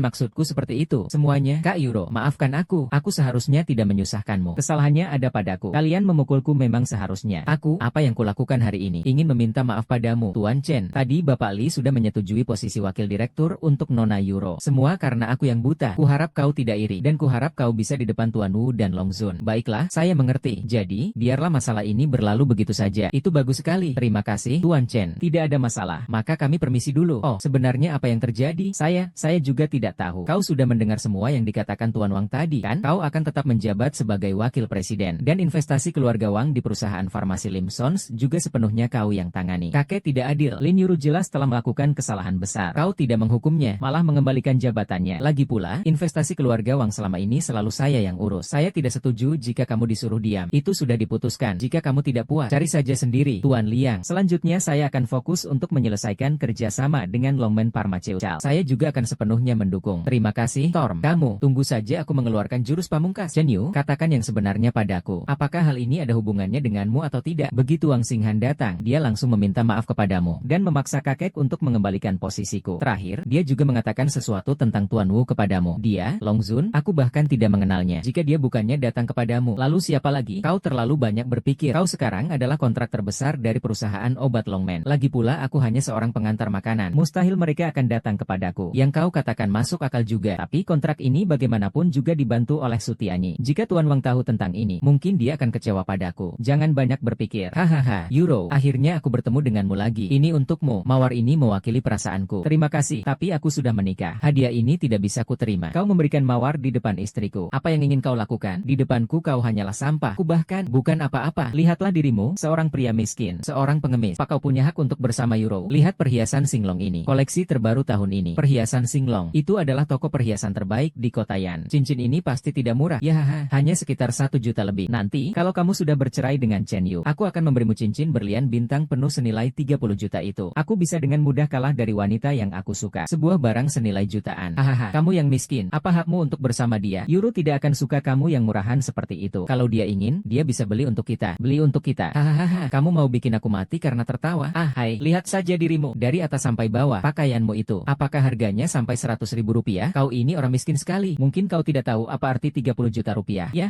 maksudku seperti itu. Semuanya, Kak Yuro, maafkan aku. Aku seharusnya tidak menyusahkanmu. Kesalahannya ada padaku. Kalian memukulku memang seharusnya. Apa yang kulakukan hari ini? Ingin meminta maaf padamu, Tuan Chen. Tadi Bapak Li sudah menyetujui posisi wakil direktur untuk Nona Yuro. Semua karena aku yang buta. Kuharap kau tidak iri dan kuharap kau bisa di depan Tuan Wu dan Long Zun. Baiklah, saya mengerti. Jadi, biarlah masalah ini berlalu begitu saja. Itu bagus sekali. Terima kasih, Tuan Chen. Tidak ada masalah. Maka kami permisi dulu. Oh, sebenarnya apa yang terjadi? Saya juga tidak tahu. Kau sudah mendengar semua yang dikatakan Tuan Wang tadi, kan? Kau akan tetap menjabat sebagai wakil presiden. Dan investasi keluarga Wang di perusahaan farmasi Lim Sons juga sepenuhnya kau yang tangani. Kakek tidak adil. Lin Yuru jelas telah melakukan kesalahan besar. Kau tidak menghukumnya, malah mengembalikan jabatannya. Lagi pula, investasi keluarga Wang selama ini selalu saya yang urus. Saya tidak setuju jika kamu disuruh diam. Itu sudah diputuskan. Jika kamu tidak puas, cari saja sendiri, Tuan Liang. Selanjutnya saya akan fokus untuk menyelesaikan kerjasama dengan Longmen Pharmaceutical. Saya juga akan sepenuhnya mendukung. Terima kasih, Torm. Kamu, tunggu saja aku mengeluarkan jurus pamungkas. Chen Yu, katakan yang sebenarnya padaku. Apakah hal ini ada hubungannya denganmu atau tidak? Begitu Wang Xinghan datang, dia langsung meminta maaf kepadamu dan memaksa kakek untuk mengembalikan posisiku. Terakhir, dia juga mengatakan sesuatu tentang Tuan Wu kepadamu. Dia, Long Zun, aku bahkan tidak mengenalnya. Jika dia bukannya datang kepadamu, lalu siapa lagi? Kau terlalu banyak berpikir. Kau sekarang adalah kontrak terbesar dari perusahaan obat Longmen. Lagi pula aku hanya seorang pengantar makanan. Mustahil mereka akan datang kepadaku. Yang kau katakan masuk akal juga. Tapi kontrak ini bagaimanapun juga dibantu oleh Sutianyi. Jika Tuan Wang tahu tentang ini, mungkin dia akan kecewa padaku. Jangan banyak berpikir. Hahaha, Yuro, akhirnya aku bertemu denganmu lagi. Ini untukmu. Mawar ini mewakili perasaanku. Terima kasih. Tapi aku sudah menikah. Hadiah ini tidak bisa kuterima. Kau memberikan mawar di depan istriku. Apa yang ingin kau lakukan? Di depanku kau hanyalah sampah. Ku bahkan bukan apa-apa. Lihatlah dirimu, seorang pria miskin, seorang pengemis. Apa kau punya hak untuk bersama Yuro? Lihat perhiasan Singlong ini. Koleksi terbaru tahun ini. Perhiasan Singlong. Itu adalah toko perhiasan terbaik di kota Yan. Cincin ini pasti tidak murah. Ya, hanya sekitar 1 juta lebih. Nanti, kalau kamu sudah bercerai dengan Chen Yu, aku akan memberimu cincin berlian bintang penuh senilai 30 juta itu. Aku bisa dengan mudah kalah dari wanita yang aku suka. Sebuah barang senilai jutaan. Hahaha, kamu yang miskin. Apa hakmu untuk bersama dia? Yuro tidak akan suka kamu yang murahan seperti itu. Kalau dia ingin, dia bisa beli untuk kita. Beli untuk kita. Hahaha, kamu mau bikin aku mati karena tertawa? Hai, lihat saja dirimu. Dari atas sampai bawah, pakaianmu itu. Apakah harganya sampai 100.000 rupiah? Kau ini orang miskin sekali. Mungkin kau tidak tahu apa arti 30 juta rupiah. Ya,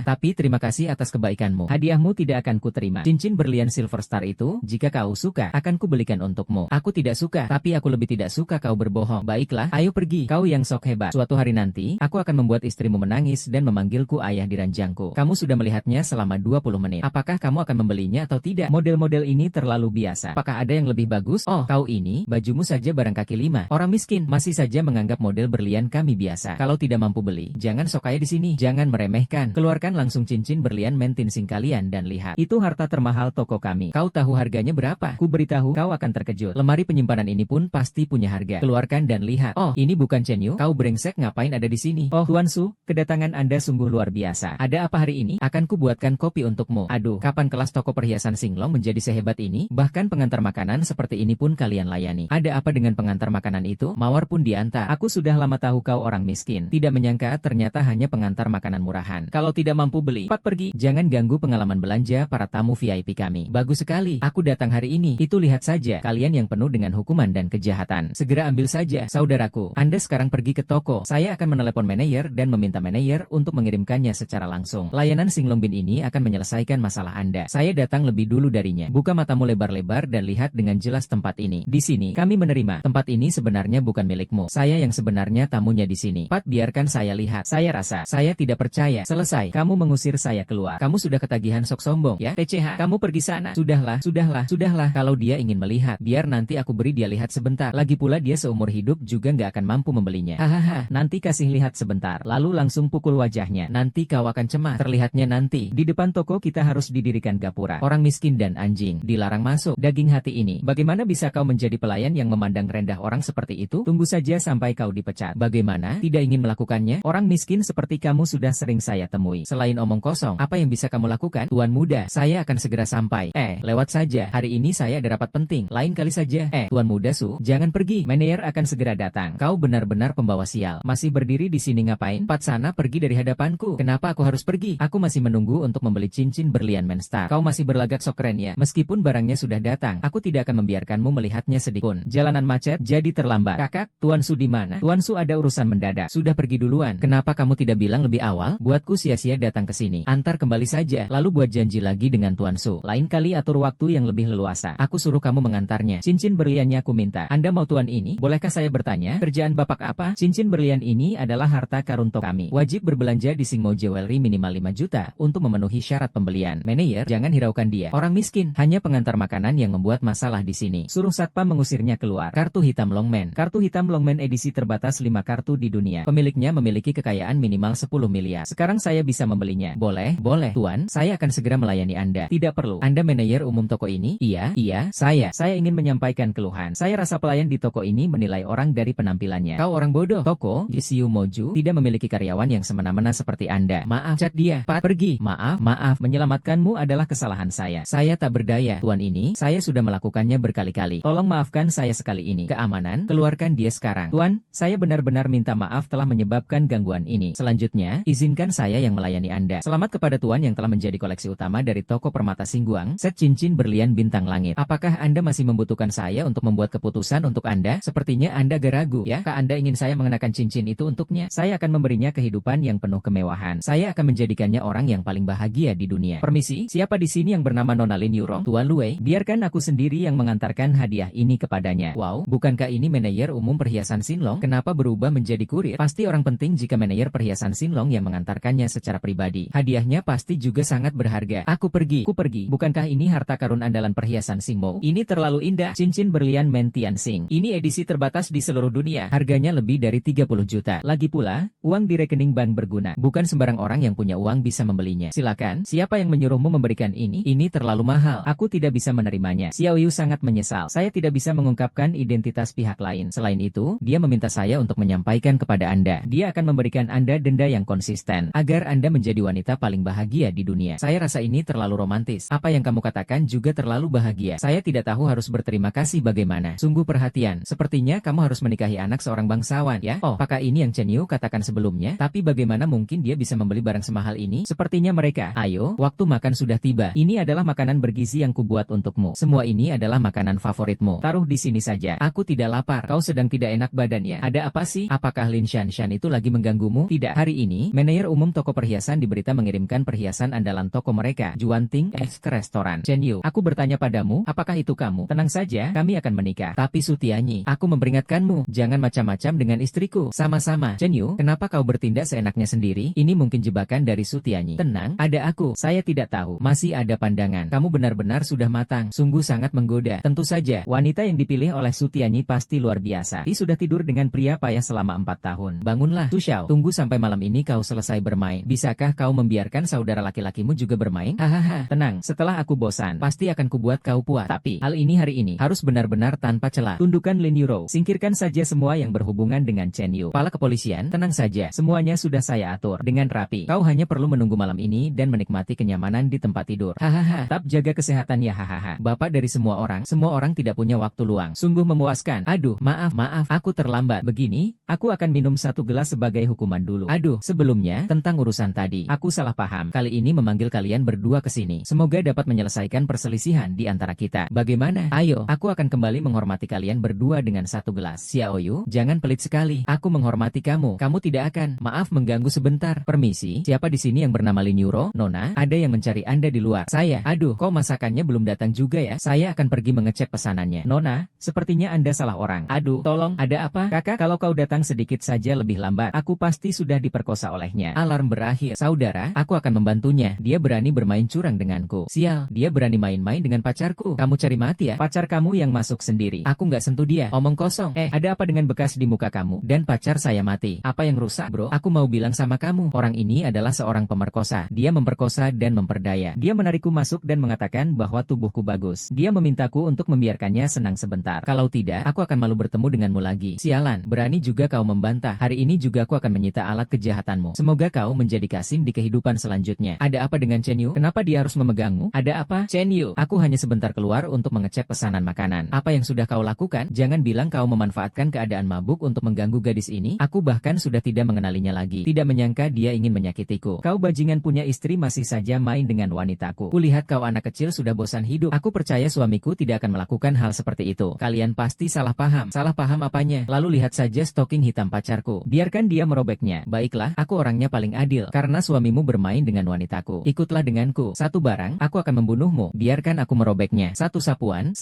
tapi terima kasih atas kebaikanmu. Hadiahmu tidak akan kuterima. Cincin berlian Silver Star itu, jika kau suka, akan kubelikan untukmu. Aku tidak suka, tapi aku lebih tidak suka kau berbohong. Baiklah, ayo pergi. Kau yang sok hebat. Suatu hari nanti, aku akan membuat istrimu menangis dan memanggilku ayah di ranjangku. Kamu sudah melihatnya selama 20 menit. Apakah kamu akan membelinya atau tidak? Model-model ini terlalu biasa. Apakah ada yang lebih bagus? Oh, kau ini, bajumu saja barang kaki 5. Orang miskin masih saja menganggap model berlian kami biasa. Kalau tidak mampu beli, jangan sok kaya di sini. Jangan meremehkan. Keluarkan langsung cincin berlian mentinsing kalian dan lihat. Itu harta termahal toko kami. Kau tahu harganya berapa? Ku beritahu, kau akan terkejut. Lemari penyimpanan ini pun pasti punya harga. Keluarkan dan lihat. Oh, ini bukan Chen Yu. Kau brengsek ngapain ada di sini? Oh, Tuan Su, kedatangan Anda sungguh luar biasa. Ada apa hari ini? Akan ku buatkan kopi untukmu. Aduh, kapan kelas toko perhiasan Singlong menjadi sehebat ini? Bahkan pengantar makanan seperti ini pun kalian layani. Ada apa dengan pengantar makanan itu? Mawar pun diantar. Aku sudah lama tahu kau orang miskin. Tidak menyangka ternyata hanya pengantar makanan murahan. Kalau tidak mampu beli, cepat pergi. Jangan ganggu pengalaman belanja para tamu VIP kami. Bagus sekali. Aku datang hari ini. Itu lihat saja. Kalian yang penuh dengan hukuman dan kejahatan. Segera ambil saja, saudaraku. Anda sekarang pergi ke toko. Saya akan menelepon manajer dan meminta manajer untuk mengirimkannya secara langsung. Layanan Singlong Bin ini akan menyelesaikan masalah Anda. Saya datang lebih dulu darinya. Buka matamu lebar-lebar dan lihat dengan jelas tempat ini. Di sini, kami menerima. Tempat ini sebenarnya bukan milikmu. Saya yang sebenarnya tamunya di sini. Pat, biarkan saya lihat. Saya rasa, saya tidak percaya. Selesai. Kamu mengusir saya keluar. Kamu sudah ketagihan sok sombong, ya? TCH, kamu pergi sana. Sudahlah. Kalau dia ingin melihat, biar nanti aku beri dia lihat sebentar. Lagi pula dia seumur hidup juga nggak tidak akan mampu membelinya. Hahaha, nanti kasih lihat sebentar. Lalu langsung pukul wajahnya. Nanti kau akan cemas. Terlihatnya nanti. Di depan toko kita harus didirikan gapura. Orang miskin dan anjing dilarang masuk. Daging hati ini. Bagaimana bisa kau menjadi pelayan yang memandang rendah orang seperti itu? Tunggu saja sampai kau dipecat. Bagaimana? Tidak ingin melakukannya? Orang miskin seperti kamu sudah sering saya temui. Selain omong kosong, apa yang bisa kamu lakukan? Tuan muda, saya akan segera sampai. Lewat saja. Hari ini saya ada rapat penting. Lain kali saja. Tuan muda Su, jangan pergi. Manajer akan segera datang. Kau benar-benar pembawa sial. Masih berdiri di sini ngapain? Pat sana, pergi dari hadapanku. Kenapa aku harus pergi? Aku masih menunggu untuk membeli cincin berlian Menstar. Kau masih berlagak sok keren ya? Meskipun barangnya sudah datang, aku tidak akan membiarkanmu melihatnya sedikitpun. Jalanan macet, jadi terlambat. Kakak, Tuan Su di mana? Tuan Su ada urusan mendadak. Sudah pergi duluan. Kenapa kamu tidak bilang lebih awal? Buatku sia-sia datang ke sini. Antar kembali saja, lalu buat janji lagi dengan Tuan Su. Lain kali atur waktu yang lebih leluasa. Aku suruh kamu mengantarnya. Cincin berliannya aku minta. Anda mau tuan ini? Bolehkah saya bertanya? Kerjaan bapak apa? Cincin berlian ini adalah harta karun toko kami. Wajib berbelanja di Singmo Jewelry minimal 5 juta untuk memenuhi syarat pembelian. Manajer, jangan hiraukan dia. Orang miskin, hanya pengantar makanan yang membuat masalah di sini. Suruh satpam mengusirnya keluar. Kartu hitam Longman. Kartu hitam Longman edisi terbatas 5 kartu di dunia. Pemiliknya memiliki kekayaan minimal 10 miliar. Sekarang saya bisa membelinya. Boleh, boleh. Tuan, saya akan segera melayani Anda. Tidak perlu. Anda manajer umum toko ini? Iya, saya. Saya ingin menyampaikan keluhan. Saya rasa pelayan di toko ini menilai orang dari penampilannya. Kau orang bodoh. Toko, Jisiu Moju, tidak memiliki karyawan yang semena-mena seperti Anda. Maaf, cat dia. Pat, pergi. Maaf. Menyelamatkanmu adalah kesalahan saya. Saya tak berdaya. Tuan ini, saya sudah melakukannya berkali-kali. Tolong maafkan saya sekali ini. Keamanan, keluarkan dia sekarang. Tuan, saya benar-benar minta maaf telah menyebabkan gangguan ini. Selanjutnya, izinkan saya yang melayani Anda. Selamat kepada Tuan yang telah menjadi koleksi utama dari toko Permata Singguang, set cincin berlian bintang langit. Apakah Anda masih membutuhkan saya untuk membuat keputusan untuk Anda? Sepertinya Anda ragu, ya? Kak Anda ingin saya mengenakan cincin itu untuknya? Saya akan memberinya kehidupan yang penuh kemewahan. Saya akan menjadikannya orang yang paling bahagia di dunia. Permisi, siapa di sini yang bernama Nona Lin Yurong? Tuan Lue, biarkan aku sendiri yang mengantarkan hadiah ini kepadanya. Wow, bukankah ini manajer umum perhiasan Sinlong? Kenapa berubah menjadi kurir? Pasti orang penting jika manajer perhiasan Sinlong yang mengantarkannya secara pribadi. Hadiahnya pasti juga sangat berharga. Aku pergi. Bukankah ini harta karun andalan perhiasan Singmo? Ini terlalu indah. Cincin berlian Mentian Sing. Ini edisi terbatas di seluruh dunia. Harganya lebih dari 30 juta. Lagi pula, uang di rekening bank berguna. Bukan sembarang orang yang punya uang bisa membelinya. Silakan, siapa yang menyuruhmu memberikan ini? Ini terlalu mahal. Aku tidak bisa menerimanya. Xiao Yu sangat menyesal. Saya tidak bisa mengungkapkan identitas pihak lain. Selain itu, dia meminta saya untuk menyampaikan kepada Anda. Dia akan memberikan Anda denda yang konsisten, agar Anda menjadi wanita paling bahagia di dunia. Saya rasa ini terlalu romantis. Apa yang kamu katakan juga terlalu bahagia. Saya tidak tahu harus berterima kasih bagaimana. Sungguh perhatian. Sepertinya kamu harus menikahi anak seorang bangsawan, ya? Oh, apakah ini yang Chen Yu katakan sebelumnya? Tapi bagaimana mungkin dia bisa membeli barang semahal ini? Sepertinya mereka. Ayo, waktu makan sudah tiba. Ini adalah makanan bergizi yang kubuat untukmu. Semua ini adalah makanan favoritmu. Taruh di sini saja. Aku tidak lapar. Kau sedang tidak enak badannya. Ada apa sih? Apakah Lin Shanshan itu lagi mengganggumu? Tidak. Hari ini, manajer umum toko perhiasan diberita mengirimkan perhiasan andalan toko mereka, Juan Ting X, ke restoran. Chen Yu, aku bertanya padamu, apakah itu kamu? Tenang saja, kami akan menikah. Tapi Sutianyi, aku memperingatkanmu, jangan macam-macam dengan istriku. Sama-sama. Chen Yu, kenapa kau bertindak seenaknya sendiri? Ini mungkin jebakan dari Sutianyi. Tenang, ada aku. Saya tidak tahu. Masih ada pandangan. Kamu benar-benar sudah matang. Sungguh sangat menggoda. Tentu saja, wanita yang dipilih oleh Sutianyi pasti luar biasa. Dia sudah tidur dengan pria payah selama 4 tahun. Bangunlah, Tu Xiao. Tunggu sampai malam ini kau selesai bermain. Bisakah kau membiarkan saudara laki-lakimu juga bermain? Hahaha, tenang. Setelah aku bosan, pasti akan kubuat kau puas. Tapi, hal ini hari ini harus benar-benar tanpa celah. Tundukkan Lin Yuro. Singkirkan saja semua yang berhubungan dengan Chen Yu. Kepala kepolisian, tenang saja. Semuanya sudah saya atur dengan rapi. Kau hanya perlu menunggu malam ini dan menikmati kenyamanan di tempat tidur. Hahaha, tetap jaga kesehatan ya. Hahaha. Bapak dari semua orang tidak punya waktu luang. Sungguh memuaskan. Aduh, maaf, aku terlambat. Begini, aku akan minum 1 gelas sebagai hukuman dulu. Aduh, sebelumnya, tentang urusan tadi. Aku salah paham. Kali ini memanggil kalian berdua ke sini. Semoga dapat menyelesaikan perselisihan di antara kita. Bagaimana? Ayo, aku akan kembali menghormati kalian berdua dengan 1 gelas. Xiao Yu, jangan pelit sekali. Aku menghormati kamu. Kamu tidak akan. Maaf mengganggu sebentar. Permisi, siapa di sini yang bernama Lin Yuro? Nona, ada yang mencari Anda di luar. Saya. Aduh, kok masakannya belum datang juga ya? Saya akan pergi mengecek pesanannya. Nona, sepertinya Anda salah orang. Aduh, tolong, ada apa? Kakak, kalau kau datang sedikit saja lebih lambat, aku pasti sudah diperkosa olehnya. Alarm berakhir. Saudara, aku akan membantunya. Dia berani bermain curang denganku. Sial, dia berani main-main dengan pacarku. Kamu cari mati ya? Pacar kamu yang masuk sendiri. Aku nggak sentuh dia. Omong kosong. Ada apa dengan dengan bekas di muka kamu, dan pacar saya mati. Apa yang rusak, bro? Aku mau bilang sama kamu, orang ini adalah seorang pemerkosa. Dia memperkosa dan memperdaya. Dia menarikku masuk dan mengatakan bahwa tubuhku bagus. Dia memintaku untuk membiarkannya senang sebentar. Kalau tidak, aku akan malu bertemu denganmu lagi. Sialan, berani juga kau membantah. Hari ini juga aku akan menyita alat kejahatanmu. Semoga kau menjadi Kasim di kehidupan selanjutnya. Ada apa dengan Chen Yu? Kenapa dia harus memegangmu? Ada apa, Chen Yu? Aku hanya sebentar keluar untuk mengecek pesanan makanan. Apa yang sudah kau lakukan? Jangan bilang kau memanfaatkan keadaan mabuk untuk mengganggu gadis ini. Aku bahkan sudah tidak mengenalinya lagi. Tidak menyangka dia ingin menyakitiku. Kau bajingan punya istri masih saja main dengan wanitaku. Kulihat kau anak kecil sudah bosan hidup. Aku percaya suamiku tidak akan melakukan hal seperti itu. Kalian pasti salah paham. Salah paham apanya? Lalu lihat saja stocking hitam pacarku. Biarkan dia merobeknya. Baiklah, aku orangnya paling adil. Karena suamimu bermain dengan wanitaku. Ikutlah denganku. Satu barang, aku akan membunuhmu. Biarkan aku merobeknya. Satu sapuan.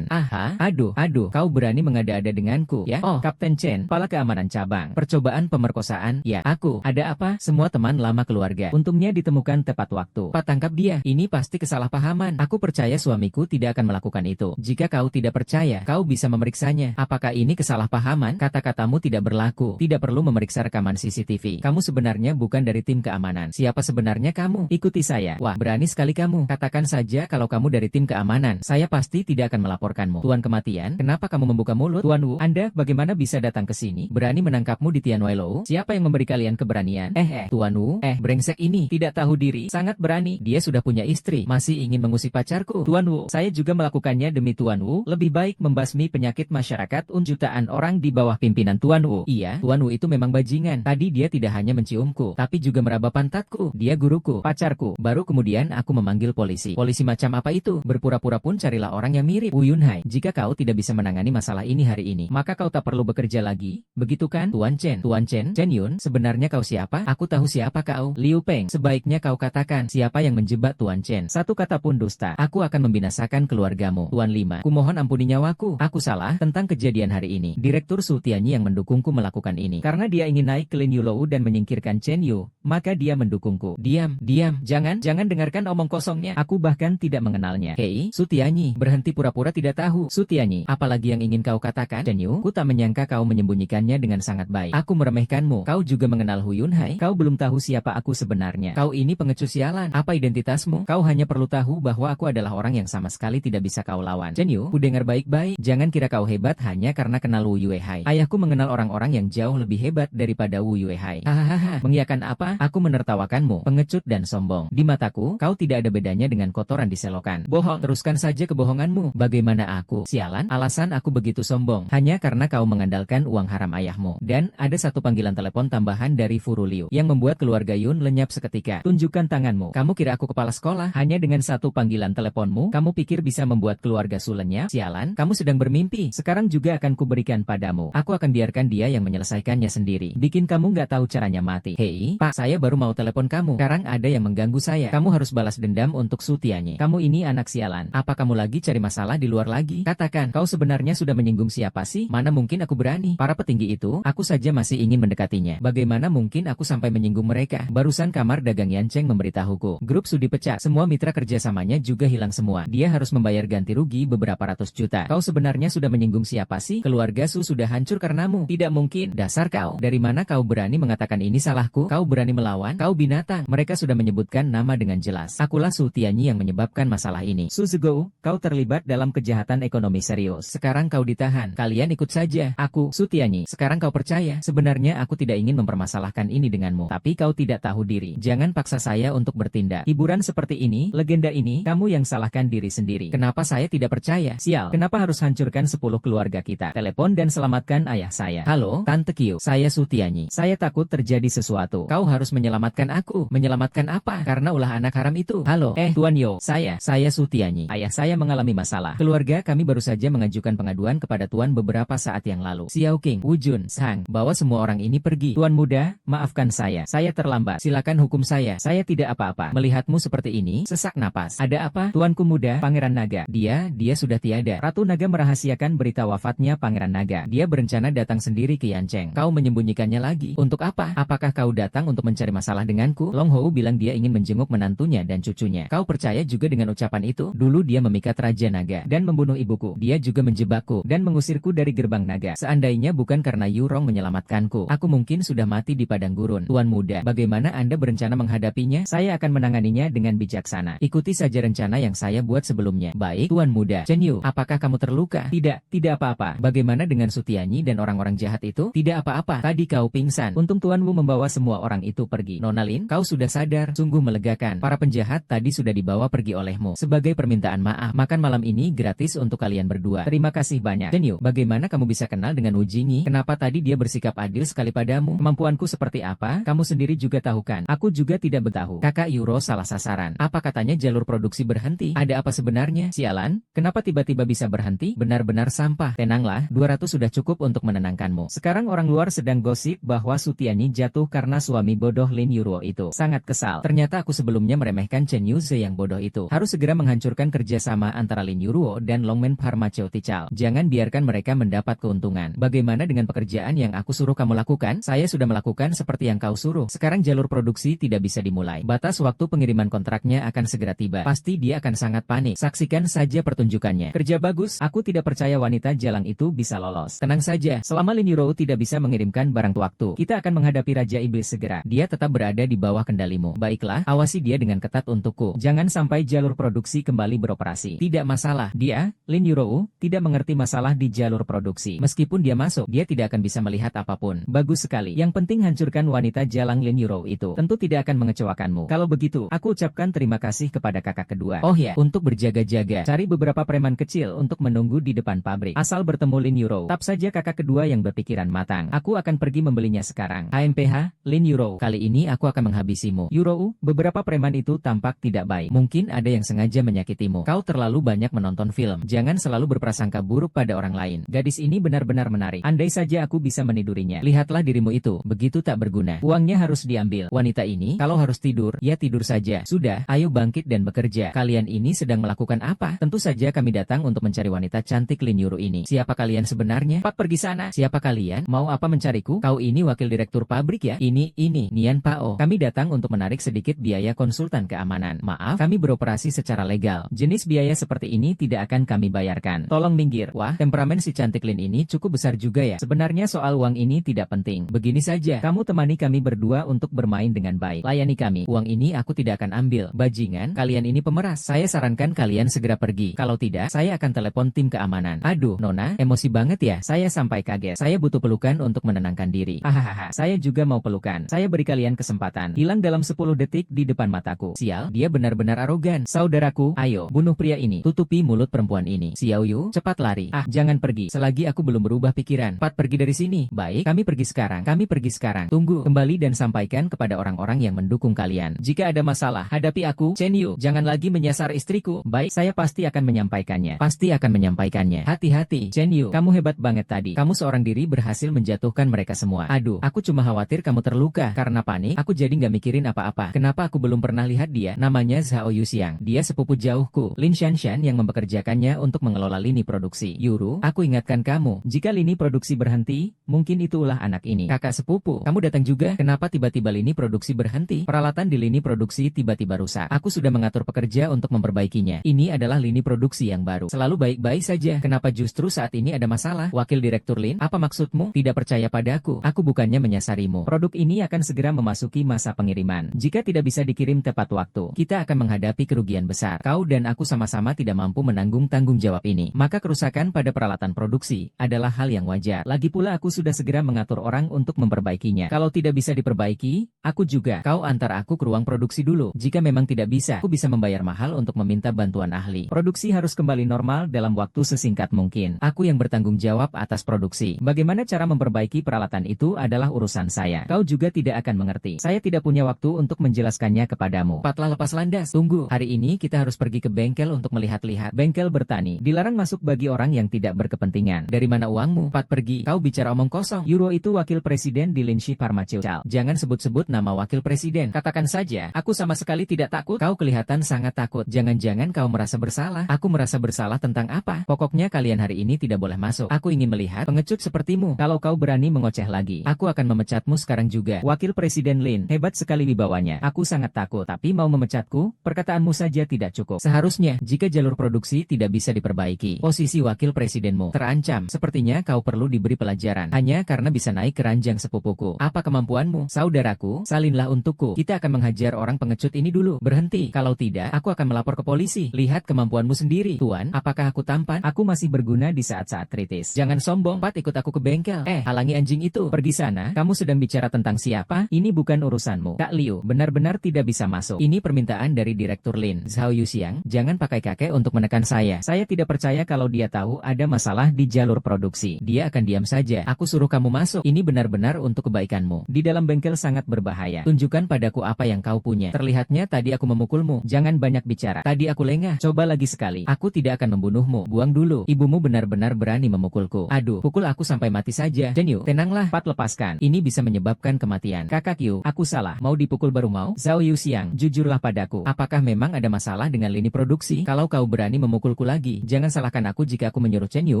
Aha, aduh, kau berani mengada-ada denganku, ya? Oh, Kapten Chen, kepala keamanan cabang. Percobaan pemerkosaan, ya, aku. Ada apa? Semua teman lama keluarga. Untungnya ditemukan tepat waktu. Pak, tangkap dia. Ini pasti kesalahpahaman. Aku percaya suamiku tidak akan melakukan itu. Jika kau tidak percaya, kau bisa memeriksanya. Apakah ini kesalahpahaman? Kata-katamu tidak berlaku. Tidak perlu memeriksa rekaman CCTV. Kamu sebenarnya bukan dari tim keamanan. Siapa sebenarnya kamu? Ikuti saya. Wah, berani sekali kamu. Katakan saja kalau kamu dari tim keamanan. Saya pasti tidak akan melaporkanmu. Tuan kematian, kenapa kamu membuka mulut? Tuan Wu, Anda bagaimana bisa datang ke sini? Berani menangkapmu di Tianwei Lou? Siapa yang memberi kalian keberanian? Tuan Wu, brengsek ini tidak tahu diri, sangat berani. Dia sudah punya istri, masih ingin mengusik pacarku. Tuan Wu, saya juga melakukannya demi Tuan Wu. Lebih baik membasmi penyakit masyarakat jutaan orang di bawah pimpinan Tuan Wu. Iya, Tuan Wu itu memang bajingan. Tadi dia tidak hanya menciumku, tapi juga meraba pantatku. Dia guruku, pacarku. Baru kemudian aku memanggil polisi. Polisi macam apa itu? Berpura-pura pun carilah orang yang mirip. Wu Yunhai, jika kau tidak bisa menangani masalah ini hari ini, maka kau tak perlu bekerja lagi. Begitu kan, Tuan Chen? Tuan Chen, Chen Yun, sebenarnya kau siapa? Aku tahu siapa kau. Liu Peng, sebaiknya kau katakan siapa yang menjebak Tuan Chen. Satu kata pun dusta. Aku akan membinasakan keluargamu. Tuan Lima, kumohon ampuni nyawaku. Aku salah tentang kejadian hari ini. Direktur Su Tianyi yang mendukungku melakukan ini. Karena dia ingin naik ke Lin Yulou dan menyingkirkan Chen Yu, maka dia mendukungku. Diam, jangan dengarkan omong kosongnya. Aku bahkan tidak mengenalnya. Hei, Su Tianyi, berhenti pura-pura tidak tahu. Su Tianyi, apalagi yang ingin kau katakan? Chen Yu, ku tak menyangka kau menyembunyikannya dengan sangat baik. Aku meremehkanmu. Kau juga mengenal Hu Yunhai? Kau belum tahu siapa aku sebenarnya. Kau ini pengecut sialan. Apa identitasmu? Kau hanya perlu tahu bahwa aku adalah orang yang sama sekali tidak bisa kau lawan. Chen Yu, ku dengar baik-baik. Jangan kira kau hebat hanya karena kenal Wu Yuehai. Ayahku mengenal orang-orang yang jauh lebih hebat daripada Wu Yuehai. Hahaha, mengiyakan apa? Aku menertawakanmu, pengecut dan sombong. Di mataku, kau tidak ada bedanya dengan kotoran di selokan. Bohong, teruskan saja kebohonganmu. Bagaimana aku? Sialan, alasan aku begitu sombong hanya karena kau mengandalkan uang haram ayahmu. Dan ada satu panggilan telepon tambahan dari Furu Liu yang membuat keluarga Yun lenyap seketika. Tunjukkan tanganmu. Kamu kira aku kepala sekolah? Hanya dengan satu panggilan teleponmu, kamu pikir bisa membuat keluarga Su lenyap? Sialan, kamu sedang bermimpi. Sekarang juga akan kuberikan padamu. Aku akan biarkan dia yang menyelesaikannya sendiri. Bikin kamu nggak tahu caranya mati. Hei, Pak, saya baru mau telepon kamu. Sekarang ada yang mengganggu saya. Kamu harus balas dendam untuk Su Tianyi. Kamu ini anak sialan. Apa kamu lagi cari masalah di luar lagi? Katakan, kau sebenarnya sudah menyinggung siapa sih? Mana mungkin aku berani? Para petinggi itu, aku saja masih ingin mendekatinya. Bagaimana mungkin aku sampai menyinggung mereka? Barusan kamar dagang Yancheng memberitahuku. Grup Su dipecat. Semua mitra kerjasamanya juga hilang semua. Dia harus membayar ganti rugi beberapa ratus juta. Kau sebenarnya sudah menyinggung siapa sih? Keluarga Su sudah hancur karenamu. Tidak mungkin. Dasar kau. Dari mana kau berani mengatakan ini salahku? Kau berani melawan? Kau binatang. Mereka sudah menyebutkan nama dengan jelas. Akulah Su Tianyi yang menyebabkan masalah ini. Su Zhigou, kau terlibat dalam kejahatan ekonomi serius. Sekarang kau ditahan. Kalian ikut saja. Aku, Su Tianyi. Sekarang kau percaya? Sebenarnya aku tidak ingin mempermasalahkan ini denganmu. Tapi kau tidak tahu diri. Jangan paksa saya untuk bertindak. Hiburan seperti ini, legenda ini, kamu yang salahkan diri sendiri. Kenapa saya tidak percaya? Sial. Kenapa harus hancurkan 10 keluarga kita? Telepon dan selamatkan ayah saya. Halo, Tante Qiu. Saya Su Tianyi. Saya takut terjadi sesuatu. Kau harus menyelamatkan aku. Menyelamatkan apa? Karena ulah anak haram itu. Halo, Tuan Yo. Saya Su Tianyi. Ayah saya mengalami masalah. Keluarga kami baru saja mengajukan pengaduan kepada Tuan beberapa saat yang lalu. Xiao King, Wu Jun, Sang, bawa semua orang ini pergi. Tuan muda, maafkan saya. Saya terlambat. Silakan hukum saya. Saya tidak apa-apa. Melihatmu seperti ini, sesak napas. Ada apa? Tuanku muda, Pangeran Naga. Dia sudah tiada. Ratu Naga merahasiakan berita wafatnya Pangeran Naga. Dia berencana datang sendiri ke Yancheng. Kau menyembunyikannya lagi. Untuk apa? Apakah kau datang untuk mencari masalah denganku? Long Hou bilang dia ingin menjenguk menantunya dan cucunya. Kau percaya juga dengan ucapan itu? Dulu dia memikat Raja Naga dan membunuh ibuku. Dia juga menjebakku dan mengusirku dari gerbang gerbang naga. Seandainya bukan karena Yurong menyelamatkanku, aku mungkin sudah mati di padang gurun. Tuan muda, bagaimana Anda berencana menghadapinya? Saya akan menanganinya dengan bijaksana. Ikuti saja rencana yang saya buat sebelumnya. Baik, Tuan muda. Chen Yu, apakah kamu terluka? Tidak apa-apa. Bagaimana dengan Sutianyi dan orang-orang jahat itu? Tidak apa-apa. Tadi kau pingsan. Untung tuanmu membawa semua orang itu pergi. Nona Lin, kau sudah sadar. Sungguh melegakan. Para penjahat tadi sudah dibawa pergi olehmu. Sebagai permintaan maaf, makan malam ini gratis untuk kalian berdua. Terima kasih banyak. Chen Yu, bagaimana kamu bisa kenal dengan Wu Jingyi? Kenapa tadi dia bersikap adil sekali padamu? Kemampuanku seperti apa? Kamu sendiri juga tahu kan? Aku juga tidak bertahu. Kakak Yuro salah sasaran. Apa katanya jalur produksi berhenti? Ada apa sebenarnya? Sialan, kenapa tiba-tiba bisa berhenti? Benar-benar sampah. Tenanglah, 200 sudah cukup untuk menenangkanmu. Sekarang orang luar sedang gosip bahwa Sutianyi jatuh karena suami bodoh Lin Yuro itu. Sangat kesal. Ternyata aku sebelumnya meremehkan Chen Yuze yang bodoh itu. Harus segera menghancurkan kerjasama antara Lin Yuro dan Longmen Pharmaceutical. Jangan biarkan mereka mendapat keuntungan. Bagaimana dengan pekerjaan yang aku suruh kamu lakukan? Saya sudah melakukan seperti yang kau suruh. Sekarang jalur produksi tidak bisa dimulai. Batas waktu pengiriman kontraknya akan segera tiba. Pasti dia akan sangat panik. Saksikan saja pertunjukannya. Kerja bagus. Aku tidak percaya wanita jalang itu bisa lolos. Tenang saja. Selama Lin Yuro tidak bisa mengirimkan barang waktu, kita akan menghadapi Raja Iblis segera. Dia tetap berada di bawah kendalimu. Baiklah, awasi dia dengan ketat untukku. Jangan sampai jalur produksi kembali beroperasi. Tidak masalah. Dia, Lin Yuro, tidak mengerti masalah di jalur produksi. Meskipun dia masuk, dia tidak akan bisa melihat apapun. Bagus sekali. Yang penting hancurkan wanita jalang Lin Yuro itu. Tentu tidak akan mengecewakanmu. Kalau begitu, aku ucapkan terima kasih kepada kakak kedua. Oh ya, untuk berjaga-jaga, cari beberapa preman kecil untuk menunggu di depan pabrik. Asal bertemu Lin Yuro, tap saja kakak kedua yang berpikiran matang. Aku akan pergi membelinya sekarang. AMPH, Lin Yuro, kali ini aku akan menghabisimu. Yuro, beberapa preman itu tampak tidak baik. Mungkin ada yang sengaja menyakitimu. Kau terlalu banyak menonton film. Jangan selalu berprasangka buruk pada orang lain. Gadis ini benar-benar menarik. Andai saja aku bisa menidurinya. Lihatlah dirimu itu, begitu tak berguna. Uangnya harus diambil. Wanita ini, kalau harus tidur, ya tidur saja. Sudah, ayo bangkit dan bekerja. Kalian ini sedang melakukan apa? Tentu saja kami datang untuk mencari wanita cantik Lin Yuro ini. Siapa kalian sebenarnya? Pak pergi sana. Siapa kalian? Mau apa mencariku? Kau ini wakil direktur pabrik ya? Ini, Nian Pao. Kami datang untuk menarik sedikit biaya konsultan keamanan. Maaf, kami beroperasi secara legal. Jenis biaya seperti ini tidak akan kami bayarkan. Tolong minggir. Wah, temperamen si cantik Lin ini cukup besar juga ya. Sebenarnya soal uang ini tidak penting. Begini saja, kamu temani kami berdua untuk bermain dengan baik. Layani kami. Uang ini aku tidak akan ambil. Bajingan, kalian ini pemeras. Saya sarankan kalian segera pergi. Kalau tidak, saya akan telepon tim keamanan. Aduh, Nona, emosi banget ya. Saya sampai kaget. Saya butuh pelukan untuk menenangkan diri. Hahaha, saya juga mau pelukan. Saya beri kalian kesempatan. Hilang dalam 10 detik di depan mataku. Sial, dia benar-benar arogan. Saudaraku, ayo, bunuh pria ini. Tutupi mulut perempuan ini. Xiao Yu, cepat lari. Ah, jangan pergi. Selagi aku belum berubah pikiran. Cepat pergi dari sini. Baik, kami pergi sekarang. Kami pergi sekarang. Tunggu, kembali dan sampaikan kepada orang-orang yang mendukung kalian. Jika ada masalah, hadapi aku. Chen Yu, jangan lagi menyasar istriku. Baik, saya pasti akan menyampaikannya. Pasti akan menyampaikannya. Hati-hati, Chen Yu. Kamu hebat banget tadi. Kamu seorang diri berhasil menjatuhkan mereka semua. Aduh, aku cuma khawatir kamu terluka. Karena panik, aku jadi nggak mikirin apa-apa. Kenapa aku belum pernah lihat dia? Namanya Zhao Yuxiang. Dia sepupu jauhku. Lin Shanshan yang mempekerjakannya untuk mengelola lini produksi. Yuru, aku ingatkan kamu. Jika lini produksi berhenti, mungkin itulah anak ini. Kakak sepupu, kamu datang juga? Kenapa tiba-tiba lini produksi berhenti? Peralatan di lini produksi tiba-tiba rusak. Aku sudah mengatur pekerja untuk memperbaikinya. Ini adalah lini produksi yang baru. Selalu baik-baik saja. Kenapa justru saat ini ada masalah? Wakil Direktur Lin, apa maksudmu? Tidak percaya padaku. Aku bukannya menyasarimu. Produk ini akan segera memasuki masa pengiriman. Jika tidak bisa dikirim tepat waktu, kita akan menghadapi kerugian besar. Kau dan aku sama-sama tidak mampu menanggung tanggung jawab ini. Maka kerusakan pada peralatan produksi adalah hal yang wajar. Lagi pula aku sudah segera mengatur orang untuk memperbaikinya. Kalau tidak bisa diperbaiki, aku juga. Kau antar aku ke ruang produksi dulu. Jika memang tidak bisa, aku bisa membayar mahal untuk meminta bantuan ahli. Produksi harus kembali normal dalam waktu sesingkat mungkin. Aku yang bertanggung jawab atas produksi. Bagaimana cara memperbaiki peralatan itu adalah urusan saya. Kau juga tidak akan mengerti. Saya tidak punya waktu untuk menjelaskannya kepadamu. Cepatlah lepas landas. Tunggu. Hari ini kita harus pergi ke bengkel untuk melihat-lihat. Bengkel bertani. Dilarang masuk bagi orang yang tidak berkepentingan. Dari mana uangmu? Cepat pergi. Kau bicara omong kosong. Yuro itu wakil presiden di Linshi Pharmaceutical. Jangan sebut-sebut nama wakil presiden. Katakan saja, aku sama sekali tidak takut. Kau kelihatan sangat takut. Jangan-jangan kau merasa bersalah. Aku merasa bersalah tentang apa? Pokoknya kalian hari ini tidak boleh masuk. Aku ingin melihat pengecut sepertimu. Kalau kau berani mengoceh lagi, aku akan memecatmu sekarang juga. Wakil Presiden Lin, hebat sekali wibawanya. Aku sangat takut, tapi mau memecatku? Perkataanmu saja tidak cukup. Seharusnya, jika jalur produksi tidak bisa diperbaiki, posisi wakil presidenmu terancam. diam. Sepertinya kau perlu diberi pelajaran. Hanya karena bisa naik ke ranjang sepupuku. Apa kemampuanmu? Saudaraku, salinlah untukku. Kita akan menghajar orang pengecut ini dulu. Berhenti. Kalau tidak, aku akan melapor ke polisi. Lihat kemampuanmu sendiri. Tuan, apakah aku tampan? Aku masih berguna di saat-saat kritis. Jangan sombong. Pat, ikut aku ke bengkel. Halangi anjing itu. Pergi sana. Kamu sedang bicara tentang siapa? Ini bukan urusanmu. Kak Liu, benar-benar tidak bisa masuk. Ini permintaan dari Direktur Lin. Zhao Yuxiang, jangan pakai kakek untuk menekan saya. Saya tidak percaya kalau dia tahu ada masalah di jalur produksi. Dia akan diam saja. Aku suruh kamu masuk. Ini benar-benar untuk kebaikanmu. Di dalam bengkel sangat berbahaya. Tunjukkan padaku apa yang kau punya. Terlihatnya tadi aku memukulmu. Jangan banyak bicara. Tadi aku lengah. Coba lagi sekali. Aku tidak akan membunuhmu. Buang dulu. Ibumu benar-benar berani memukulku. Aduh, pukul aku sampai mati saja. Chen Yu, tenanglah. Pat, lepaskan. Ini bisa menyebabkan kematian. Kakak Yu, aku salah. Mau dipukul baru mau? Zhao Yuxiang, jujurlah padaku. Apakah memang ada masalah dengan lini produksi? Kalau kau berani memukulku lagi, jangan salahkan aku jika aku menyuruh Chen Yu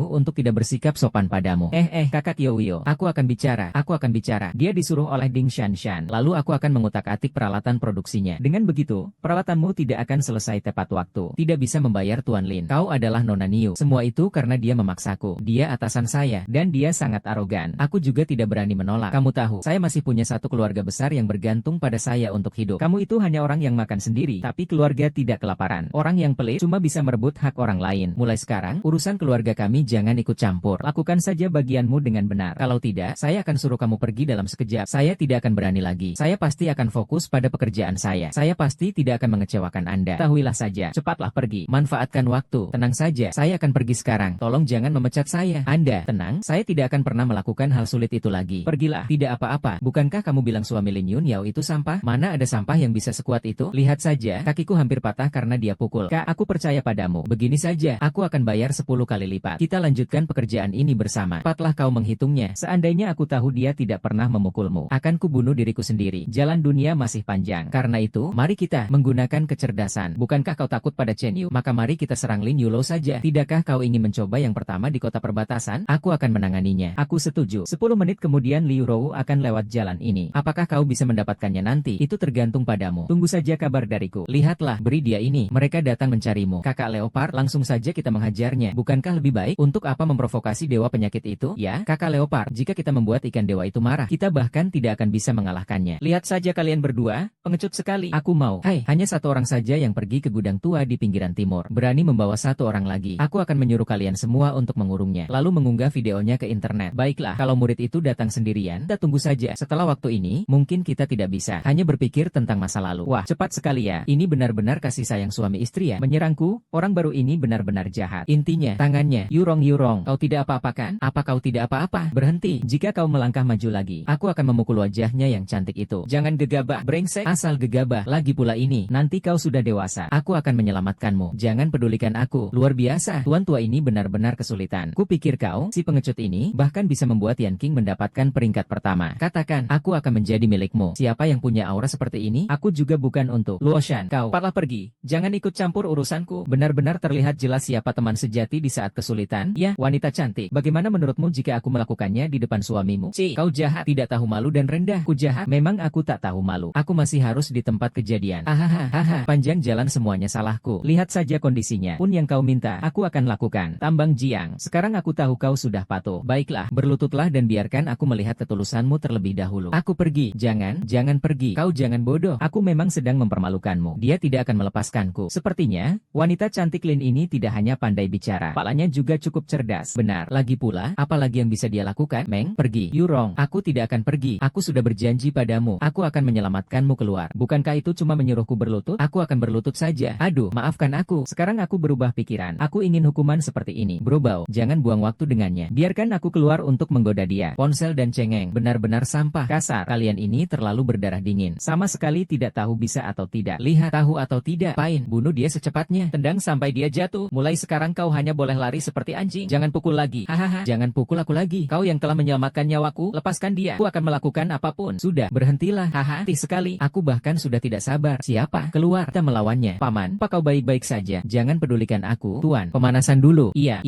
untuk tidak bersikap sopan padamu. Kakak Yoyo, aku akan bicara. Aku akan bicara. Dia disuruh oleh Ding Shanshan. Lalu aku akan mengutak-atik peralatan produksinya. Dengan begitu, peralatanmu tidak akan selesai tepat waktu. Tidak bisa membayar Tuan Lin. Kau adalah Nona Niu. Semua itu karena dia memaksaku. Dia atasan saya, dan dia sangat arogan. Aku juga tidak berani menolak. Kamu tahu, saya masih punya satu keluarga besar yang bergantung pada saya untuk hidup. Kamu itu hanya orang yang makan sendiri, tapi keluarga tidak kelaparan. Orang yang pelit cuma bisa merebut hak orang lain. Mulai sekarang, urusan keluarga kami jangan ikut campur. Lakukan saja bagianmu dengan benar. Kalau tidak, saya akan suruh kamu pergi dalam sekejap. Saya tidak akan berani lagi. Saya pasti akan fokus pada pekerjaan saya. Saya pasti tidak akan mengecewakan Anda. Tahuilah saja, cepatlah pergi. Manfaatkan waktu. Tenang saja, saya akan pergi sekarang. Tolong jangan memecat saya. Anda, tenang, saya tidak akan pernah melakukan hal sulit itu lagi. Pergilah. Tidak apa-apa. Bukankah kamu bilang suami Lin Yun Yao itu sampah? Mana ada sampah yang bisa sekuat itu? Lihat saja, kakiku hampir patah karena dia pukul. Kak, aku percaya padamu. Begini saja, aku akan bayar 10 kali lipat. Kita lanjutkan pekerjaan ini bersama. Cepatlah kau menghitungnya. Seandainya aku tahu dia tidak pernah memukulmu, akan kubunuh diriku sendiri. Jalan dunia masih panjang. Karena itu, mari kita menggunakan kecerdasan. Bukankah kau takut pada Chen Yu? Maka mari kita serang Lin Yulo saja. Tidakkah kau ingin mencoba yang pertama di kota perbatasan? Aku akan menanganinya. Aku setuju. 10 menit kemudian Liu Rou akan lewat jalan ini. Apakah kau bisa mendapatkannya nanti? Itu tergantung padamu. Tunggu saja kabar dariku. Lihatlah, beri dia ini. Mereka datang mencarimu. Kakak Leopard, langsung saja kita menghajarnya. Bukankah lebih baik? Untuk apa memprovokasi dewa penyakit itu? Ya, Kakak Leopard, jika kita membuat ikan dewa itu marah, kita bahkan tidak akan bisa mengalahkannya. Lihat saja kalian berdua, pengecut sekali. Aku mau. Hai, hanya satu orang saja yang pergi ke gudang tua di pinggiran timur. Berani membawa satu orang lagi. Aku akan menyuruh kalian semua untuk mengurungnya, lalu mengunggah videonya ke internet. Baiklah, kalau murid itu datang sendirian, kita tunggu saja. Setelah waktu ini, mungkin kita tidak bisa hanya berpikir tentang masa lalu. Wah, cepat sekali ya. Ini benar-benar kasih sayang suami istri ya. Menyerangku, orang baru ini benar-benar jahat. Intinya, tangannya, Yurong, kau tidak apa-apa kan? Apa kau tidak apa-apa? Berhenti. Jika kau melangkah maju lagi, aku akan memukul wajahnya yang cantik itu. Jangan gegabah, brengsek. Asal gegabah. Lagi pula ini, nanti kau sudah dewasa. Aku akan menyelamatkanmu. Jangan pedulikan aku. Luar biasa. Tuan tua ini benar-benar kesulitan. Kupikir kau, si pengecut ini, bahkan bisa membuat Yan King mendapatkan peringkat pertama. Katakan, aku akan menjadi milikmu. Siapa yang punya aura seperti ini? Aku juga bukan untuk Luoshan. Kau, cepatlah pergi. Jangan ikut campur urusanku. Benar-benar terlihat jelas siapa teman sejati di saat kesulitan. Ya, wanita cantik. Bagaimana menurutmu jika aku melakukannya di depan suamimu? Kau jahat, tidak tahu malu dan rendah. Ku jahat? Memang aku tak tahu malu. Aku masih harus di tempat kejadian. Hahaha, panjang jalan semuanya salahku. Lihat saja kondisinya. Pun yang kau minta, aku akan lakukan. Tambang Jiang, sekarang aku tahu kau sudah patuh. Baiklah, berlututlah dan biarkan aku melihat ketulusanmu terlebih dahulu. Aku pergi. Jangan pergi. Kau jangan bodoh. Aku memang sedang mempermalukanmu. Dia tidak akan melepaskanku. Sepertinya, wanita cantik Lin ini tidak hanya pandai bicara, kepalanya juga cukup cerdas. Benar. Lagi pula, apalagi yang bisa dia lakukan? Meng, pergi. Yurong, aku tidak akan pergi. Aku sudah berjanji padamu. Aku akan menyelamatkanmu keluar. Bukankah itu cuma menyuruhku berlutut? Aku akan berlutut saja. Aduh, maafkan aku. Sekarang aku berubah pikiran. Aku ingin hukuman seperti ini. Bro Bao, jangan buang waktu dengannya. Biarkan aku keluar untuk menggoda dia. Ponsel dan cengeng, benar-benar sampah. Kasar. Kalian ini terlalu berdarah dingin. Sama sekali tidak tahu bisa atau tidak. Lihat tahu atau tidak. Pain, bunuh dia secepatnya. Tendang sampai dia jatuh. Mulai sekarang kau hanya boleh lari seperti anjing. Jangan pukul lagi. Hahaha, jangan pukul aku lagi. Kau yang telah menyelamatkan nyawaku, lepaskan dia. Aku akan melakukan apapun. Sudah, berhentilah. Haha, anti sekali. Aku bahkan sudah tidak sabar. Siapa? Keluar. Kita melawannya. Paman, apa kau baik-baik saja? Jangan pedulikan aku. Tuan, pemanasan dulu. Iya.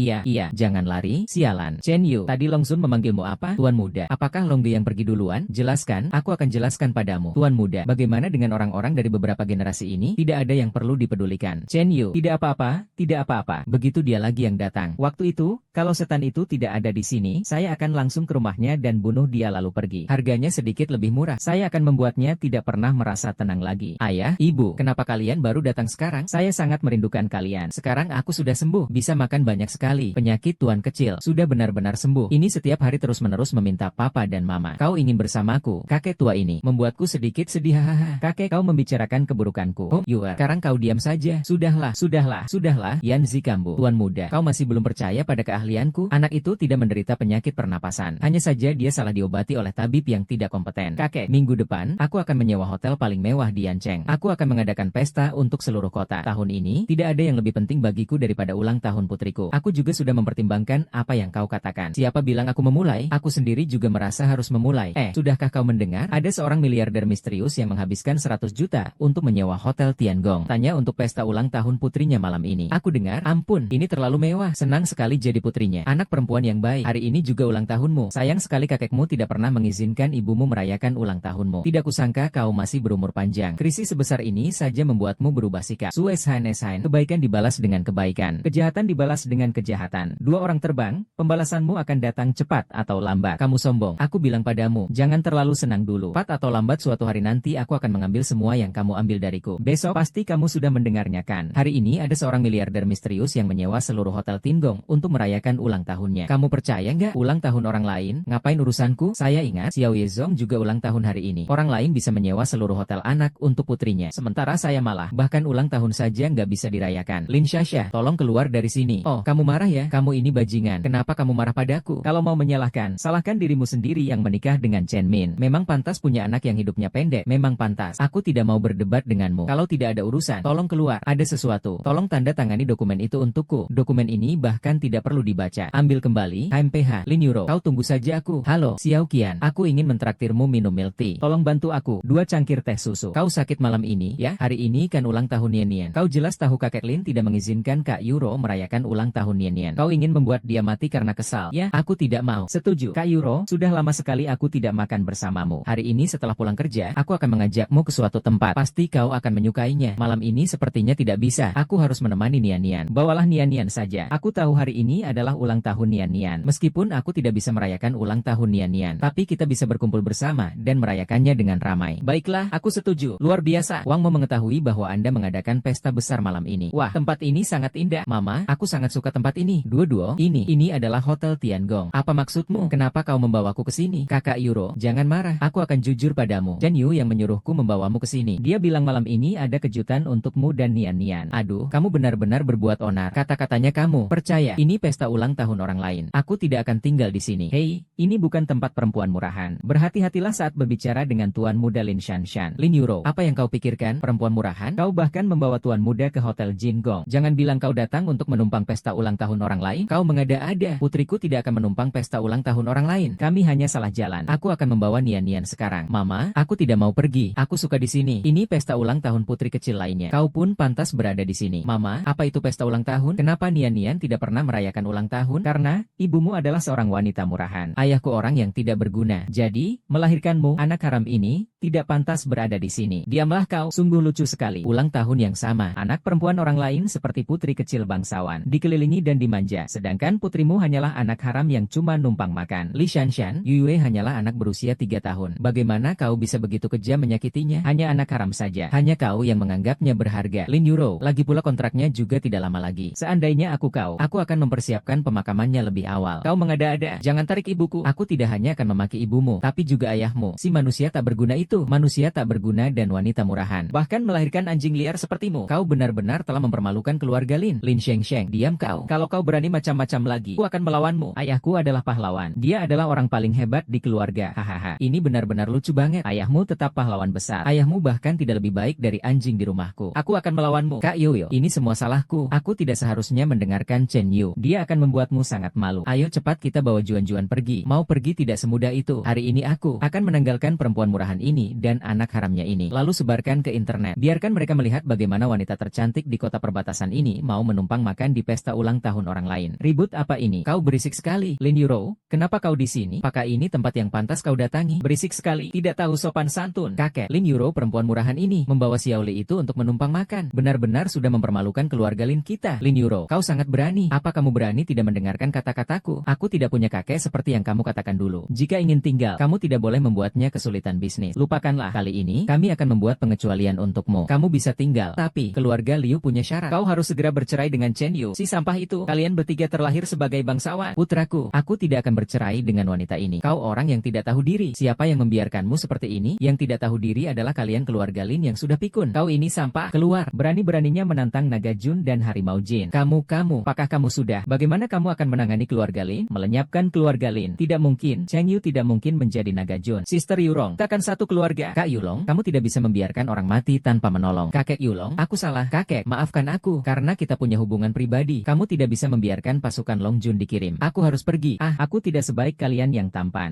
Jangan lari. Sialan. Chen Yu, tadi Long Sun memanggilmu apa? Tuan muda. Apakah Long Ge yang pergi duluan? Jelaskan. Aku akan jelaskan padamu. Tuan muda, bagaimana dengan orang-orang dari beberapa generasi ini? Tidak ada yang perlu dipedulikan. Chen Yu, tidak apa-apa. Begitu dia lagi yang datang. Waktu itu, Kalau setan itu tidak ada di sini, saya akan langsung ke rumahnya dan bunuh dia lalu pergi. Harganya sedikit lebih murah. Saya akan membuatnya tidak pernah merasa tenang lagi. Ayah, ibu, kenapa kalian baru datang sekarang? Saya sangat merindukan kalian. Sekarang aku sudah sembuh, bisa makan banyak sekali. Penyakit tuan kecil sudah benar-benar sembuh. Ini setiap hari terus-menerus meminta papa dan mama. Kau ingin bersamaku? Kakek tua ini membuatku sedikit sedih. Hahaha. Kakek, kau membicarakan keburukanku. Oh, Yuer, sekarang kau diam saja. Sudahlah, Yan Zikambu. Tuan muda, kau masih belum percaya pada keahlianku? Anak itu tidak menderita penyakit pernapasan. Hanya saja dia salah diobati oleh tabib yang tidak kompeten. Kakek, minggu depan, aku akan menyewa hotel paling mewah di Yancheng. Aku akan mengadakan pesta untuk seluruh kota. Tahun ini, tidak ada yang lebih penting bagiku daripada ulang tahun putriku. Aku juga sudah mempertimbangkan apa yang kau katakan. Siapa bilang aku memulai? Aku sendiri juga merasa harus memulai. Sudahkah kau mendengar? Ada seorang miliarder misterius yang menghabiskan 100 juta untuk menyewa hotel Tiangong. Tanya untuk pesta ulang tahun putrinya malam ini. Aku dengar, ampun, ini terlalu mewah. Senang sekali jadi putrinya. Anak perempuan yang baik. Hari ini juga ulang tahunmu. Sayang sekali kakekmu tidak pernah mengizinkan ibumu merayakan ulang tahunmu. Tidak kusangka kau masih berumur panjang. Krisis sebesar ini saja membuatmu berubah sikap. Sueshan, kebaikan dibalas dengan kebaikan. Kejahatan dibalas dengan kejahatan. Dua orang terbang, pembalasanmu akan datang cepat atau lambat. Kamu sombong. Aku bilang padamu, jangan terlalu senang dulu. Cepat atau lambat suatu hari nanti aku akan mengambil semua yang kamu ambil dariku. Besok pasti kamu sudah mendengarnya kan. Hari ini ada seorang miliarder misterius yang menyewa seluruh hotel Tinggong untuk merayakan ulang tahunnya. Kamu percaya nggak? Ulang tahun orang lain? Ngapain urusanku? Saya ingat Xiao Yezong juga ulang tahun hari ini. Orang lain bisa menyewa seluruh hotel anak untuk putrinya. Sementara saya malah bahkan ulang tahun saja nggak bisa dirayakan. Lin Shasha, tolong keluar dari sini. Oh, kamu marah ya? Kamu ini bajingan. Kenapa kamu marah padaku? Kalau mau menyalahkan, salahkan dirimu sendiri yang menikah dengan Chen Min. Memang pantas punya anak yang hidupnya pendek. Memang pantas. Aku tidak mau berdebat denganmu. Kalau tidak ada urusan, tolong keluar. Ada sesuatu. Tolong tanda tangani dokumen itu untukku. Dokumen ini bahkan tidak perlu dibaca. Ambil kembali. HMPH. Lin Yuro. Kau tunggu saja aku. Halo, Xiao Qian. Aku ingin mentraktirmu minum milk tea. Tolong bantu aku. 2 cangkir teh susu. Kau sakit malam ini, ya? Hari ini kan ulang tahun Nian Nian. Kau jelas tahu kakek Lin tidak mengizinkan Kak Yuro merayakan ulang tahun Nian Nian. Kau ingin membuat dia mati karena kesal. Ya, aku tidak mau. Setuju. Kak Yuro, sudah lama sekali aku tidak makan bersamamu. Hari ini setelah pulang kerja, aku akan mengajakmu ke suatu tempat. Pasti kau akan menyukainya. Malam ini sepertinya tidak bisa. Aku harus menemani Nian Nian. Bawalah Nian Nian saja. Aku tahu hari ini adalah ulang tahun Nian Nian. Meskipun aku tidak bisa merayakan ulang tahun Nian Nian, tapi kita bisa berkumpul bersama dan merayakannya dengan ramai. Baiklah, aku setuju. Luar biasa. Wang mau mengetahui bahwa Anda mengadakan pesta besar malam ini. Wah, tempat ini sangat indah. Mama, aku sangat suka tempat ini. Duo, ini adalah Hotel Tiangong. Apa maksudmu? Kenapa kau membawaku ke sini? Kakak Yuro, jangan marah. Aku akan jujur padamu. Chen Yu yang menyuruhku membawamu ke sini. Dia bilang malam ini ada kejutan untukmu dan Nian Nian. Aduh, kamu benar-benar berbuat onar. Kata-katanya kamu. Percaya, ini pesta ulang tahun orang lain. Aku tidak akan tinggal di sini. Hei, ini bukan tempat perempuan murahan. Berhati-hatilah saat berbicara dengan tuan muda Lin Shanshan. Lin Yuro, apa yang kau pikirkan? Perempuan murahan? Kau bahkan membawa tuan muda ke Hotel Jinggong. Jangan bilang kau datang untuk menumpang pesta ulang tahun orang lain. Kau mengada-ada. Putriku tidak akan menumpang pesta ulang tahun orang lain. Kami hanya salah jalan. Aku akan membawa Nian Nian sekarang. Mama, aku tidak mau pergi. Aku suka di sini. Ini pesta ulang tahun putri kecil lainnya. Kau pun pantas berada di sini. Mama, apa itu pesta ulang tahun? Kenapa Nian Nian tidak pernah merayakan ulang tahun? Karena ibumu adalah seorang wanita murahan. Ayahku orang yang tidak berguna. Jadi, melahirkanmu, anak haram ini, tidak pantas berada di sini. Diamlah kau, sungguh lucu sekali. Ulang tahun yang sama, anak perempuan orang lain seperti putri kecil bangsawan, dikelilingi dan dimanja, sedangkan putrimu hanyalah anak haram yang cuma numpang makan. Li Shanshan, Yue hanyalah anak berusia 3 tahun. Bagaimana kau bisa begitu kejam menyakitinya? Hanya anak haram saja. Hanya kau yang menganggapnya berharga. Lin Yuro, lagi pula kontraknya juga tidak lama lagi. Seandainya aku akan mempersiapkan pemakamannya lebih awal. Kau mengada-ada. Jangan tarik ibuku. Aku tidak hanya akan memaki ibumu, tapi juga ayahmu. Si manusia tak berguna itu. Manusia tak berguna dan wanita murahan. Bahkan melahirkan anjing liar sepertimu. Kau benar-benar telah mempermalukan keluarga Lin. Lin Shengsheng, diam kau. Kalau kau berani macam-macam lagi, aku akan melawanmu. Ayahku adalah pahlawan. Dia adalah orang paling hebat di keluarga. Hahaha. Ini benar-benar lucu banget. Ayahmu tetap pahlawan besar. Ayahmu bahkan tidak lebih baik dari anjing di rumahku. Aku akan melawanmu. Kak Yoyo, ini semua salahku. Aku tidak seharusnya mendengarkan Chen Yu. Dia akan membuatmu sangat malu. Ayo cepat kita bawa Juan-Juan pergi. Mau pergi tidak semudah itu. Hari ini aku akan menanggalkan perempuan murahan ini ini dan anak haramnya ini. Lalu sebarkan ke internet. Biarkan mereka melihat bagaimana wanita tercantik di kota perbatasan ini mau menumpang makan di pesta ulang tahun orang lain. Ribut apa ini? Kau berisik sekali. Lin Yuro, kenapa kau di sini? Apakah ini tempat yang pantas kau datangi? Berisik sekali. Tidak tahu sopan santun. Kakek, Lin Yuro perempuan murahan ini membawa Xiaoli itu untuk menumpang makan. Benar-benar sudah mempermalukan keluarga Lin kita. Lin Yuro, kau sangat berani. Apa kamu berani tidak mendengarkan kata-kataku? Aku tidak punya kakek seperti yang kamu katakan dulu. Jika ingin tinggal, kamu tidak boleh membuatnya kesulitan bisnis. Lupakanlah. Kali ini, kami akan membuat pengecualian untukmu. Kamu bisa tinggal. Tapi, keluarga Liu punya syarat. Kau harus segera bercerai dengan Chen Yu. Si sampah itu. Kalian bertiga terlahir sebagai bangsawan. Putraku, aku tidak akan bercerai dengan wanita ini. Kau orang yang tidak tahu diri. Siapa yang membiarkanmu seperti ini? Yang tidak tahu diri adalah kalian keluarga Lin yang sudah pikun. Kau ini sampah. Keluar. Berani-beraninya menantang naga Jun dan harimau Jin. Kamu, apakah kamu sudah? Bagaimana kamu akan menangani keluarga Lin? Melenyapkan keluarga Lin. Tidak mungkin. Cheng Yu tidak mungkin menjadi naga Jun. Sister Yulong, takkan satu keluarga. Kak Yulong, kamu tidak bisa membiarkan orang mati tanpa menolong. Kakek Yulong, aku salah. Kakek, maafkan aku. Karena kita punya hubungan pribadi. Kamu tidak bisa membiarkan pasukan Long Jun dikirim. Aku harus pergi. Aku tidak sebaik kalian yang tampan.